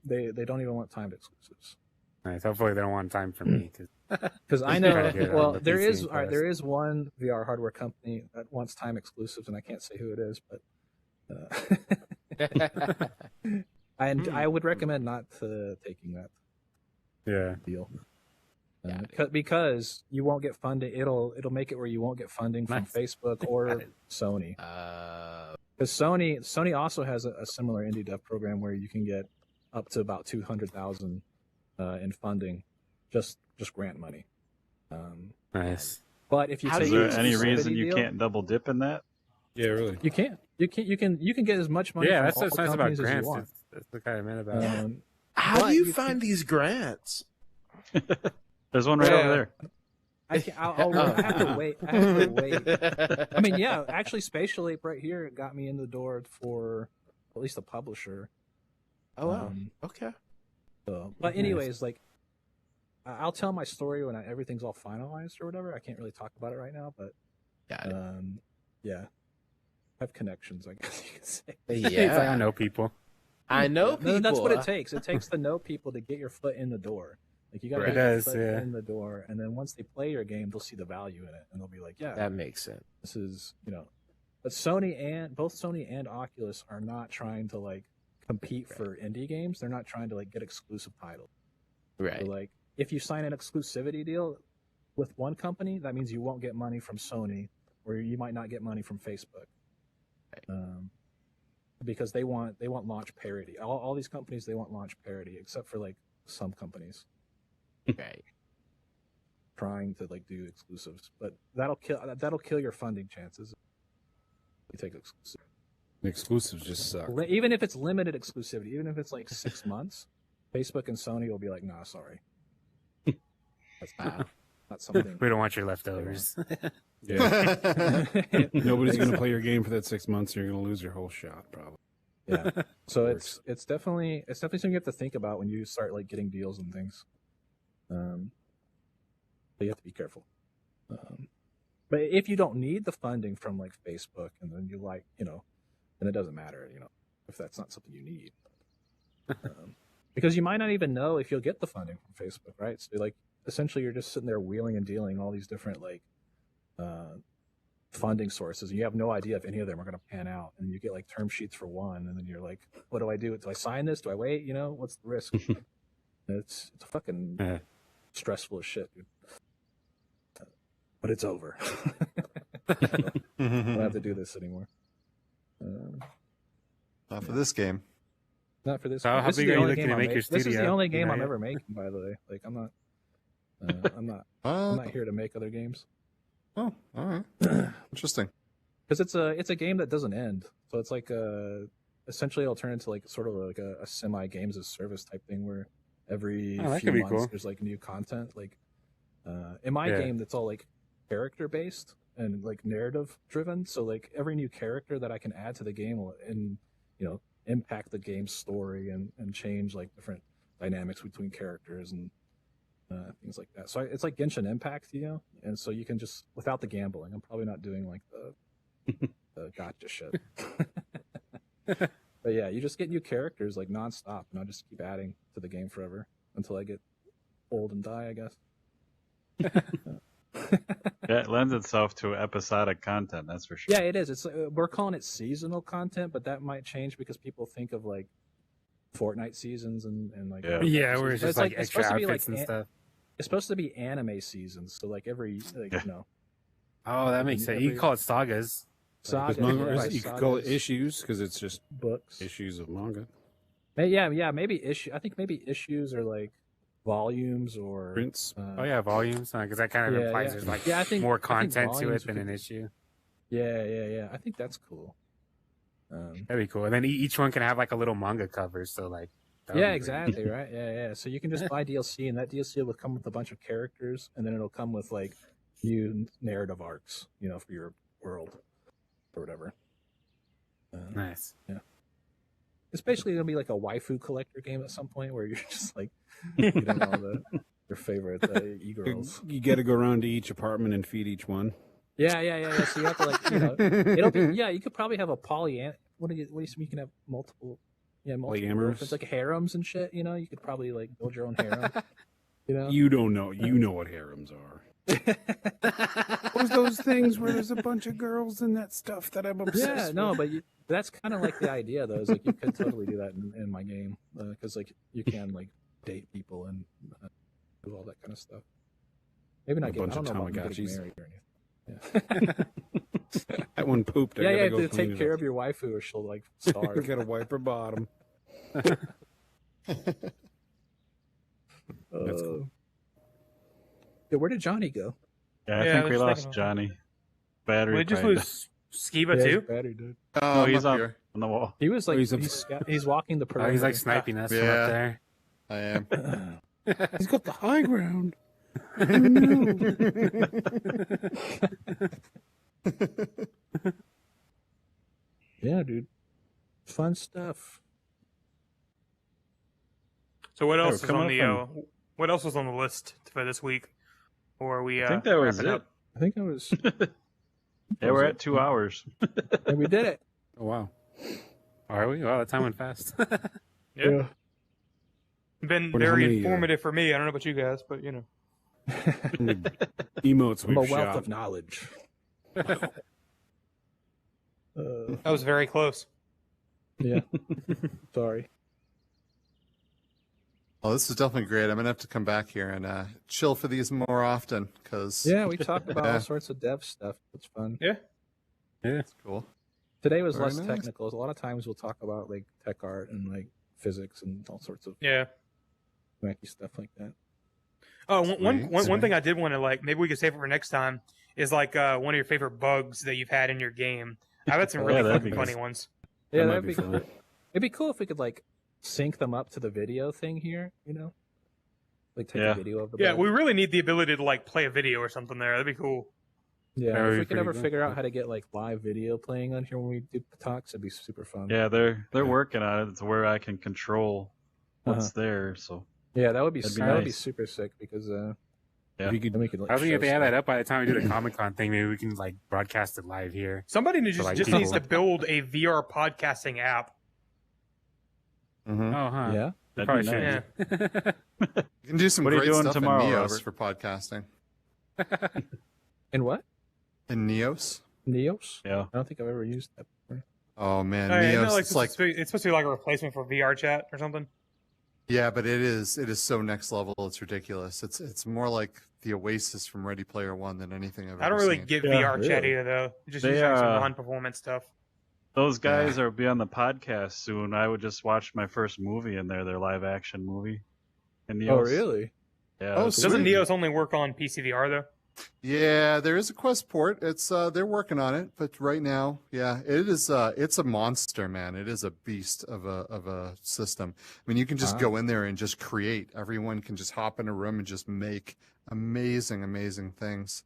They don't even want timed exclusives. Nice. Hopefully, they don't want time for me because I know. Well, the there PC is there is one VR hardware company that wants time exclusives, and I can't say who it is, but I would recommend not taking that deal. Because you won't get funding. It'll make it where you won't get funding from Facebook or Sony. Because Sony also has a similar indie dev program where you can get up to about 200,000 in funding, just grant money. Nice. But if you is there any reason you can't double dip in that? Yeah, really. You can get as much money. Yeah, from that's all what's nice about companies as you grants. want. That's the kind of meant about it. How do you you find these grants? There's one right over there. I have to wait. I have to wait. I mean, yeah, actually, Spatial Ape right here got me in the door for at least a publisher. Oh, wow. Okay. So, but anyways, like, I'll tell my story when everything's all finalized or whatever. I can't really talk about it right now, but yeah, I have connections, I guess you could say. It's like, I know people. I know people. No, that's what it takes. It takes to know people to get your foot in the door. Like you got to get your foot in the door, and then once they play your game, they'll see the value in it, and they'll be like, "Yeah, that makes sense." This is, But both Sony and Oculus are not trying to like compete for indie games. They're not trying to like get exclusive titles. Right. So, like if you sign an exclusivity deal with one company, that means you won't get money from Sony, or you might not get money from Facebook. Right. Because they want launch parity. All these companies, they want launch parity, except for like some companies. Right. Trying to like do exclusives, but that'll kill your funding chances. You take exclusive. Exclusives just suck. Even if it's limited exclusivity, even if it's like 6 months, Facebook and Sony will be like, "Nah, sorry, that's not something." We don't want your leftovers. Yeah. Nobody's going to play your game for that 6 months. You're going to lose your whole shot, probably. Yeah. So it's definitely something you have to think about when you start like getting deals and things. But you have to be careful. But if you don't need the funding from like Facebook, and then you like, then it doesn't matter, if that's not something you need. Because you might not even know if you'll get the funding from Facebook, right? So like essentially you're just sitting there wheeling and dealing all these different like funding sources, and you have no idea if any of them are going to pan out, and you get like term sheets for one, and then you're like, what do I do? Do I sign this? Do I wait? What's the risk? It's fucking stressful as shit, dude. But it's over. I don't have to do this anymore. Not for this game. Not for this. How This is big the are you only looking game to I'm make your making. This is the studio? only game You I'm know, ever making, by the way. Like I'm not here to make other games. Oh, all right. Interesting. Because it's a game that doesn't end. So it's like essentially it'll turn into like sort of like a semi games as service type thing where every that few could be months cool. there's like new content. Like in my game that's all like character based and like narrative driven. So like every new character that I can add to the game will impact the game's story and change like different dynamics between characters and things like that. So it's like Genshin Impact, and so you can just without the gambling. I'm probably not doing like the gotcha shit. But yeah, you just get new characters like nonstop, and I'll just keep adding to the game forever until I get old and die, I guess. Yeah, it lends itself to episodic content, that's for sure. Yeah, it is. It's we're calling it seasonal content, but that might change because people think of like Fortnite seasons and like Yeah, where it's But just like it's extra supposed to be outfits like and stuff. It's supposed to be anime seasons, so like every Oh, that makes sense. You can call it sagas. Saga. You could call it issues because it's just books. issues of manga. Yeah, maybe issue. I think maybe issues are like volumes or Prints. Oh yeah, volumes, because that kind of implies there's like I think, more I think content to volumes it than could an be- issue. Yeah. I think that's cool. That'd be cool. And then each one can have like a little manga cover. So like, that would Yeah, be pretty exactly, right? Yeah. So you can just buy DLC, and that DLC will come with a bunch of characters, and then it'll come with like new narrative arcs, for your world or whatever. nice. It's basically gonna be like a waifu collector game at some point, where you're just like getting all your favorite e-girls. You got to go around to each apartment and feed each one. Yeah. So you have to it'll be you could probably have a what do you you can have multiple Polyamorous? girlfriends, like harems and shit. You could probably like build your own harem. You don't know. You know what harems are. What's those things where there's a bunch of girls and that stuff that I'm obsessed Yeah, with? no, but that's kind of like the idea, though. Is like you could totally do that in my game because like you can like date people and do all that kind of stuff. Maybe not A get. I bunch don't of know about getting Tamagotchis. married or anything. Yeah, That one pooped. I you gotta have go to clean take it care up. of your waifu, or she'll like I starve. gotta wipe her bottom. That's cool. Yeah, where did Johnny go? Yeah, I Yeah, think I we was lost thinking- Johnny. Battery. We just kinda. lose Skiba Yeah, too. his battery, dude. Oh, No, I'm he's up up here. on the wall. He was like he's he's walking the Oh, perimeter. he's like sniping us from Yeah. up there. I am. He's got the high ground. Yeah, dude. Fun stuff. So what else we're is coming on up the on- what else was on the list for this week? Or are we I think that was wrapping it. up? I think I was. Yeah, we're at 2 hours. And we did it. Oh wow. Are we? Wow, that time went fast. Yeah. Been Wonder how very many, informative for me. I don't know about you guys, but Emotes I'm a we've wealth shot. of knowledge. that was very close. Yeah. Sorry. Well, this is definitely great. I'm gonna have to come back here and chill for these more often because Yeah, we talked about Yeah. all sorts of dev stuff. It's fun. it's cool. Today was Very less nice. technical. A lot of times we'll talk about like tech art and like physics and all sorts of Yeah. wacky stuff like that. Oh, Sweet, one thing I did want to maybe we could save it for next time is one of your favorite bugs that you've had in your game. I've had some really that'd fucking be funny nice. ones. Yeah, might that'd be be fun. cool. It'd be cool if we could like sync them up to the video thing here. Like take Yeah. a video of the Yeah, bug. we really need the ability to play a video or something there. That'd be cool. Yeah, That would if be we could pretty ever cool. figure out how to get like live video playing on here when we do talks, it'd be super fun. Yeah, they're working on it. It's where I can control what's there. So Yeah, that would be That'd be that would be nice. super sick because Yeah. If you could, then we could. Like, I was thinking if show they have that stuff. up by the time we do the Comic Con thing, maybe we can like broadcast it live here. Somebody like, just people- needs to build a VR podcasting app. Mhm. Oh, huh. Yeah. We That'd probably be should. nice. You can do some What are you great doing stuff tomorrow, in Neos Robert? for podcasting. In what? In Neos? Neos? Yeah. I don't think I've ever used that before. Oh man, Hey, Neos. no, It's like it's supposed to be like a replacement for VR chat or something. yeah, but it is so next level. It's ridiculous. It's more like the Oasis from Ready Player One than anything I've ever I don't really seen. get Yeah, VR chat really. either though. Just They, using some uh, non-performance stuff. Those guys are be on the podcast soon. I would just watch my first movie in there, their live action movie. In Oh, Neos. really? Yeah. Oh, it's sweet. Doesn't sweet. Neos only work on PCVR though? Yeah, there is a Quest port. It's they're working on it, but right now, yeah, it is it's a monster, man. It is a beast of a system. I mean, you can just go in there and just create. Everyone can just hop in a room and just make amazing things.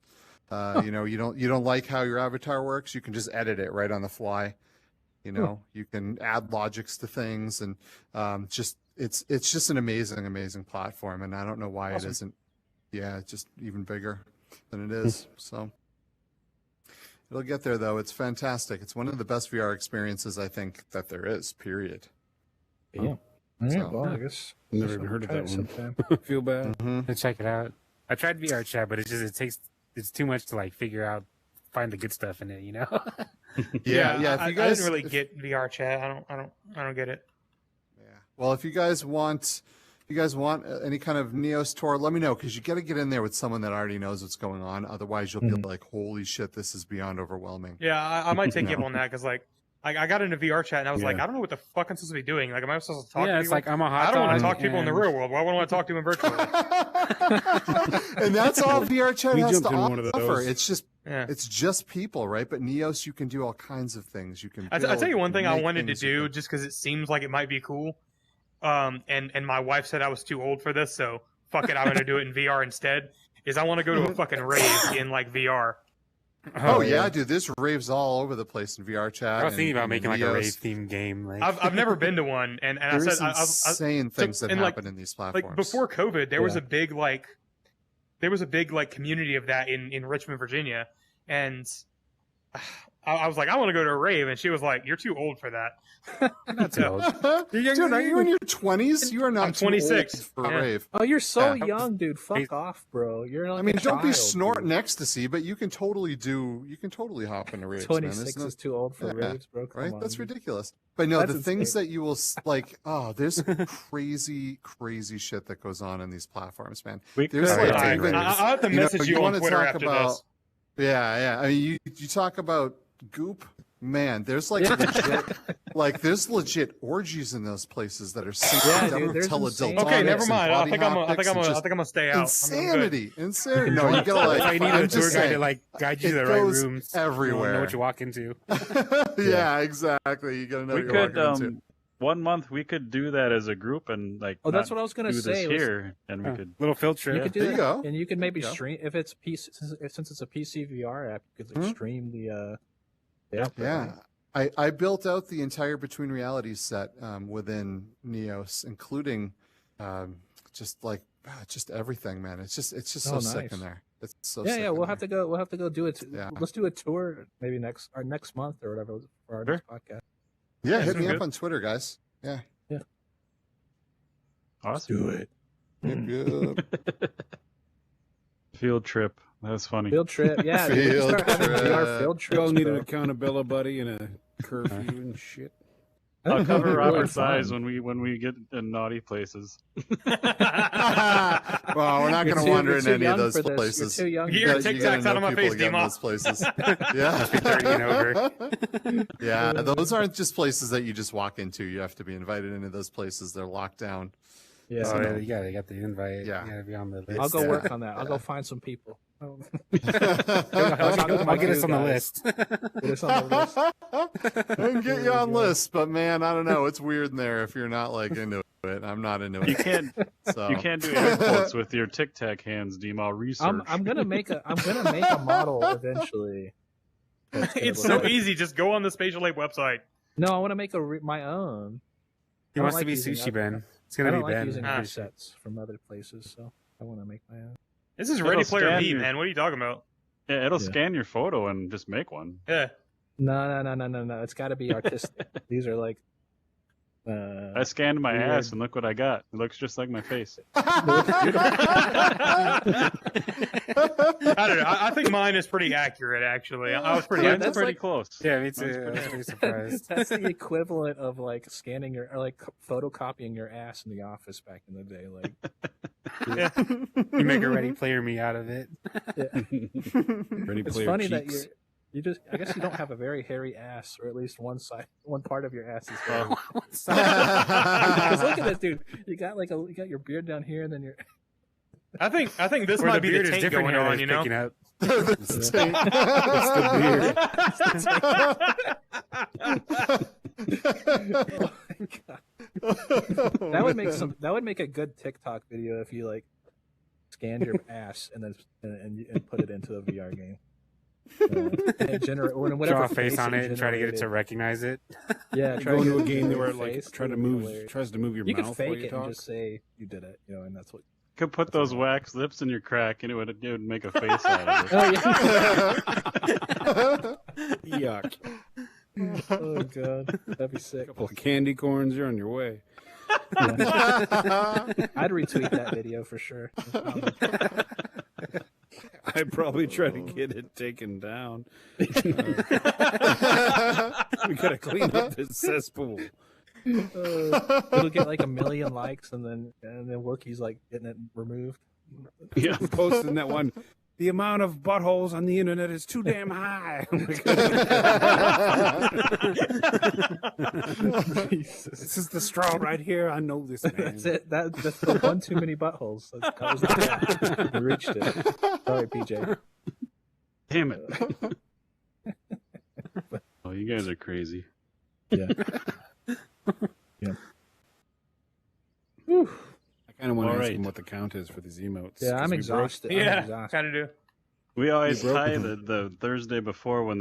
You know, you don't like how your avatar works, you can just edit it right on the fly. You know, you can add logics to things and just it's just an amazing platform, and I don't know why it isn't just even bigger than it is. So it'll get there though. It's fantastic. It's one of the best VR experiences I think that there is, period. Yeah. All right, So- well, I guess. never even heard of try that it one. sometime. Feel bad. To check it out. I tried VR chat, but it's too much to like figure out, find the good stuff in it, you know? Yeah. If I you guys didn't really get VR chat. I don't get it. Yeah. Well, if you guys want you guys want any kind of Neos tour, let me know, because you got to get in there with someone that already knows what's going on. Otherwise, you'll be like, holy shit, this is beyond overwhelming. Yeah, I might take you up on that because like I got into VR chat and I was like, Yeah. I don't know what the fuck I'm supposed to be doing. Like, am I supposed to talk to Yeah, people? it's like I'm a hot I don't want to dog talk to people in the and- real world. Why would I want to talk to them in virtual? And that's all VR chat We has jumped to in one of offer. those. Yeah. It's just people, right? But Neos, you can do all kinds of things. You can. I tell build, you one thing I make wanted to things, you do can- just because it seems like it might be cool. And my wife said I was too old for this, so fuck it, I'm gonna do it in VR instead. Is I want to go to a fucking rave in like VR. Oh yeah, dude, there's raves all over the place in VR chat. I was thinking about and making like a Neos. rave themed game. Like, I've never been to one, and I There's said insane things that and, like- happen in these platforms. like before COVID, there was Yeah. a big like community of that in Richmond, Virginia, and I was like, I want to go to a rave, and she was like, you're too old for that. that's old. Dude, are you in your 20s? You are not. I'm too old 26. for a Yeah. rave. Oh, you're so Yeah. young, dude. Fuck off, bro. You're like I mean, a don't be child, snorting dude. ecstasy, but you can totally hop into raves. 26 man. is too old for Yeah, raves, bro. Come right? on, That's dude. ridiculous. But no, That's the things insane. that you will like, there's crazy, crazy shit that goes on in these platforms, man. We There's could, like I, even- I'll have to you know, message you, wanna on Twitter talk after about, this. Yeah. I mean, you talk about goop, man. There's like there's legit orgies in those places that are synced Yeah, up dude, with there's teledildonics insane- Okay, never and mind. I body think I'm haptics and just gonna stay out. insanity. No, you gotta like. I need I'm a tour just guide to saying, like guide you to it the right goes rooms. everywhere. You know what you walk into. Yeah, exactly. You gotta know we what you're could walking into. 1 month we could do that as a group and like. Oh, that's not what I was gonna do say. this was- here, and we Oh, could. little field You trip. could do There you that, go. and you can maybe There you go. stream if it's PC since it's a PC VR app. You could like, stream the output, Yeah. right? I built out the entire Between Realities set within Neos, including just everything, man. It's just so Oh, sick nice. in there. It's so Yeah, sick yeah. in We'll there. have to go. We'll have to go do it. Yeah. Let's do a tour maybe next month or whatever for our next podcast. Yeah, hit sounds me good. up on Twitter, guys. Yeah. Awesome. Do it. Good. Field trip. That's funny. Field trip. Yeah, dude, we can Field start having trip. VR field We trips. all need bro. an accountability buddy and a curfew and shit. I'll That'd cover be really Robert's fun. eyes when we get in naughty places. Well, we're not You're going to too- wander you're in too any of young those for this. places. You're too young. Get You your gotta- Tic you gotta Tacs out know of my people face, again in D-Mo. those places. Yeah. 30 and over. Yeah, those aren't just places that you just walk into. You have to be invited into those places. They're locked down. Yeah. Oh, yeah, you got the invite. Yeah. You gotta be on the list. I'll go Yeah. work on that. I'll go find some people. I'll get us on the list. Get us on the list. I can get you on lists, but man, I don't know. It's weird in there if you're not like into it. I'm not into You it. can't So you can't do air quotes with your Tic Tac hands, Demo. Research. I'm gonna make a model eventually. That's gonna It's look so like- easy. Just go on the Spatial Ape website. No, I want to make my own. He I wants don't to be like using Sushi other- Ben. It's I gonna don't be like Ben. using Ah. presets from other places, so I want to make my own. This is It'll Ready Player scan Me, you. man. What are you talking about? Yeah, it'll Yeah. scan your photo and just make one. Yeah. No. It's got to be artistic. These are like. I scanned my Weird. ass and look what I got. It looks just like my face. I don't know. I think mine is pretty accurate, actually. I was pretty. Yeah, Mine's that's pretty like- close. Yeah, me Mine's too. I pretty was close. pretty surprised. That's the equivalent of like scanning your or like photocopying your ass in the office back in the day. Like, You make a Ready Player Me out of it. Ready it's player funny that cheeks. you just. I guess you don't have a very hairy ass, or at least one part of your ass is hairy. Because look at this, dude. You got your beard down here, and then your. I think this Where might the be beard the is tank different going hair on. that's You know. picking up. It's That would make a good TikTok video if you like scanned your ass and then and put it into a VR game. And generate or whatever Draw a face on you it and try to get it to generated. recognize it. Yeah, You try go to into a get it game to where your it like face, tries to move your You could mouth while fake you it talk. and just say you did it, and that's what. Could put those wax lips in your crack and it would make a face out of it. Oh yeah. Yuck. Oh god, that'd be sick. Couple of candy corns, you're on your way. I'd retweet that video for sure. I'd probably try to get it taken down. We gotta clean up this cesspool. It'll get like 1 million likes, and then Wookiee's like getting it removed. Yeah, posting that one. The amount of buttholes on the internet is too damn high. This is the straw right here. I know this, man. That's it. That's the one too many buttholes. That was the gap. We reached it. Sorry, PJ. Damn it. Oh, you guys are crazy. Yeah. Yeah. I kind of want to ask Alright. him what the count is for these emotes. Yeah, 'cause I'm we broke- exhausted. I'm Yeah, exhausted. kind of do. We always broke tie them. the Thursday before when